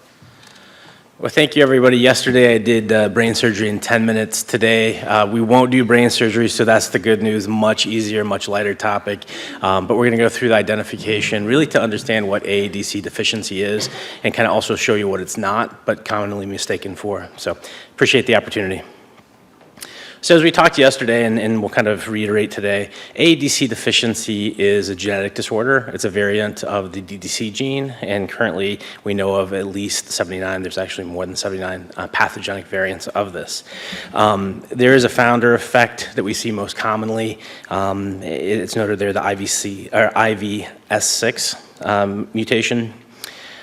Well, thank you, everybody. Yesterday, I did brain surgery in 10 minutes. Today, we won't do brain surgery, so that's the good news. Much easier, much lighter topic. But we're going to go through the identification, really to understand what AADC deficiency is, and kind of also show you what it's not, but commonly mistaken for. So appreciate the opportunity. So as we talked yesterday, and we'll kind of reiterate today, AADC deficiency is a genetic disorder. It's a variant of the DDC gene, and currently we know of at least 79, there's actually more than 79 pathogenic variants of this. There is a founder effect that we see most commonly. It's noted there, the IVS6 mutation.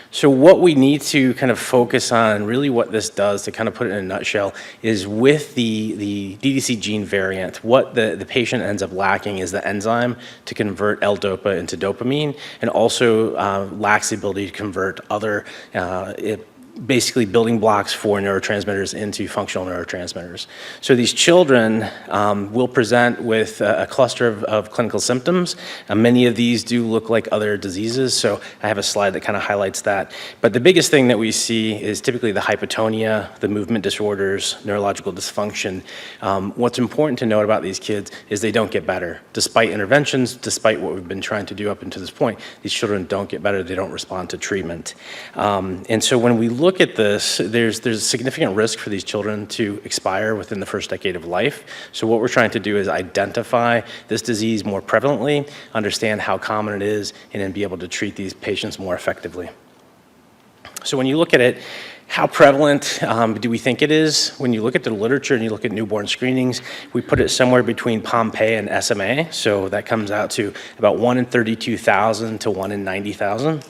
So what we need to kind of focus on, really what this does, to kind of put it in a nutshell, is with the DDC gene variant, what the patient ends up lacking is the enzyme to convert L-DOPA into dopamine, and also lacks the ability to convert other basically building blocks for neurotransmitters into functional neurotransmitters. So these children will present with a cluster of clinical symptoms. Many of these do look like other diseases, so I have a slide that kind of highlights that. But the biggest thing that we see is typically the hypotonia, the movement disorders, neurological dysfunction. What's important to note about these kids is they don't get better. Despite interventions, despite what we've been trying to do up until this point, these children don't get better, they don't respond to treatment. And so when we look at this, there's a significant risk for these children to expire within the first decade of life. So what we're trying to do is identify this disease more prevalently, understand how common it is, and then be able to treat these patients more effectively. So when you look at it, how prevalent do we think it is? When you look at the literature and you look at newborn screenings, we put it somewhere between Pompe and SMA. So that comes out to about 1 in 32,000 to 1 in 90,000.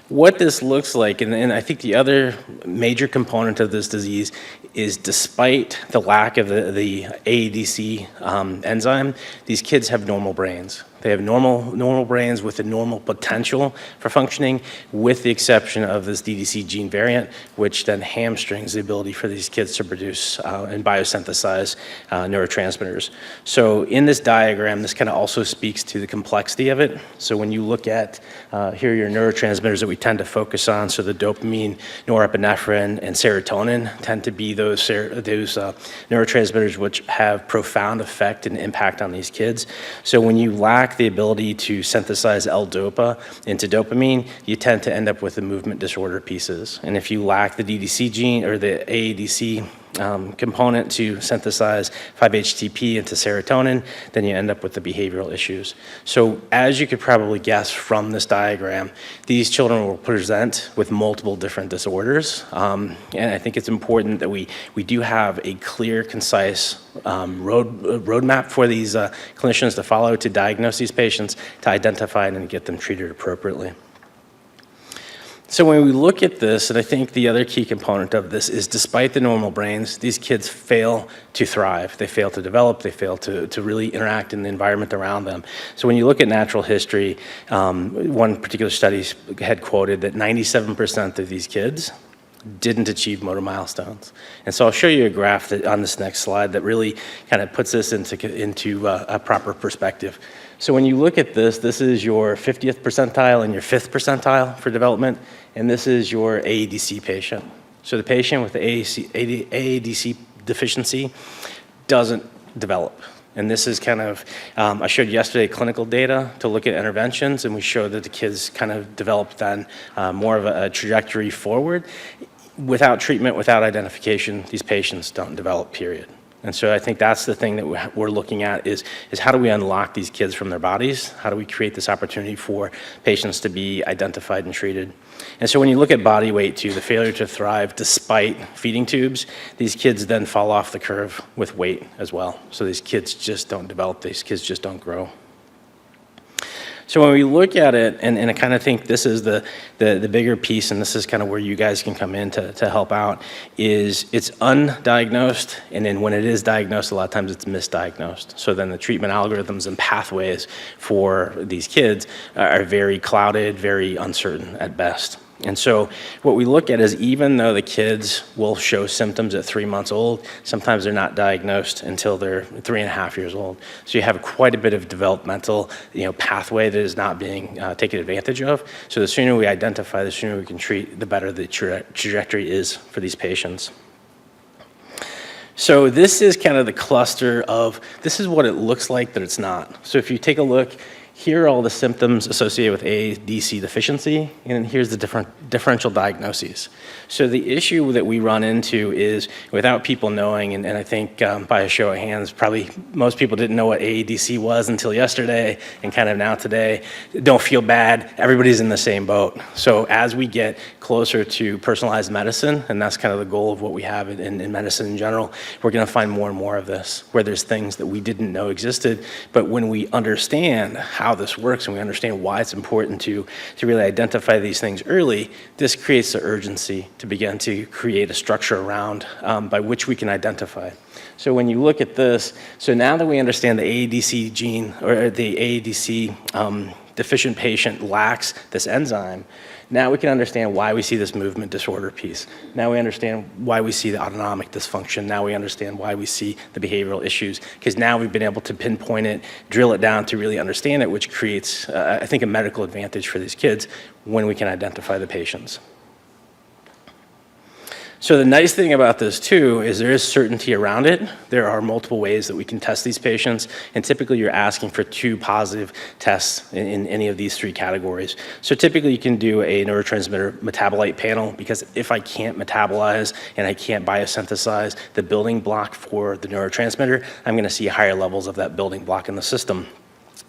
What this looks like, and I think the other major component of this disease is despite the lack of the AADC enzyme, these kids have normal brains. They have normal brains with a normal potential for functioning, with the exception of this DDC gene variant, which then hamstrings the ability for these kids to produce and biosynthesize neurotransmitters. So in this diagram, this kind of also speaks to the complexity of it. So when you look at, here are your neurotransmitters that we tend to focus on, so the dopamine, norepinephrine, and serotonin tend to be those neurotransmitters which have profound effect and impact on these kids. So when you lack the ability to synthesize L-DOPA into dopamine, you tend to end up with the movement disorder pieces. And if you lack the DDC gene or the AADC component to synthesize 5-HTP into serotonin, then you end up with the behavioral issues. So as you could probably guess from this diagram, these children will present with multiple different disorders. And I think it's important that we do have a clear, concise roadmap for these clinicians to follow to diagnose these patients, to identify and get them treated appropriately. So when we look at this, and I think the other key component of this is despite the normal brains, these kids fail to thrive. They fail to develop. They fail to really interact in the environment around them. So when you look at natural history, one particular study had quoted that 97% of these kids didn't achieve motor milestones. And so I'll show you a graph on this next slide that really kind of puts this into a proper perspective. So when you look at this, this is your 50th percentile and your 5th percentile for development, and this is your AADC patient. So the patient with the AADC deficiency doesn't develop. And this is kind of, I showed yesterday clinical data to look at interventions, and we showed that the kids kind of developed then more of a trajectory forward. Without treatment, without identification, these patients don't develop, period. And so I think that's the thing that we're looking at is how do we unlock these kids from their bodies? How do we create this opportunity for patients to be identified and treated? And so when you look at body weight too, the failure to thrive despite feeding tubes, these kids then fall off the curve with weight as well. So these kids just don't develop, these kids just don't grow. So when we look at it, and I kind of think this is the bigger piece, and this is kind of where you guys can come in to help out, is it's undiagnosed, and then when it is diagnosed, a lot of times it's misdiagnosed. So then the treatment algorithms and pathways for these kids are very clouded, very uncertain at best. And so what we look at is even though the kids will show symptoms at 3 months old, sometimes they're not diagnosed until they're 3.5 years old. So you have quite a bit of developmental pathway that is not being taken advantage of. So the sooner we identify, the sooner we can treat, the better the trajectory is for these patients. So this is kind of the cluster of, this is what it looks like, but it's not. So if you take a look, here are all the symptoms associated with AADC deficiency, and then here's the differential diagnoses. So the issue that we run into is without people knowing, and I think by a show of hands, probably most people didn't know what AADC was until yesterday and kind of now today. Don't feel bad, everybody's in the same boat. So as we get closer to personalized medicine, and that's kind of the goal of what we have in medicine in general, we're gonna find more and more of this, where there's things that we didn't know existed, but when we understand how this works and we understand why it's important to really identify these things early, this creates the urgency to begin to create a structure around by which we can identify. So when you look at this, so now that we understand the AADC gene or the AADC deficient patient lacks this enzyme, now we can understand why we see this movement disorder piece. Now we understand why we see the autonomic dysfunction. Now we understand why we see the behavioral issues, because now we've been able to pinpoint it, drill it down to really understand it, which creates, I think, a medical advantage for these kids when we can identify the patients. So the nice thing about this too is there is certainty around it. There are multiple ways that we can test these patients, and typically you're asking for 2 positive tests in any of these 3 categories. So typically you can do a neurotransmitter metabolite panel, because if I can't metabolize and I can't biosynthesize the building block for the neurotransmitter, I'm going to see higher levels of that building block in the system.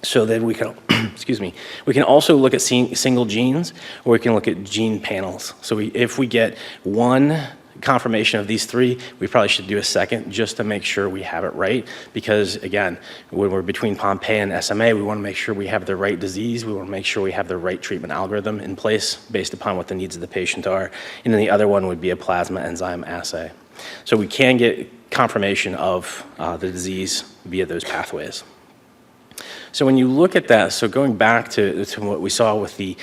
So then we can, excuse me, we can also look at single genes, or we can look at gene panels. So if we get one confirmation of these 3, we probably should do a second just to make sure we have it right, because again, when we're between Pompe and SMA, we want to make sure we have the right disease, we want to make sure we have the right treatment algorithm in place based upon what the needs of the patient are, and then the other one would be a plasma enzyme assay. So we can get confirmation of the disease via those pathways. So when you look at that, so going back to what we saw with the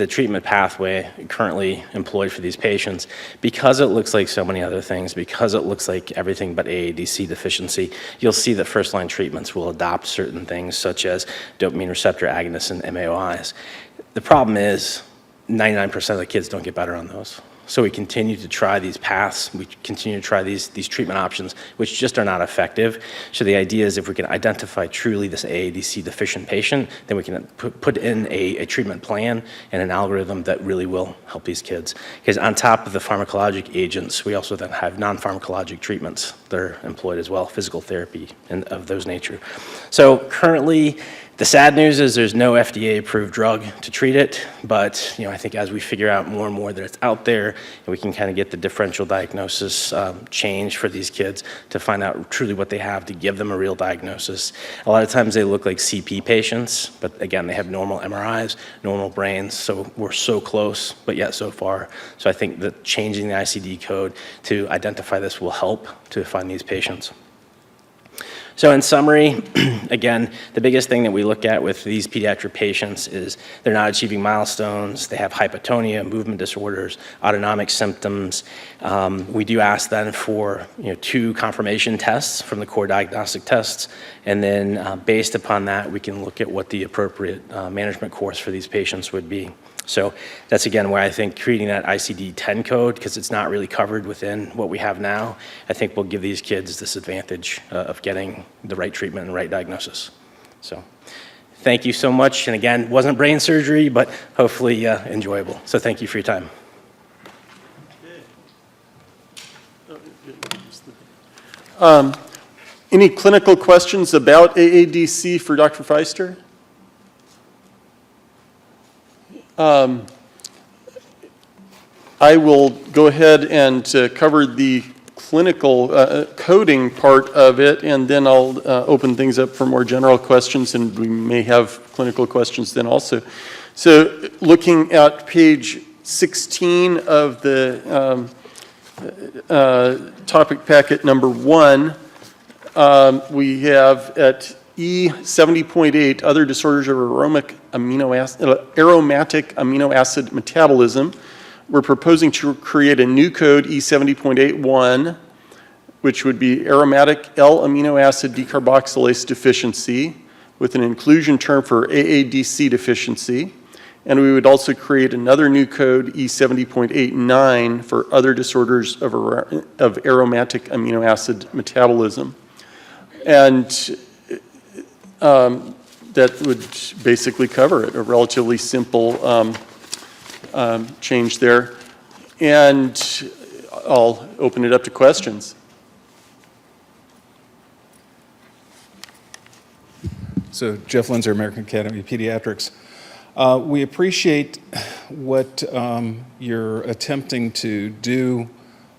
treatment pathway currently employed for these patients, because it looks like so many other things, because it looks like everything but AADC deficiency, you'll see that first-line treatments will adopt certain things such as dopamine receptor agonists and MAOIs. The problem is 99% of the kids don't get better on those. So we continue to try these paths, we continue to try these treatment options, which just are not effective. So the idea is if we can identify truly this AADC deficient patient, then we can put in a treatment plan and an algorithm that really will help these kids. Because on top of the pharmacologic agents, we also then have non-pharmacologic treatments that are employed as well, physical therapy and of those nature. So currently, the sad news is there's no FDA-approved drug to treat it, but I think as we figure out more and more that it's out there, and we can kind of get the differential diagnosis changed for these kids to find out truly what they have, to give them a real diagnosis. A lot of times they look like CP patients, but again, they have normal MRIs, normal brains, so we're so close, but yet so far. So I think that changing the ICD code to identify this will help to find these patients. So in summary, again, the biggest thing that we look at with these pediatric patients is they're not achieving milestones, they have hypotonia, movement disorders, autonomic symptoms. We do ask then for 2 confirmation tests from the core diagnostic tests, and then based upon that, we can look at what the appropriate management course for these patients would be. So that's, again, where I think creating that ICD-10 code, because it's not really covered within what we have now, I think will give these kids this advantage of getting the right treatment and right diagnosis. So thank you so much. And again, wasn't brain surgery, but hopefully enjoyable. So thank you for your time. Any clinical questions about AADC for Dr. Feister? I will go ahead and cover the clinical coding part of it, and then I'll open things up for more general questions, and we may have clinical questions then also. So looking at page 16 of the topic packet number 1, we have at E70.8, other disorders of aromatic amino acid metabolism. We're proposing to create a new code, E70.81, which would be aromatic L-amino acid decarboxylase deficiency, with an inclusion term for AADC deficiency. And we would also create another new code, E70.89, for other disorders of aromatic amino acid metabolism. And that would basically cover it, a relatively simple change there. And I'll open it up to questions. So Jeff Linzer, American Academy of Pediatrics. We appreciate what you're attempting to do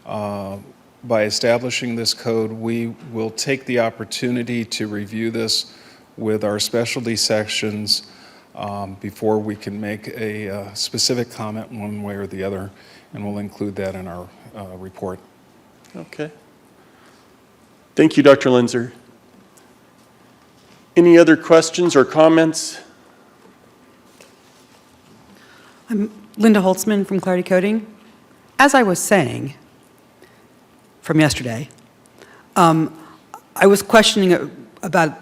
by establishing this code. We will take the opportunity to review this with our specialty sections before we can make a specific comment one way or the other, and we'll include that in our report. Okay. Thank you, Dr. Linzer. Any other questions or comments? I'm Linda Holtzman from Clarity Coding. As I was saying from yesterday, I was questioning about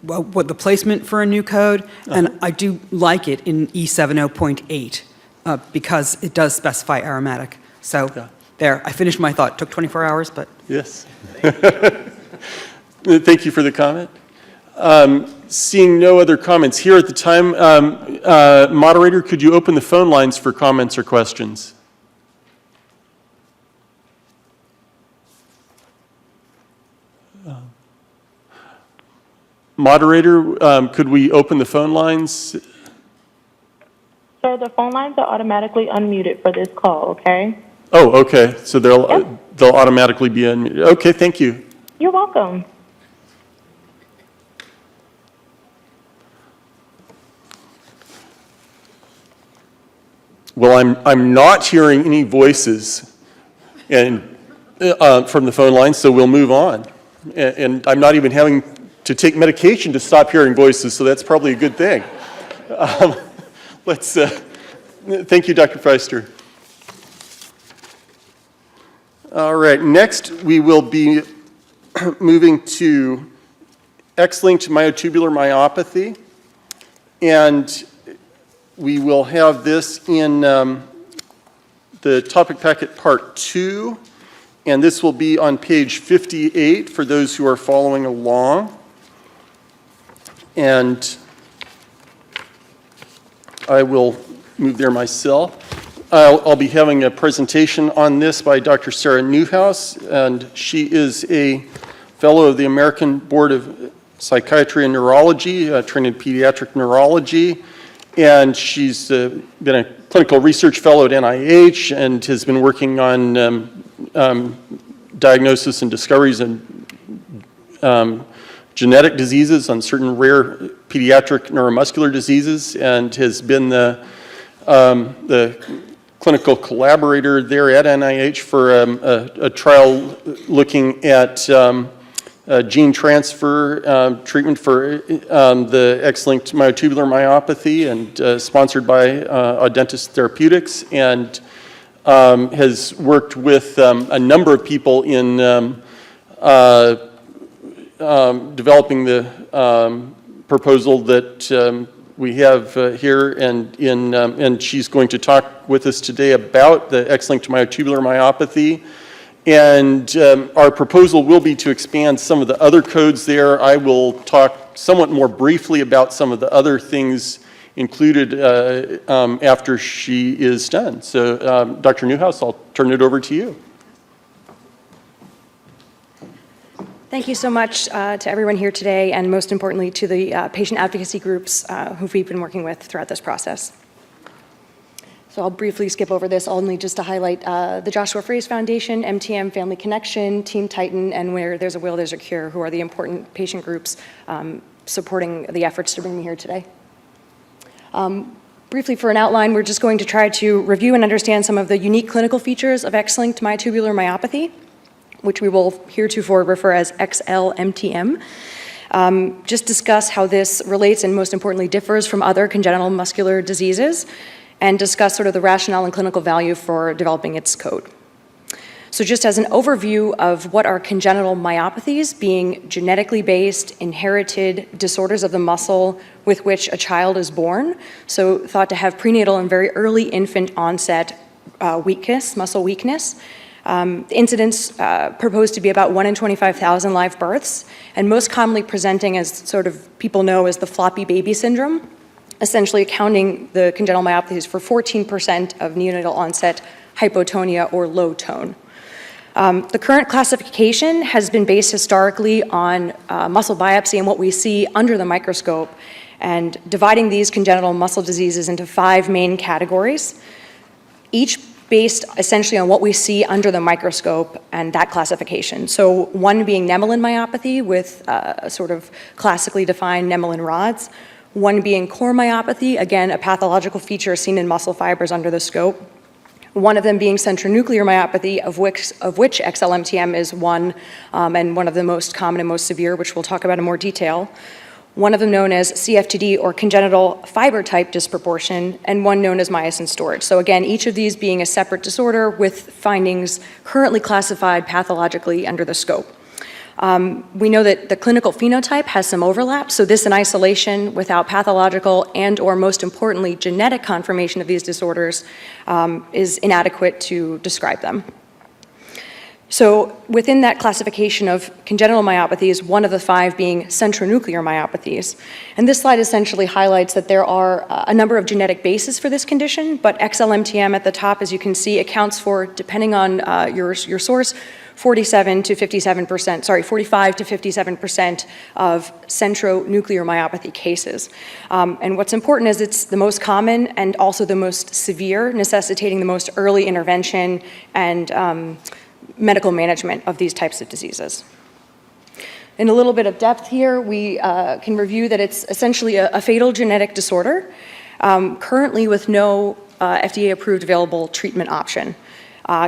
what the placement for a new code, and I do like it in E70.8 because it does specify aromatic. So there, I finished my thought. Took 24 hours, but... Yes. Thank you for the comment. Seeing no other comments here at the time, moderator, could you open the phone lines for comments or questions? Moderator, could we open the phone lines? Sir, the phone lines are automatically unmuted for this call, okay? Oh, okay. So they'll automatically be unmuted. Okay, thank you. You're welcome. Well, I'm not hearing any voices and from the phone line, so we'll move on. And I'm not even having to take medication to stop hearing voices, so that's probably a good thing. Thank you, Dr. Feister. All right, next we will be moving to X-linked myotubular myopathy, and we will have this in the topic packet part 2, and this will be on page 58 for those who are following along. And I will move there myself. I'll be having a presentation on this by Dr. Sarah Newhouse, and she is a fellow of the American Board of Psychiatry and Neurology, trained in pediatric neurology, and she's been a clinical research fellow at NIH and has been working on diagnosis and discoveries in genetic diseases, on certain rare pediatric neuromuscular diseases, and has been the clinical collaborator there at NIH for a trial looking at gene transfer treatment for the X-linked myotubular myopathy, and sponsored by Audentes Therapeutics, and has worked with a number of people in developing the proposal that we have here, and she's going to talk with us today about the X-linked myotubular myopathy. And our proposal will be to expand some of the other codes there. I will talk somewhat more briefly about some of the other things included after she is done. So Dr. Newhouse, I'll turn it over to you. Thank you so much to everyone here today, and most importantly to the patient advocacy groups who we've been working with throughout this process. So I'll briefly skip over this, only just to highlight the Joshua Fraze Foundation, MTM Family Connection, Team Titan, and Where There's a Will, There's a Cure, who are the important patient groups supporting the efforts to bring me here today. Briefly for an outline, we're just going to try to review and understand some of the unique clinical features of X-linked myotubular myopathy, which we will heretofore refer as XLMTM. Just discuss how this relates and most importantly differs from other congenital muscular diseases, and discuss sort of the rationale and clinical value for developing its code. So just as an overview of what are congenital myopathies, being genetically based, inherited disorders of the muscle with which a child is born, so thought to have prenatal and very early infant onset weakness, muscle weakness. The incidence proposed to be about 1 in 25,000 live births, and most commonly presenting as sort of people know as the floppy baby syndrome, essentially accounting the congenital myopathies for 14% of neonatal onset hypotonia or low tone. The current classification has been based historically on muscle biopsy and what we see under the microscope, and dividing these congenital muscle diseases into 5 main categories, each based essentially on what we see under the microscope and that classification. So one being Nemelin myopathy with sort of classically defined Nemelin rods, one being core myopathy, again, a pathological feature seen in muscle fibers under the scope. One of them being centronuclear myopathy, of which XLMTM is one, and one of the most common and most severe, which we'll talk about in more detail. one of them known as CFTD or congenital fiber type disproportion, and one known as myosin storage. So again, each of these being a separate disorder with findings currently classified pathologically under the scope. We know that the clinical phenotype has some overlap, so this in isolation without pathological and or most importantly genetic confirmation of these disorders is inadequate to describe them. So within that classification of congenital myopathies, one of the 5 being centronuclear myopathies. And this slide essentially highlights that there are a number of genetic bases for this condition, but XLMTM at the top, as you can see, accounts for, depending on your source, 45 to 57% of centronuclear myopathy cases. And what's important is it's the most common and also the most severe, necessitating the most early intervention and medical management of these types of diseases. In a little bit of depth here, we can review that it's essentially a fatal genetic disorder, currently with no FDA-approved available treatment option,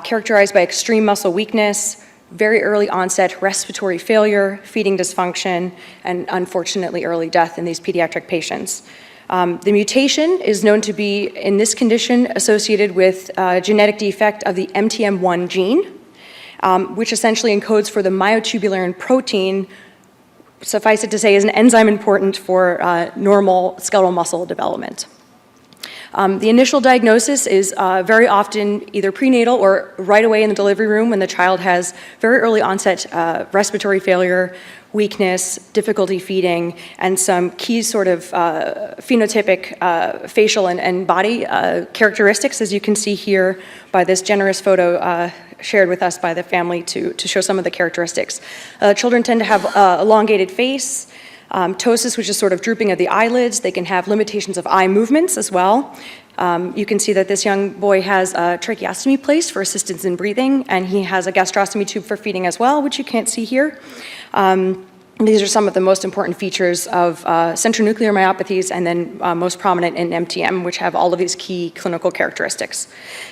characterized by extreme muscle weakness, very early onset respiratory failure, feeding dysfunction, and unfortunately early death in these pediatric patients. The mutation is known to be, in this condition, associated with a genetic defect of the MTM1 gene, which essentially encodes for the myotubular protein, suffice it to say, is an enzyme important for normal skeletal muscle development. The initial diagnosis is very often either prenatal or right away in the delivery room when the child has very early onset respiratory failure, weakness, difficulty feeding, and some key sort of phenotypic facial and body characteristics, as you can see here by this generous photo shared with us by the family to show some of the characteristics. Children tend to have elongated face, ptosis, which is sort of drooping of the eyelids. They can have limitations of eye movements as well. You can see that this young boy has a tracheostomy placed for assistance in breathing, and he has a gastrostomy tube for feeding as well, which you can't see here. These are some of the most important features of centronuclear myopathies, and then most prominent in MTM, which have all of these key clinical characteristics.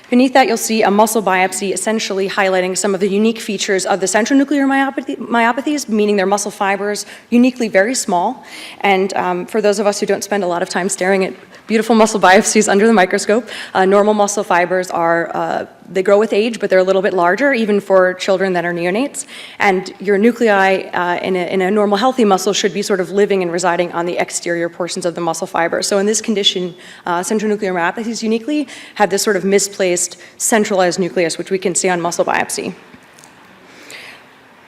Beneath that, you'll see a muscle biopsy essentially highlighting some of the unique features of the centronuclear myopathies, meaning their muscle fibers uniquely very small. And for those of us who don't spend a lot of time staring at beautiful muscle biopsies under the microscope, normal muscle fibers are, they grow with age, but they're a little bit larger, even for children that are neonates. And your nuclei in a normal healthy muscle should be sort of living and residing on the exterior portions of the muscle fiber. So in this condition, centronuclear myopathies uniquely have this sort of misplaced centralized nucleus, which we can see on muscle biopsy.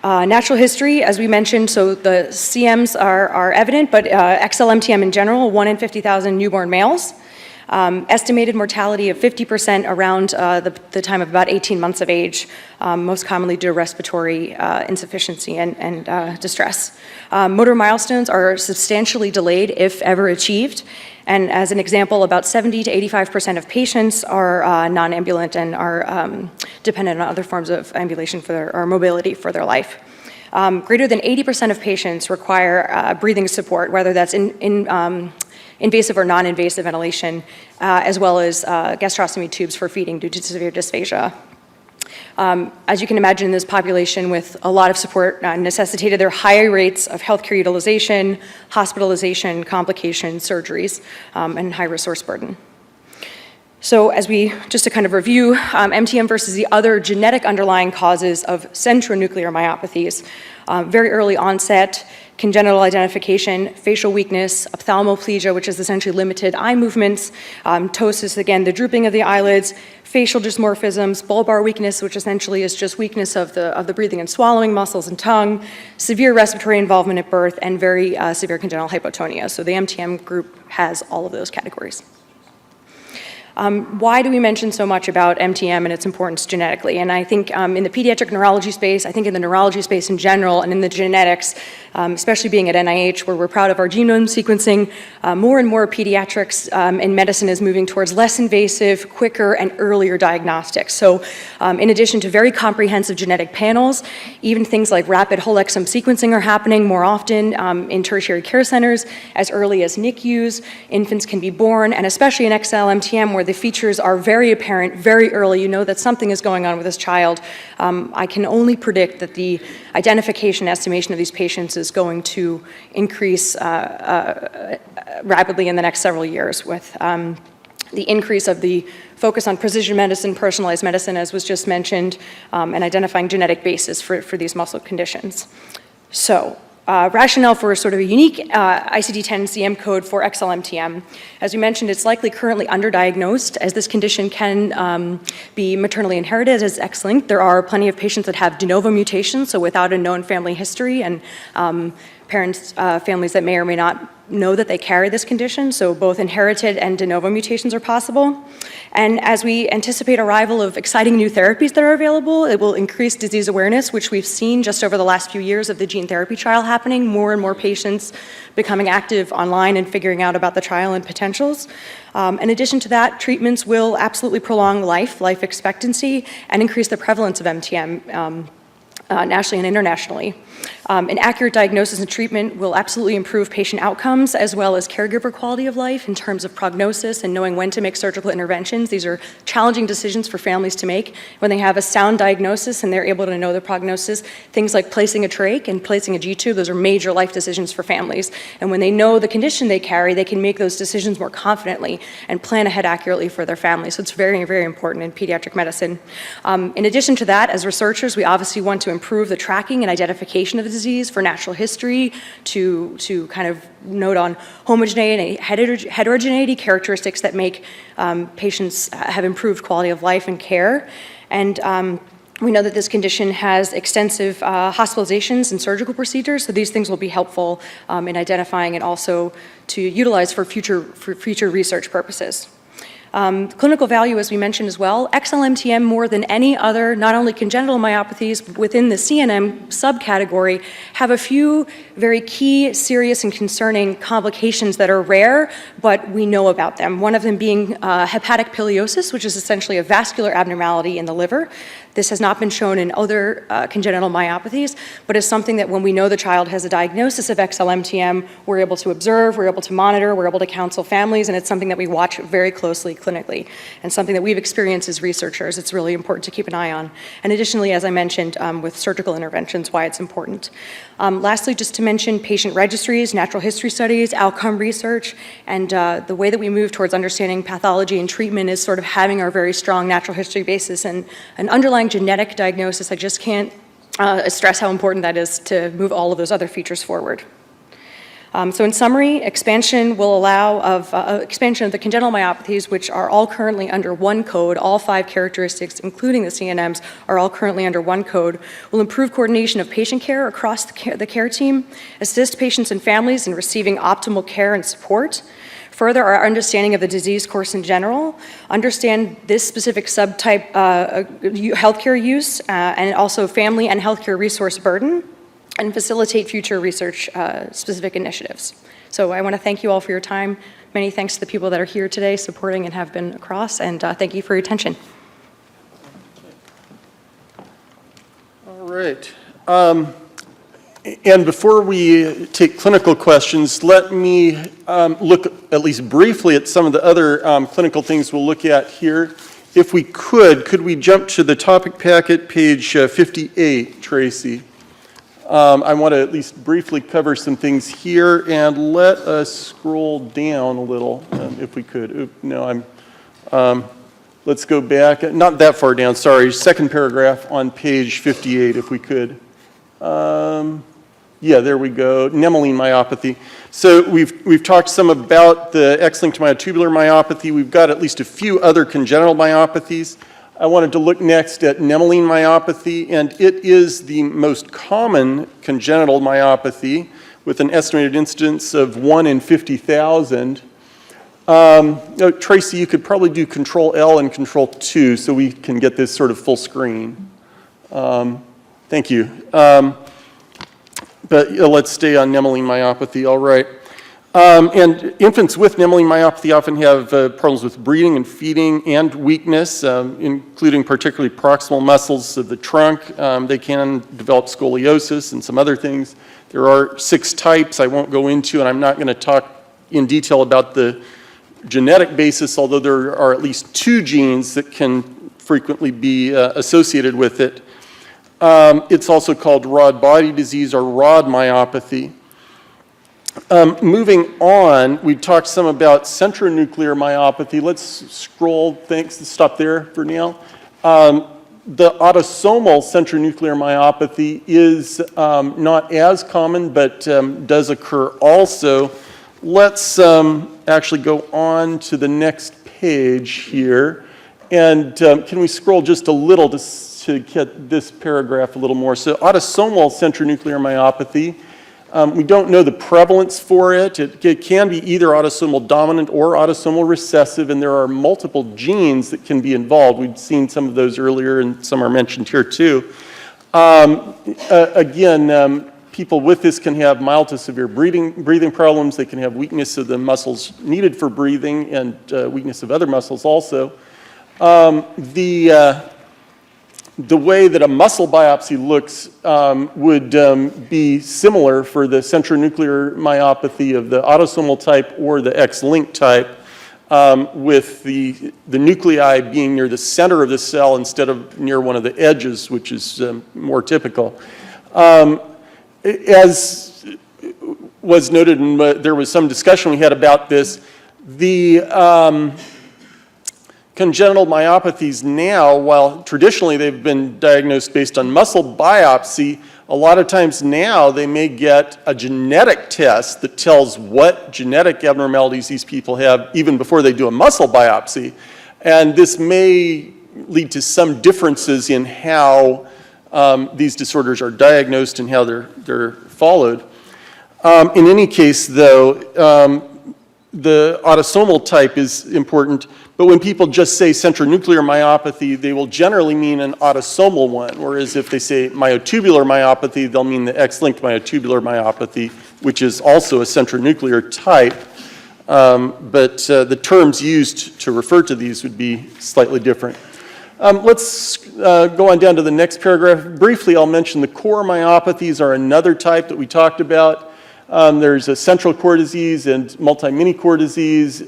Natural history, as we mentioned, so the CMs are evident, but XLMTM in general, 1 in 50,000 newborn males. Estimated mortality of 50% around the time of about 18 months of age, most commonly due to respiratory insufficiency and distress. Motor milestones are substantially delayed if ever achieved. And as an example, about 70 to 85% of patients are non-ambulant and are dependent on other forms of ambulation or mobility for their life. Greater than 80% of patients require breathing support, whether that's invasive or non-invasive ventilation, as well as gastrostomy tubes for feeding due to severe dysphagia. As you can imagine, in this population with a lot of support necessitated their higher rates of healthcare utilization, hospitalization, complications, surgeries, and high resource burden. So just to kind of review, MTM versus the other genetic underlying causes of centronuclear myopathies, very early onset, congenital identification, facial weakness, ophthalmoplegia, which is essentially limited eye movements, ptosis, again, the drooping of the eyelids, facial dysmorphisms, bulbar weakness, which essentially is just weakness of the breathing and swallowing muscles and tongue, severe respiratory involvement at birth, and very severe congenital hypotonia. So the MTM group has all of those categories. Why do we mention so much about MTM and its importance genetically? And I think in the pediatric neurology space, I think in the neurology space in general, and in the genetics, especially being at NIH, where we're proud of our genome sequencing, more and more pediatrics in medicine is moving towards less invasive, quicker, and earlier diagnostics. So in addition to very comprehensive genetic panels, even things like rapid whole exome sequencing are happening more often in tertiary care centers as early as NICUs. Infants can be born, and especially in XLMTM, where where the features are very apparent very early. You know that something is going on with this child. I can only predict that the identification estimation of these patients is going to increase rapidly in the next several years with the increase of the focus on precision medicine, personalized medicine, as was just mentioned, and identifying genetic basis for these muscle conditions. So, rationale for sort of a unique ICD-10 CM code for XLMTM. As we mentioned, it's likely currently underdiagnosed, as this condition can be maternally inherited as X-linked. There are plenty of patients that have de novo mutations, so without a known family history, and families that may or may not know that they carry this condition, so both inherited and de novo mutations are possible. And as we anticipate arrival of exciting new therapies that are available, it will increase disease awareness, which we've seen just over the last few years of the gene therapy trial happening, more and more patients becoming active online and figuring out about the trial and potentials. In addition to that, treatments will absolutely prolong life expectancy, and increase the prevalence of MTM nationally and internationally. An accurate diagnosis and treatment will absolutely improve patient outcomes as well as caregiver quality of life in terms of prognosis and knowing when to make surgical interventions. These are challenging decisions for families to make when they have a sound diagnosis and they're able to know the prognosis. Things like placing a trach and placing a G-tube, those are major life decisions for families. And when they know the condition they carry, they can make those decisions more confidently and plan ahead accurately for their family. So it's very, very important in pediatric medicine. In addition to that, as researchers, we obviously want to improve the tracking and identification of the disease for natural history to kind of note on homogeneity, heterogeneity, characteristics that make patients have improved quality of life and care. And we know that this condition has extensive hospitalizations and surgical procedures, so these things will be helpful in identifying and also to utilize for future research purposes. Clinical value, as we mentioned as well, XLMTM more than any other, not only congenital myopathies within the CNM subcategory, have a few very key, serious, and concerning complications that are rare, but we know about them. One of them being hepatic pileosis, which is essentially a vascular abnormality in the liver. This has not been shown in other congenital myopathies, but is something that when we know the child has a diagnosis of XLMTM, we're able to observe, we're able to monitor, we're able to counsel families, and it's something that we watch very closely clinically, and something that we've experienced as researchers. It's really important to keep an eye on. And additionally, as I mentioned, with surgical interventions, why it's important. Lastly, just to mention patient registries, natural history studies, outcome research, and the way that we move towards understanding pathology and treatment is sort of having our very strong natural history basis and an underlying genetic diagnosis. I just can't stress how important that is to move all of those other features forward. So in summary, expansion will allow expansion of the congenital myopathies, which are all currently under one code. All 5 characteristics, including the CNMs, are all currently under one code. Will improve coordination of patient care across the care team, assist patients and families in receiving optimal care and support, further our understanding of the disease course in general, understand this specific subtype healthcare use, and also family and healthcare resource burden, and facilitate future research-specific initiatives. So I want to thank you all for your time. Many thanks to the people that are here today supporting and have been across, and thank you for your attention. All right. And before we take clinical questions, let me look at least briefly at some of the other clinical things we'll look at here. If we could we jump to the topic packet, page 58, Tracy? I want to at least briefly cover some things here, and let us scroll down a little, if we could. Let's go back, not that far down, sorry, second paragraph on page 58, if we could. Yeah, there we go, Nemeline myopathy. So we've talked some about the X-linked myotubular myopathy. We've got at least a few other congenital myopathies. I wanted to look next at Nemeline myopathy, and it is the most common congenital myopathy with an estimated incidence of 1 in 50,000. Tracy, you could probably do Control L and Control 2 so we can get this sort of full screen. Thank you. But let's stay on Nemeline myopathy, all right. And infants with Nemeline myopathy often have problems with breathing and feeding and weakness, including particularly proximal muscles of the trunk. They can develop scoliosis and some other things. There are 6 types I won't go into, and I'm not going to talk in detail about the genetic basis, although there are at least 2 genes that can frequently be associated with it. It's also called rod body disease or rod myopathy. Moving on, we talked some about centronuclear myopathy. Let's scroll, thanks, stop there for now. The autosomal centronuclear myopathy is not as common, but does occur also. Let's actually go on to the next page here. And can we scroll just a little to get this paragraph a little more? So autosomal centronuclear myopathy, we don't know the prevalence for it. It can be either autosomal dominant or autosomal recessive, and there are multiple genes that can be involved. We've seen some of those earlier, and some are mentioned here too. Again, people with this can have mild to severe breathing problems. They can have weakness of the muscles needed for breathing and weakness of other muscles also. The way that a muscle biopsy looks would be similar for the centronuclear myopathy of the autosomal type or the X-linked type, with the nuclei being near the center of the cell instead of near one of the edges, which is more typical. As was noted, and there was some discussion we had about this, the congenital myopathies now, while traditionally they've been diagnosed based on muscle biopsy, a lot of times now they may get a genetic test that tells what genetic abnormalities these people have even before they do a muscle biopsy. And this may lead to some differences in how these disorders are diagnosed and how they're followed. In any case, though, the autosomal type is important, but when people just say centronuclear myopathy, they will generally mean an autosomal one, whereas if they say myotubular myopathy, they'll mean the X-linked myotubular myopathy, which is also a centronuclear type, but the terms used to refer to these would be slightly different. Let's go on down to the next paragraph. Briefly, I'll mention the core myopathies are another type that we talked about. There's a central core disease and multi-mini core disease.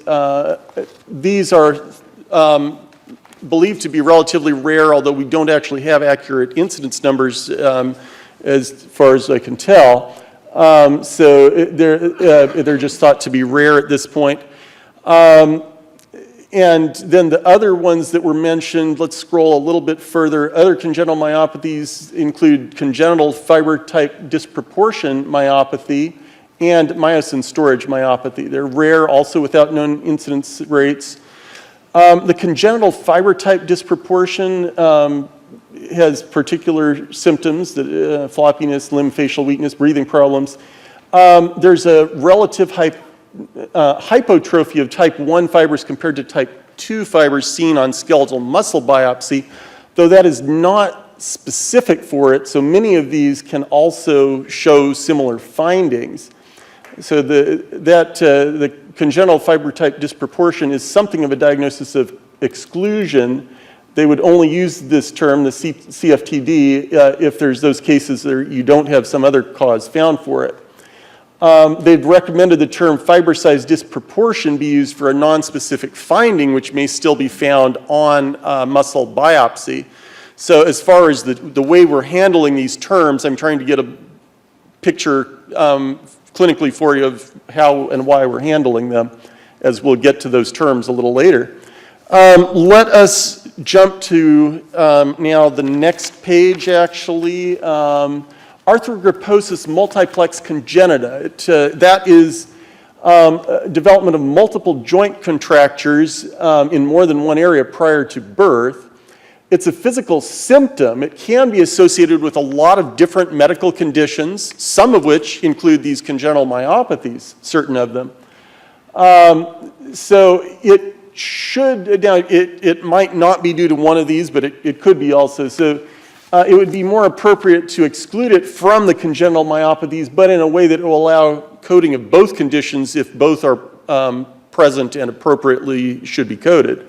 These are believed to be relatively rare, although we don't actually have accurate incidence numbers as far as I can tell. So they're just thought to be rare at this point. And then the other ones that were mentioned, let's scroll a little bit further. Other congenital myopathies include congenital fiber type disproportion myopathy and myosin storage myopathy. They're rare, also without known incidence rates. The congenital fiber type disproportion has particular symptoms, floppiness, limb facial weakness, breathing problems. There's a relative hypotrophy of type 1 fibers compared to type 2 fibers seen on skeletal muscle biopsy, though that is not specific for it, so many of these can also show similar findings. So the congenital fiber type disproportion is something of a diagnosis of exclusion. They would only use this term, the CFTD, if there's those cases where you don't have some other cause found for it. They've recommended the term fiber size disproportion be used for a nonspecific finding, which may still be found on muscle biopsy. So as far as the way we're handling these terms, I'm trying to get a picture clinically for you of how and why we're handling them, as we'll get to those terms a little later. Let us jump to now the next page, actually. Arthrogryposis multiplex congenita. That is development of multiple joint contractures in more than one area prior to birth. It's a physical symptom. It can be associated with a lot of different medical conditions, some of which include these congenital myopathies, certain of them. So it should, now it might not be due to one of these, but it could be also. So it would be more appropriate to exclude it from the congenital myopathies, but in a way that will allow coding of both conditions if both are present and appropriately should be coded.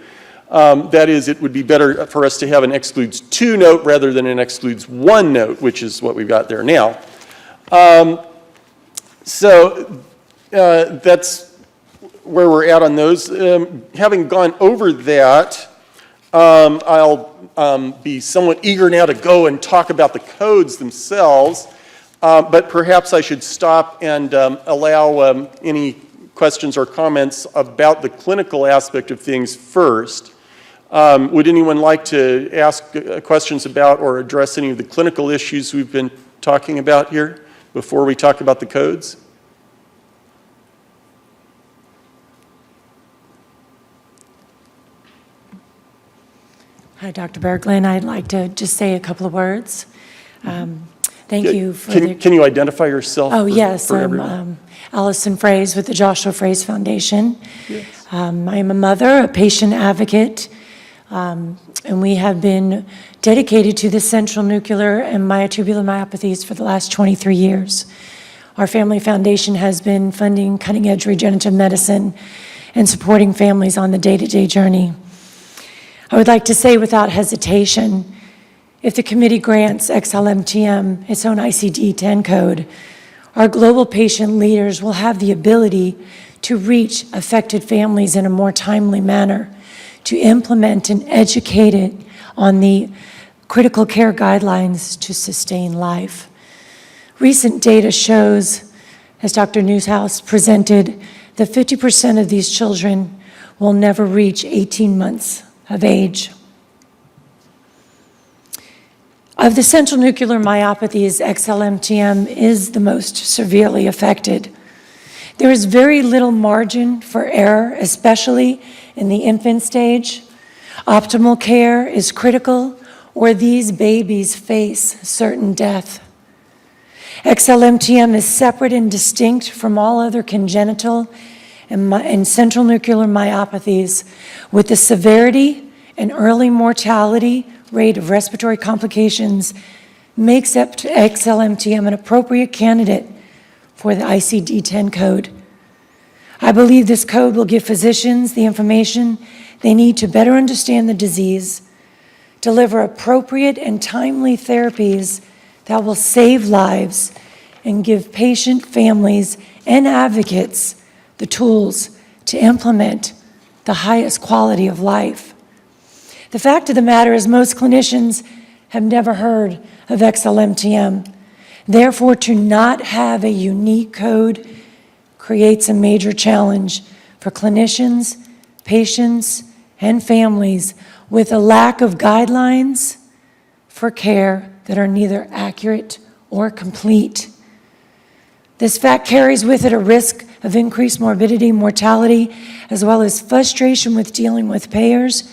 That is, it would be better for us to have an excludes 2 note rather than an excludes 1 note, which is what we've got there now. That's where we're at on those. Having gone over that, I'll be somewhat eager now to go and talk about the codes themselves, but perhaps I should stop and allow any questions or comments about the clinical aspect of things first. Would anyone like to ask questions about or address any of the clinical issues we've been talking about here before we talk about the codes? Hi, Dr. Berglund. I'd like to just say a couple of words. Thank you for Can you identify yourself? Oh, yes. For I'm everyone? Allison Fraze with the Joshua Fraze Foundation. Yes. I am a mother, a patient advocate, and we have been dedicated to the central nuclear and myotubular myopathies for the last 23 years. Our family foundation has been funding cutting-edge regenerative medicine and supporting families on the day-to-day journey. I would like to say without hesitation, if the committee grants XLMTM its own ICD-10 code, our global patient leaders will have the ability to reach affected families in a more timely manner, to implement and educate it on the critical care guidelines to sustain life. Recent data shows, as Dr. Newshouse presented, that 50% of these children will never reach 18 months of age. Of the central nuclear myopathies, XLMTM is the most severely affected. There is very little margin for error, especially in the infant stage. Optimal care is critical, or these babies face certain death. XLMTM is separate and distinct from all other congenital and central nuclear myopathies, with the severity and early mortality rate of respiratory complications makes XLMTM an appropriate candidate for the ICD-10 code. I believe this code will give physicians the information they need to better understand the disease, deliver appropriate and timely therapies that will save lives, and give patient families and advocates the tools to implement the highest quality of life. The fact of the matter is most clinicians have never heard of XLMTM. Therefore, to not have a unique code creates a major challenge for clinicians, patients, and families with a lack of guidelines for care that are neither accurate or complete. This fact carries with it a risk of increased morbidity, mortality, as well as frustration with dealing with payers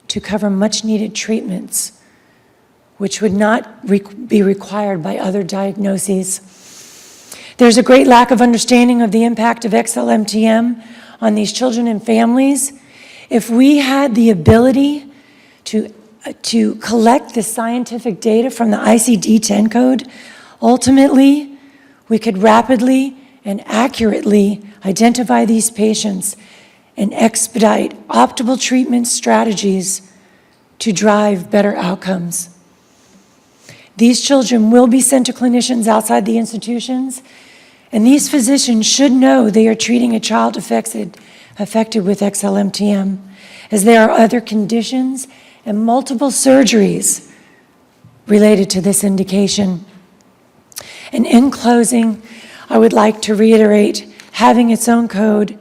to cover much-needed treatments, which would not be required by other diagnoses. There's a great lack of understanding of the impact of XLMTM on these children and families. If we had the ability to collect the scientific data from the ICD-10 code, ultimately, we could rapidly and accurately identify these patients and expedite optimal treatment strategies to drive better outcomes. These children will be sent to clinicians outside the institutions, and these physicians should know they are treating a child affected with XLMTM, as there are other conditions and multiple surgeries related to this indication. And in closing, I would like to reiterate, having its own code,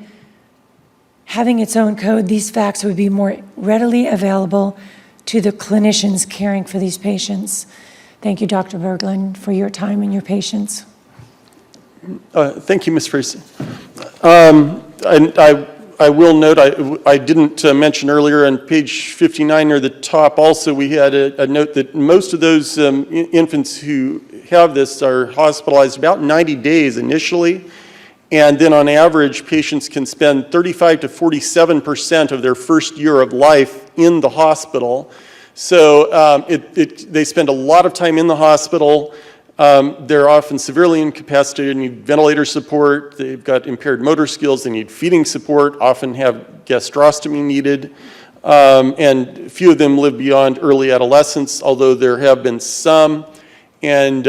these facts would be more readily available to the clinicians caring for these patients. Thank you, Dr. Berglund, for your time and your patience. Thank you, Ms. Fraze. And I will note, I didn't mention earlier on page 59 near the top also, we had a note that most of those infants who have this are hospitalized about 90 days initially. And then on average, patients can spend 35 to 47% of their first year of life in the hospital. So they spend a lot of time in the hospital. They're often severely incapacitated, need ventilator support. They've got impaired motor skills. They need feeding support, often have gastrostomy needed. And few of them live beyond early adolescence, although there have been some. And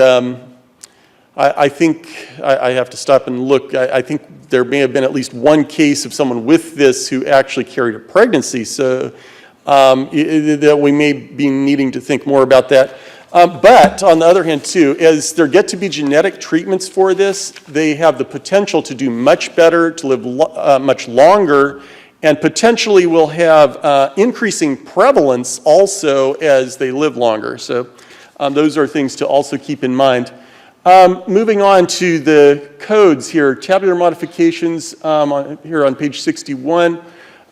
I think I have to stop and look. I think there may have been at least one case of someone with this who actually carried a pregnancy, so that we may be needing to think more about that. But on the other hand, too, as there get to be genetic treatments for this, they have the potential to do much better, to live much longer, and potentially will have increasing prevalence also as they live longer. So those are things to also keep in mind. Moving on to the codes here, tabular modifications here on page 61.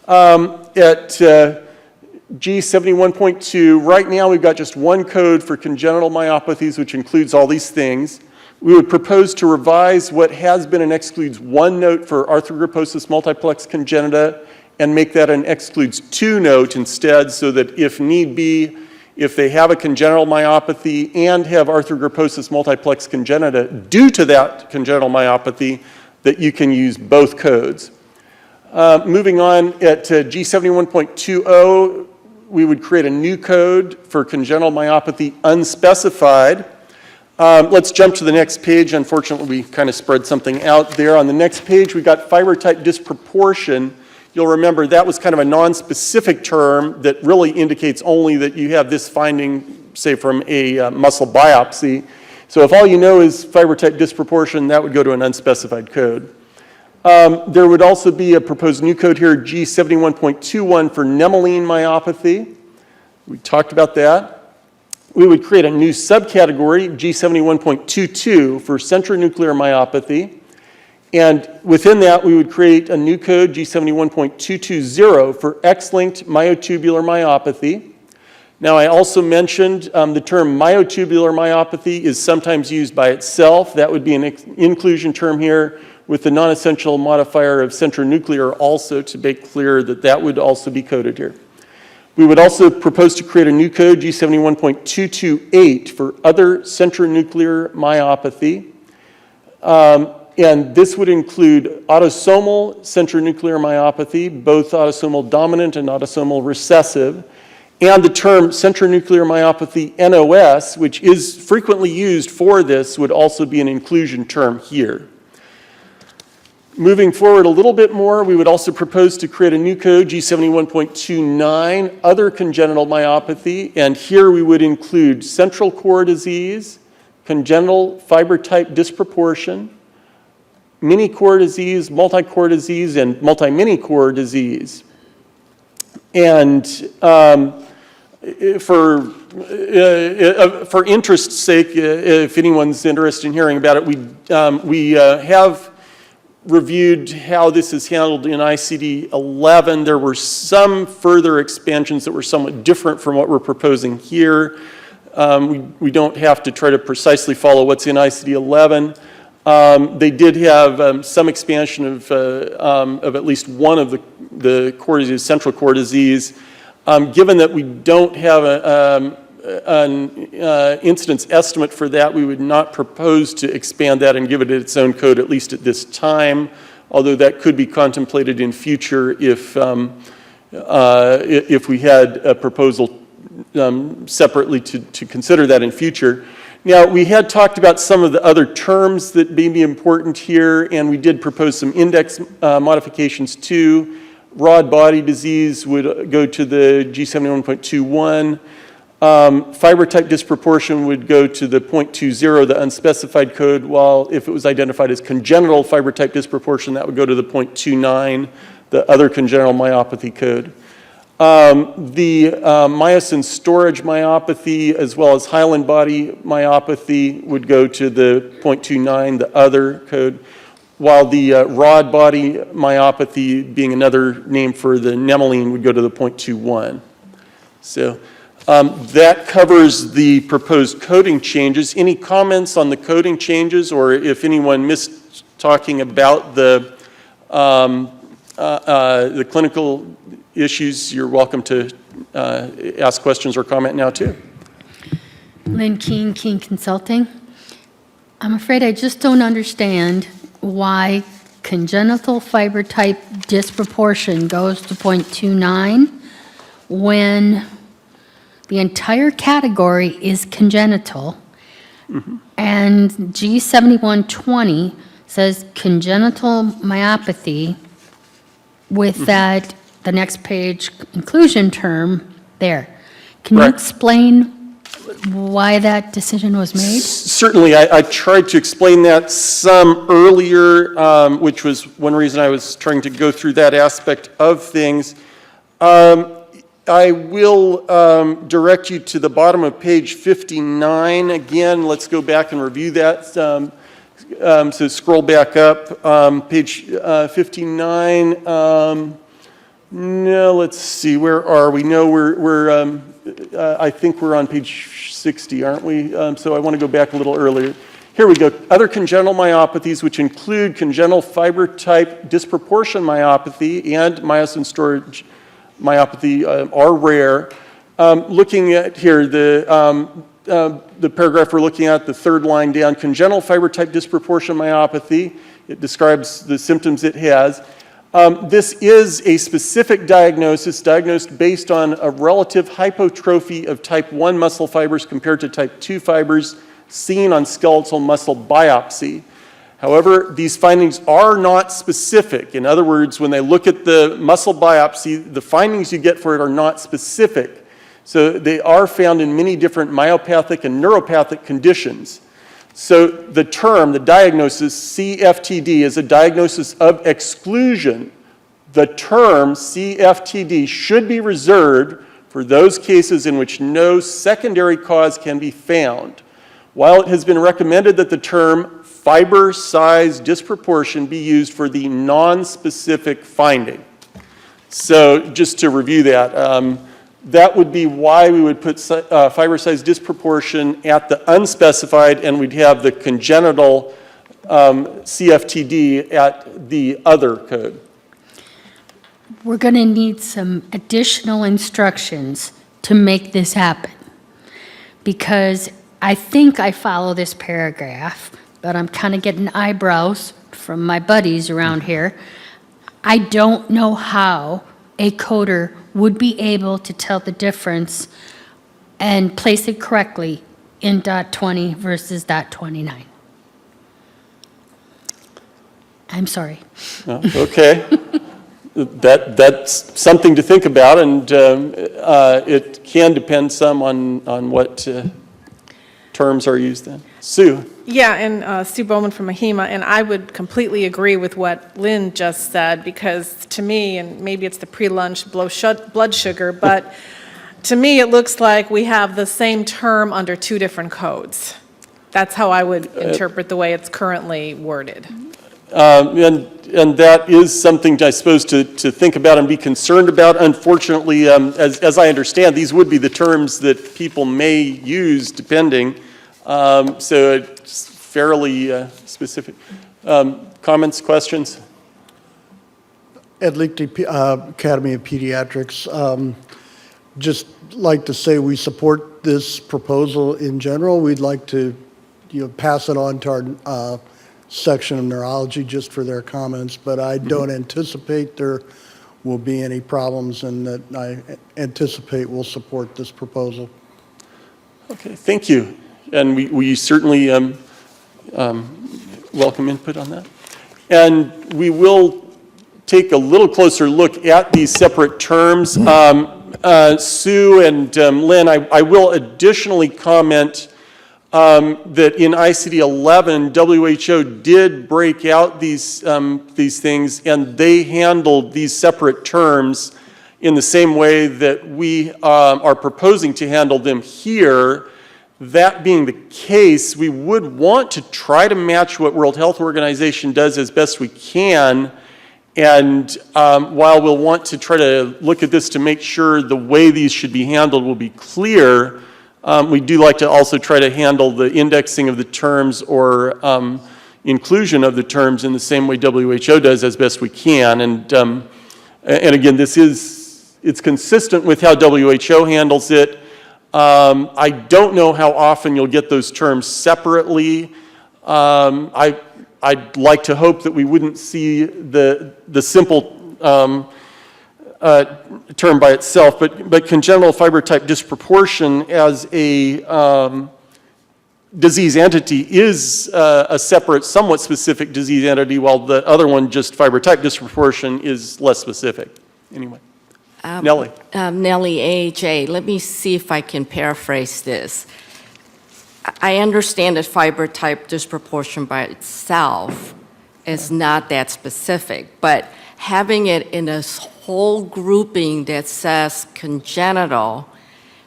At G71.2, right now we've got just one code for congenital myopathies, which includes all these things. We would propose to revise what has been and excludes one note for arthrogryposis multiplex congenita and make that an excludes two note instead, so that if need be, if they have a congenital myopathy and have arthrogryposis multiplex congenita due to that congenital myopathy, that you can use both codes. Moving on at G71.20, we would create a new code for congenital myopathy unspecified. Let's jump to the next page. Unfortunately, we kind of spread something out there. On the next page, we got fiber type disproportion. You'll remember that was kind of a non-specific term that really indicates only that you have this finding, say, from a muscle biopsy. So if all you know is fiber type disproportion, that would go to an unspecified code. There would also be a proposed new code here, G71.21 for Nemeline myopathy. We talked about that. We would create a new subcategory, G71.22 for centronuclear myopathy. And within that, we would create a new code, G71.220 for X-linked myotubular myopathy. Now, I also mentioned the term myotubular myopathy is sometimes used by itself. That would be an inclusion term here, with the non-essential modifier of centronuclear also to make clear that that would also be coded here. We would also propose to create a new code, G71.228, for other centronuclear myopathy. And this would include autosomal centronuclear myopathy, both autosomal dominant and autosomal recessive, and the term centronuclear myopathy NOS, which is frequently used for this, would also be an inclusion term here. Moving forward a little bit more, we would also propose to create a new code, G71.29, other congenital myopathy, and here we would include central core disease, congenital fiber type disproportion, mini-core disease, multi-core disease, and multi-mini-core disease. And for interest's sake, if anyone's interested in hearing about it, we have reviewed how this is handled in ICD-10. There were some further expansions that were somewhat different from what we're proposing here. We don't have to try to precisely follow what's in ICD-11. They did have some expansion of at least one of the core disease, central core disease. Given that we don't have an incidence estimate for that, we would not propose to expand that and give it its own code, at least at this time, although that could be contemplated in future if we had a proposal separately to consider that in future. Now, we had talked about some of the other terms that may be important here, and we did propose some index modifications too. Rod body disease would go to the G71.21. Fiber type disproportion would go to the .20, the unspecified code, while if it was identified as congenital fiber type disproportion, that would go to the .29, the other congenital myopathy code. The myosin storage myopathy, as well as hyaline body myopathy, would go to the .29, the other code, while the rod body myopathy, being another name for the Nemeline, would go to the .21. So that covers the proposed coding changes. Any comments on the coding changes, or if anyone missed talking about the clinical issues, you're welcome to ask questions or comment now too. Lynn Keene, Keene Consulting. I'm afraid I just don't understand why congenital fiber type disproportion goes to .29 when the entire category is congenital. And G7120 says congenital myopathy with that, the next page, inclusion term there. Can you Right. explain why that decision was made? Certainly, I tried to explain that some earlier, which was one reason I was trying to go through that aspect of things. I will direct you to the bottom of page 59. Again, let's go back and review that. So scroll back up, page 59. No, let's see, where are we? No, I think we're on page 60, aren't we? So I want to go back a little earlier. Here we go. Other congenital myopathies, which include congenital fiber type disproportion myopathy and myosin storage myopathy, are rare. Looking at here, the paragraph we're looking at, the third line down, congenital fiber type disproportion myopathy. It describes the symptoms it has. This is a specific diagnosis, diagnosed based on a relative hypertrophy of type 1 muscle fibers compared to type 2 fibers seen on skeletal muscle biopsy. However, these findings are not specific. In other words, when they look at the muscle biopsy, the findings you get for it are not specific. So they are found in many different myopathic and neuropathic conditions. So the term, the diagnosis, CFTD, is a diagnosis of exclusion. The term CFTD should be reserved for those cases in which no secondary cause can be found. While it has been recommended that the term fiber size disproportion be used for the non-specific finding. So just to review that, that would be why we would put fiber size disproportion at the unspecified, and we'd have the congenital CFTD at the other code. We're going to need some additional instructions to make this happen, because I think I follow this paragraph, but I'm kind of getting eyebrows from my buddies around here. I don't know how a coder would be able to tell the difference and place it correctly in .20 versus .29. I'm sorry. Oh, okay. That's something to think about, and it can depend some on what terms are used then. Sue? Yeah, and Sue Bowman from AHIMA, and I would completely agree with what Lynn just said, because to me, and maybe it's the pre-lunch blood sugar, but to me it looks like we have the same term under two different codes. That's how I would interpret the way it's currently worded. And that is something, I suppose, to think about and be concerned about. Unfortunately, as I understand, these would be the terms that people may use depending. So it's fairly specific. Comments, questions? Ed Lichty, Academy of Pediatrics. Just like to say we support this proposal in general. We'd like to pass it on to our section of neurology just for their comments, but I don't anticipate there will be any problems, and that I anticipate we'll support this proposal. Okay, thank you. And we certainly welcome input on that. And we will take a little closer look at these separate terms. Sue and Lynn, I will additionally comment that in ICD-10, WHO did break out these things, and they handled these separate terms in the same way that we are proposing to handle them here. That being the case, we would want to try to match what World Health Organization does as best we can. And while we'll want to try to look at this to make sure the way these should be handled will be clear, we do like to also try to handle the indexing of the terms or inclusion of the terms in the same way WHO does as best we can. And again, it's consistent with how WHO handles it. I don't know how often you'll get those terms separately. I'd like to hope that we wouldn't see the simple term by itself, but congenital fiber type disproportion as a disease entity is a separate, somewhat specific disease entity, while the other one, just fiber type disproportion, is less specific. Anyway. Nellie. Nellie, AHA. Let me see if I can paraphrase this. I understand that fiber type disproportion by itself is not that specific, but having it in a whole grouping that says congenital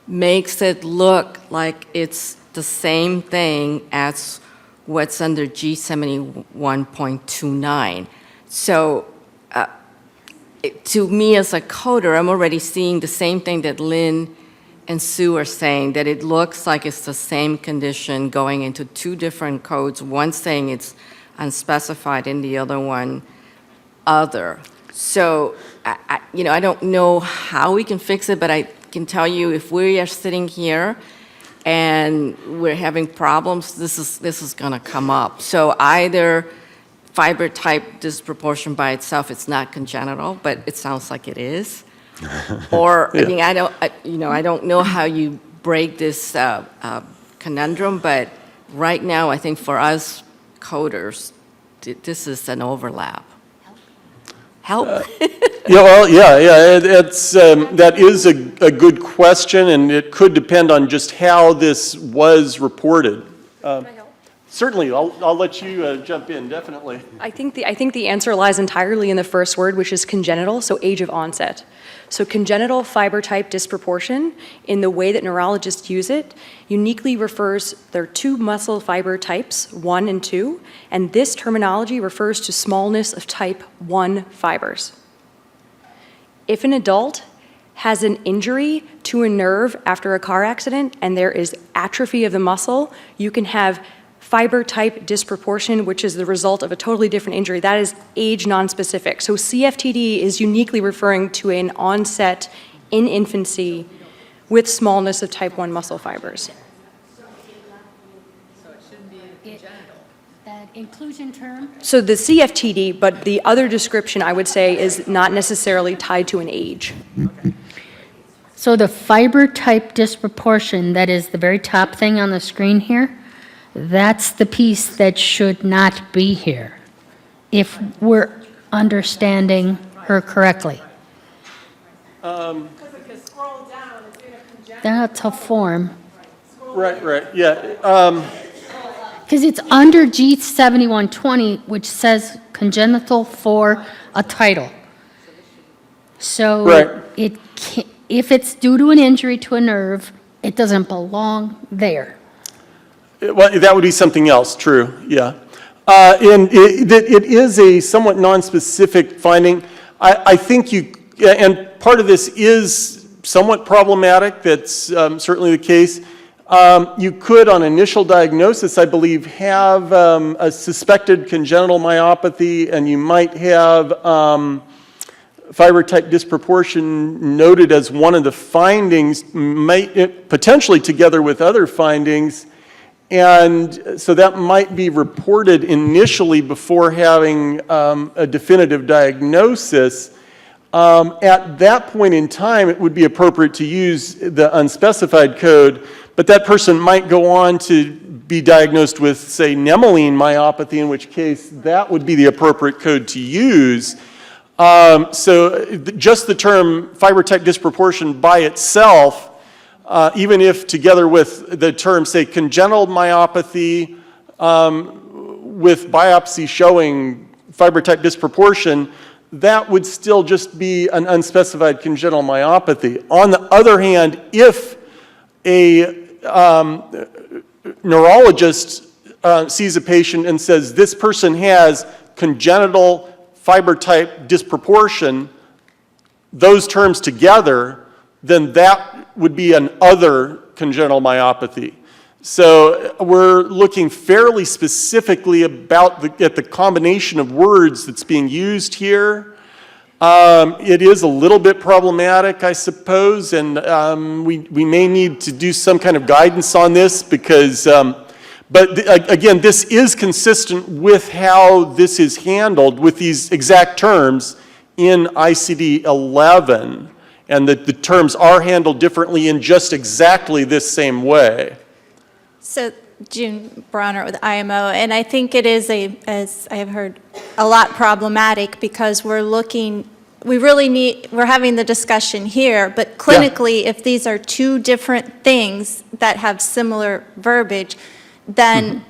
makes it look like it's the same thing as what's under G71.29. So to me as a coder, I'm already seeing the same thing that Lynn and Sue are saying, that it looks like it's the same condition going into two different codes, one saying it's unspecified and the other one other. So, I don't know how we can fix it, but I can tell you if we are sitting here and we're having problems, this is going to come up. So either fiber type disproportion by itself, it's not congenital, but it sounds like it is. Or, Yeah. I don't know how you break this conundrum, but right now, I think for us coders, this is an overlap. Help? That is a good question, and it could depend on just how this was reported. Certainly, I'll let you jump in, definitely. I think the answer lies entirely in the first word, which is congenital, so age of onset. So congenital fiber type disproportion, in the way that neurologists use it, uniquely refers, there are two muscle fiber types, 1 and 2, and this terminology refers to smallness of type 1 fibers. If an adult has an injury to a nerve after a car accident and there is atrophy of the muscle, you can have fiber type disproportion, which is the result of a totally different injury. That is age nonspecific. So CFTD is uniquely referring to an onset in infancy with smallness of type 1 muscle fibers. That inclusion term? So the CFTD, but the other description I would say is not necessarily tied to an age. So the fiber type disproportion, that is the very top thing on the screen here, that's the piece that should not be here, if we're understanding her correctly. That's a form. Right, yeah. Because it's under G7120, which says congenital for a title. So Right. if it's due to an injury to a nerve, it doesn't belong there. Well, that would be something else, true, yeah. And it is a somewhat nonspecific finding. I think and part of this is somewhat problematic, that's certainly the case. You could, on initial diagnosis, I believe, have a suspected congenital myopathy, and you might have fiber type disproportion noted as one of the findings, potentially together with other findings. And so that might be reported initially before having a definitive diagnosis. At that point in time, it would be appropriate to use the unspecified code, but that person might go on to be diagnosed with, say, Nemeline myopathy, in which case that would be the appropriate code to use. So just the term fiber type disproportion by itself, even if together with the term, say, congenital myopathy with biopsy showing fiber type disproportion, that would still just be an unspecified congenital myopathy. On the other hand, if a neurologist sees a patient and says, this person has congenital fiber type disproportion, those terms together, then that would be an other congenital myopathy. So we're looking fairly specifically at the combination of words that's being used here. It is a little bit problematic, I suppose, and we may need to do some kind of guidance on this because, again, this is consistent with how this is handled with these exact terms in ICD-11. And that the terms are handled differently in just exactly this same way. So June Bronner with IMO, and I think it is as I have heard, a lot problematic because we're having the discussion here, but clinically, if these are two different things that have similar verbiage, then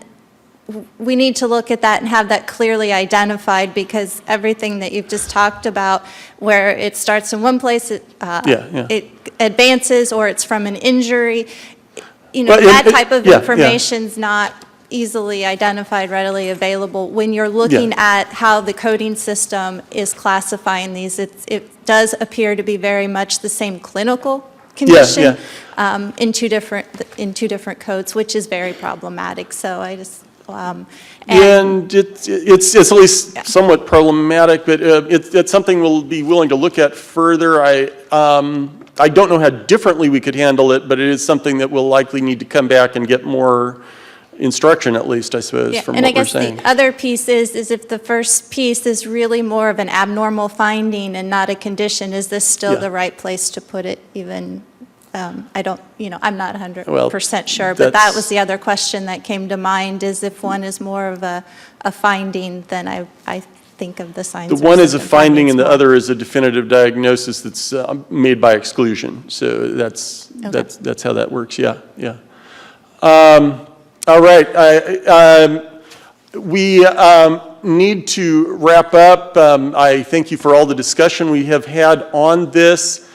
we need to look at that and have that clearly identified, because everything that you've just talked about, where it starts in one place, it advances, or it's from an injury, that type of information's not easily identified, readily available. When you're looking at how the coding system is classifying these, it does appear to be very much the same clinical condition in two different codes, which is very problematic. So I just and it's at least somewhat problematic, but it's something we'll be willing to look at further. I don't know how differently we could handle it, but it is something that we'll likely need to come back and get more instruction, at least, I suppose, from and what I guess we're saying. the other piece is if the first piece is really more of an abnormal finding and not a condition, is this still the right place to put it even? I don't, I'm not 100% sure, but that was the other question that came to mind, is if one is more of a finding, then I think of the signs. The one is a finding and the other is a definitive diagnosis that's made by exclusion. So that's how that works, yeah. All right, we need to wrap up. I thank you for all the discussion we have had on this.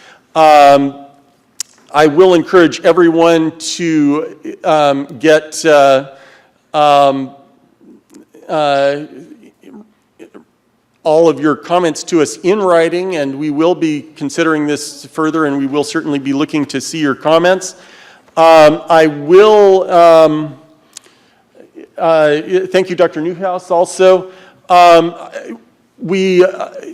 I will encourage everyone to get all of your comments to us in writing, and we will be considering this further, and we will certainly be looking to see your comments. I will thank you, Dr. Newhouse, also. We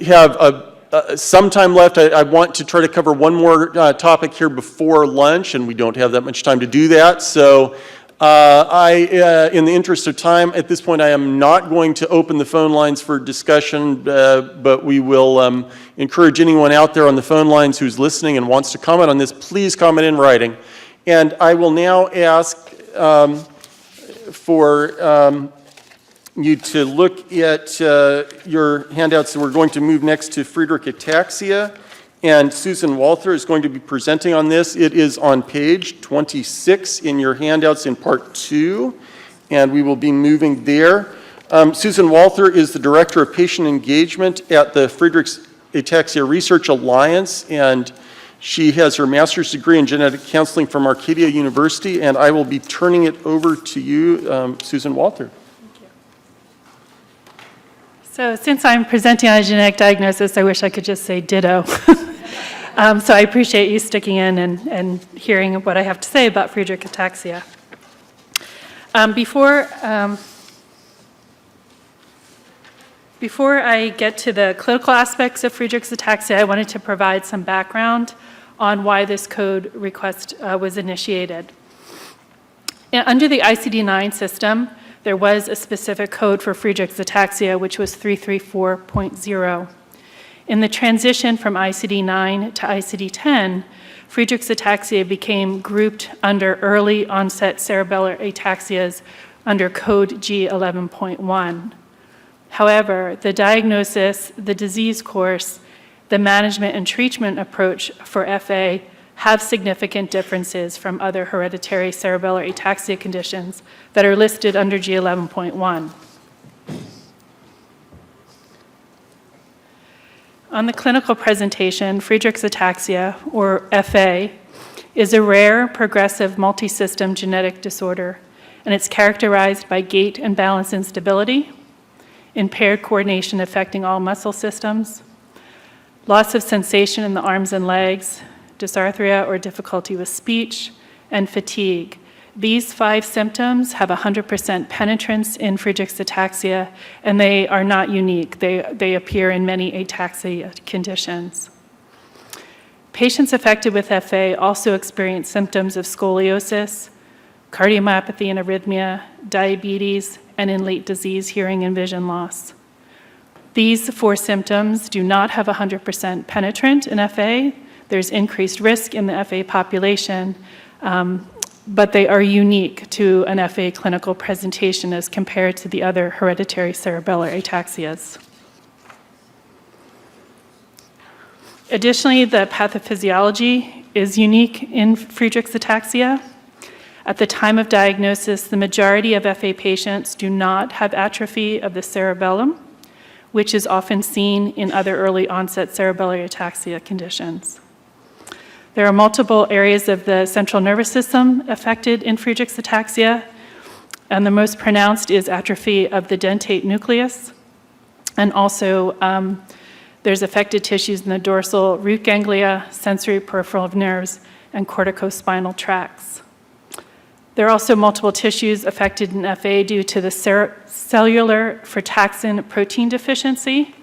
have some time left. I want to try to cover one more topic here before lunch, and we don't have that much time to do that. So in the interest of time, at this point, I am not going to open the phone lines for discussion, but we will encourage anyone out there on the phone lines who's listening and wants to comment on this, please comment in writing. And I will now ask for you to look at your handouts. We're going to move next to Friedreich ataxia, and Susan Walther is going to be presenting on this. It is on page 26 in your handouts in part 2, and we will be moving there. Susan Walther is the Director of Patient Engagement at the Friedreich Ataxia Research Alliance, and she has her master's degree in genetic counseling from Arcadia University, and I will be turning it over to you, Susan Walther. So since I'm presenting on a genetic diagnosis, I wish I could just say ditto. So I appreciate you sticking in and hearing what I have to say about Friedreich ataxia. Before I get to the clinical aspects of Friedreich's ataxia, I wanted to provide some background on why this code request was initiated. Under the ICD-10 system, there was a specific code for Friedreich's ataxia, which was 334.0. In the transition from ICD-9 to ICD-10, Friedreich's ataxia became grouped under early onset cerebellar ataxias under code G11.1. However, the diagnosis, the disease course, the management and treatment approach for FA have significant differences from other hereditary cerebellar ataxia conditions that are listed under G11.1. On the clinical presentation, Friedreich's ataxia, or FA, is a rare, progressive, multisystem genetic disorder, and it's characterized by gait and balance instability, impaired coordination affecting all muscle systems, loss of sensation in the arms and legs, dysarthria or difficulty with speech, and fatigue. These 5 symptoms have 100% penetrance in Friedreich's ataxia, and they are not unique. They appear in many ataxia conditions. Patients affected with FA also experience symptoms of scoliosis, cardiomyopathy and arrhythmia, diabetes, and in late disease, hearing and vision loss. These 4 symptoms do not have 100% penetrant in FA. There's increased risk in the FA population, but they are unique to an FA clinical presentation as compared to the other hereditary cerebellar ataxias. Additionally, the pathophysiology is unique in Friedreich's ataxia. At the time of diagnosis, the majority of FA patients do not have atrophy of the cerebellum, which is often seen in other early onset cerebellar ataxia conditions. There are multiple areas of the central nervous system affected in Friedreich's ataxia, and the most pronounced is atrophy of the dentate nucleus, and also there's affected tissues in the dorsal root ganglia, sensory peripheral nerves, and corticospinal tracts. There are also multiple tissues affected in FA due to the cellular frataxin protein deficiency,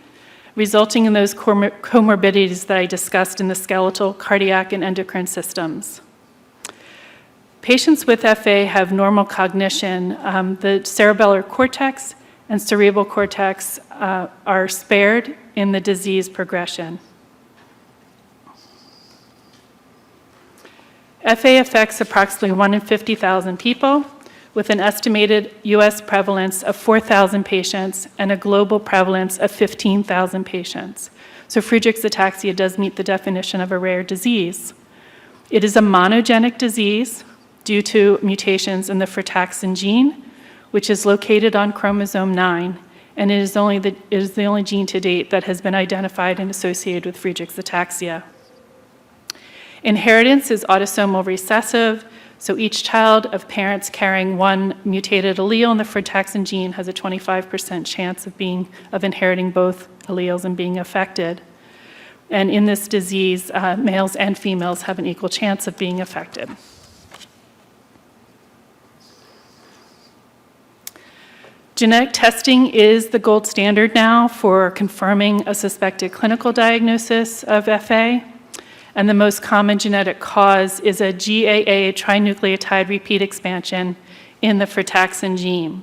resulting in those comorbidities that I discussed in the skeletal, cardiac, and endocrine systems. Patients with FA have normal cognition. The cerebellar cortex and cerebral cortex are spared in the disease progression. FA affects approximately 1 in 50,000 people, with an estimated US prevalence of 4,000 patients and a global prevalence of 15,000 patients. So Friedreich's ataxia does meet the definition of a rare disease. It is a monogenic disease due to mutations in the frataxin gene, which is located on chromosome 9, and it is the only gene to date that has been identified and associated with Friedreich's ataxia. Inheritance is autosomal recessive, so each child of parents carrying one mutated allele in the frataxin gene has a 25% chance of inheriting both alleles and being affected. And in this disease, males and females have an equal chance of being affected. Genetic testing is the gold standard now for confirming a suspected clinical diagnosis of FA. And the most common genetic cause is a GAA trinucleotide repeat expansion in the frataxin gene.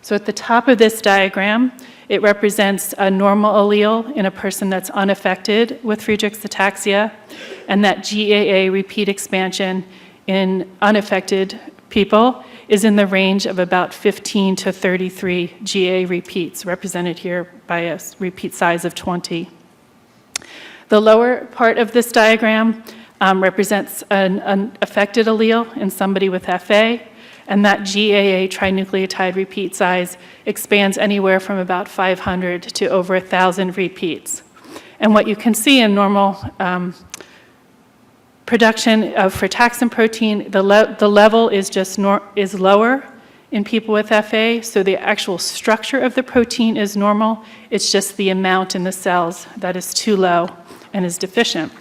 So at the top of this diagram, it represents a normal allele in a person that's unaffected with Friedreich's ataxia, and that GAA repeat expansion in unaffected people is in the range of about 15 to 33 GAA repeats, represented here by a repeat size of 20. The lower part of this diagram represents an affected allele in somebody with FA, and that GAA trinucleotide repeat size expands anywhere from about 500 to over 1,000 repeats. And what you can see in normal production of frataxin protein, the level is lower in people with FA, so the actual structure of the protein is normal. It's just the amount in the cells that is too low and is deficient.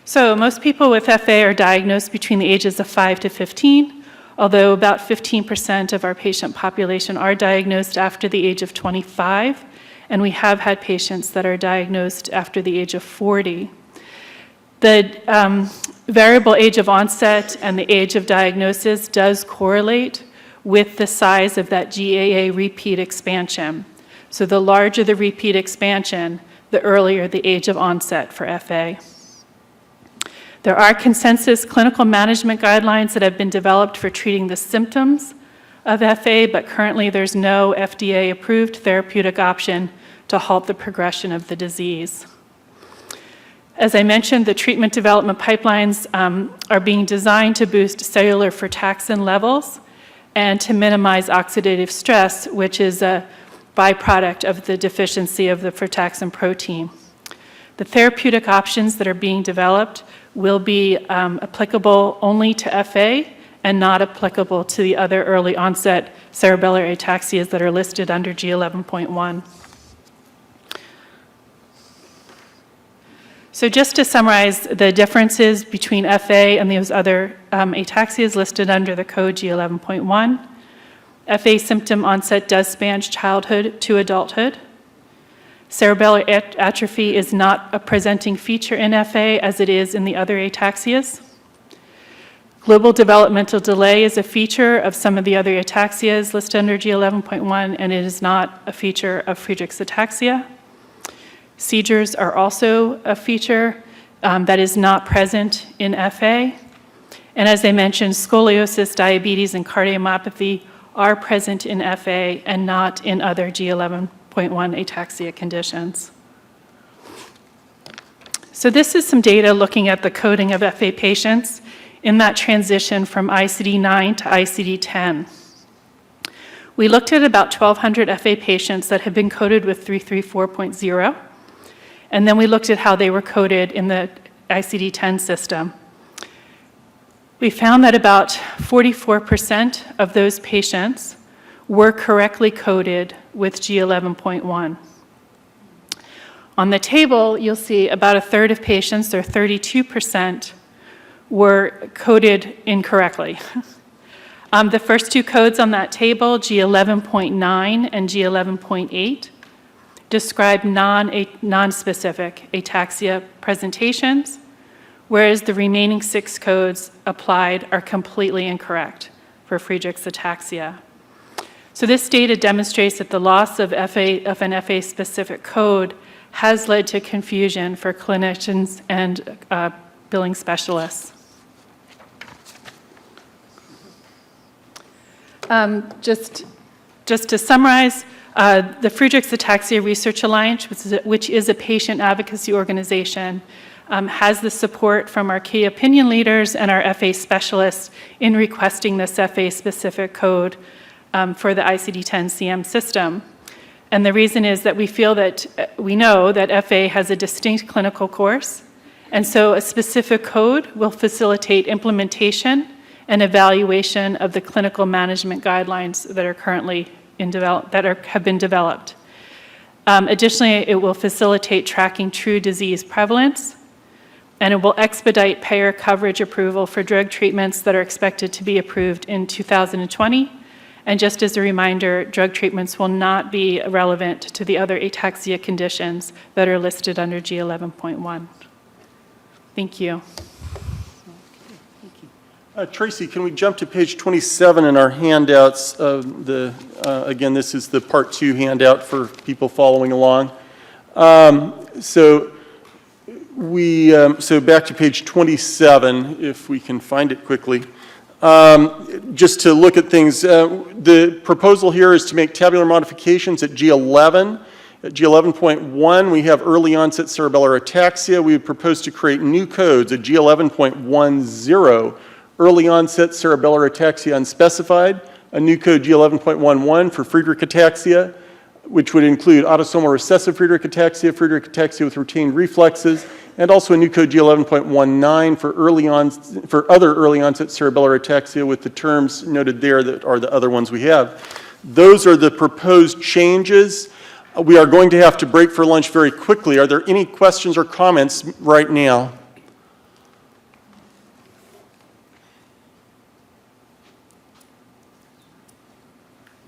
So most people with FA are diagnosed between the ages of 5 to 15, although about 15% of our patient population are diagnosed after the age of 25, and we have had patients that are diagnosed after the age of 40. The variable age of onset and the age of diagnosis does correlate with the size of that GAA repeat expansion. So the larger the repeat expansion, the earlier the age of onset for FA. There are consensus clinical management guidelines that have been developed for treating the symptoms of FA, but currently there's no FDA-approved therapeutic option to halt the progression of the disease. As I mentioned, the treatment development pipelines are being designed to boost cellular frataxin levels and to minimize oxidative stress, which is a byproduct of the deficiency of the frataxin protein. The therapeutic options that are being developed will be applicable only to FA and not applicable to the other early onset cerebellar ataxias that are listed under G11.1. So just to summarize the differences between FA and those other ataxias listed under the code G11.1, FA symptom onset does span childhood to adulthood. Cerebellar atrophy is not a presenting feature in FA as it is in the other ataxias. Global developmental delay is a feature of some of the other ataxias listed under G11.1, and it is not a feature of Friedreich's ataxia. Seizures are also a feature that is not present in FA. And as I mentioned, scoliosis, diabetes, and cardiomyopathy are present in FA and not in other G11.1 ataxia conditions. So this is some data looking at the coding of FA patients in that transition from ICD-9 to ICD-10. We looked at about 1,200 FA patients that had been coded with 334.0, and then we looked at how they were coded in the ICD-10 system. We found that about 44% of those patients were correctly coded with G11.1. On the table, you'll see about a third of patients, or 32%, were coded incorrectly. The first two codes on that table, G11.9 and G11.8, describe non-specific ataxia presentations, whereas the remaining 6 codes applied are completely incorrect for Friedreich's ataxia. So this data demonstrates that the loss of an FA-specific code has led to confusion for clinicians and billing specialists. Just to summarize, the Friedreich's Ataxia Research Alliance, which is a patient advocacy organization, has the support from our key opinion leaders and our FA specialists in requesting this FA-specific code for the ICD-10 CM system. And the reason is that we know that FA has a distinct clinical course, and so a specific code will facilitate implementation and evaluation of the clinical management guidelines that are currently have been developed. Additionally, it will facilitate tracking true disease prevalence, and it will expedite payer coverage approval for drug treatments that are expected to be approved in 2020. And just as a reminder, drug treatments will not be relevant to the other ataxia conditions that are listed under G11.1. Thank you. Tracy, can we jump to page 27 in our handouts? Again, this is the part 2 handout for people following along. So back to page 27, if we can find it quickly. Just to look at things, the proposal here is to make tabular modifications at G11. At G11.1, we have early onset cerebellar ataxia. We would propose to create new codes at G11.10, early onset cerebellar ataxia unspecified, a new code G11.11 for Friedreich ataxia, which would include autosomal recessive Friedreich ataxia with retained reflexes, and also a new code G11.19 for other early onset cerebellar ataxia with the terms noted there that are the other ones we have. Those are the proposed changes. We are going to have to break for lunch very quickly. Are there any questions or comments right now?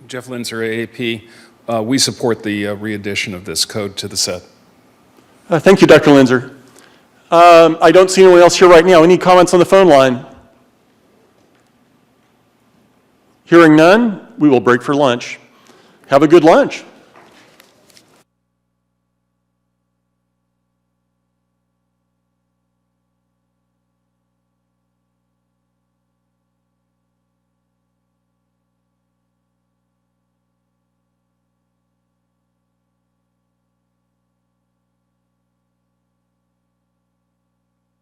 Jeff Linzer, AAP. We support the re-addition of this code to the set. Thank you, Dr. Linzer. I don't see anyone else here right now. Any comments on the phone line? Hearing none, we will break for lunch. Have a good lunch.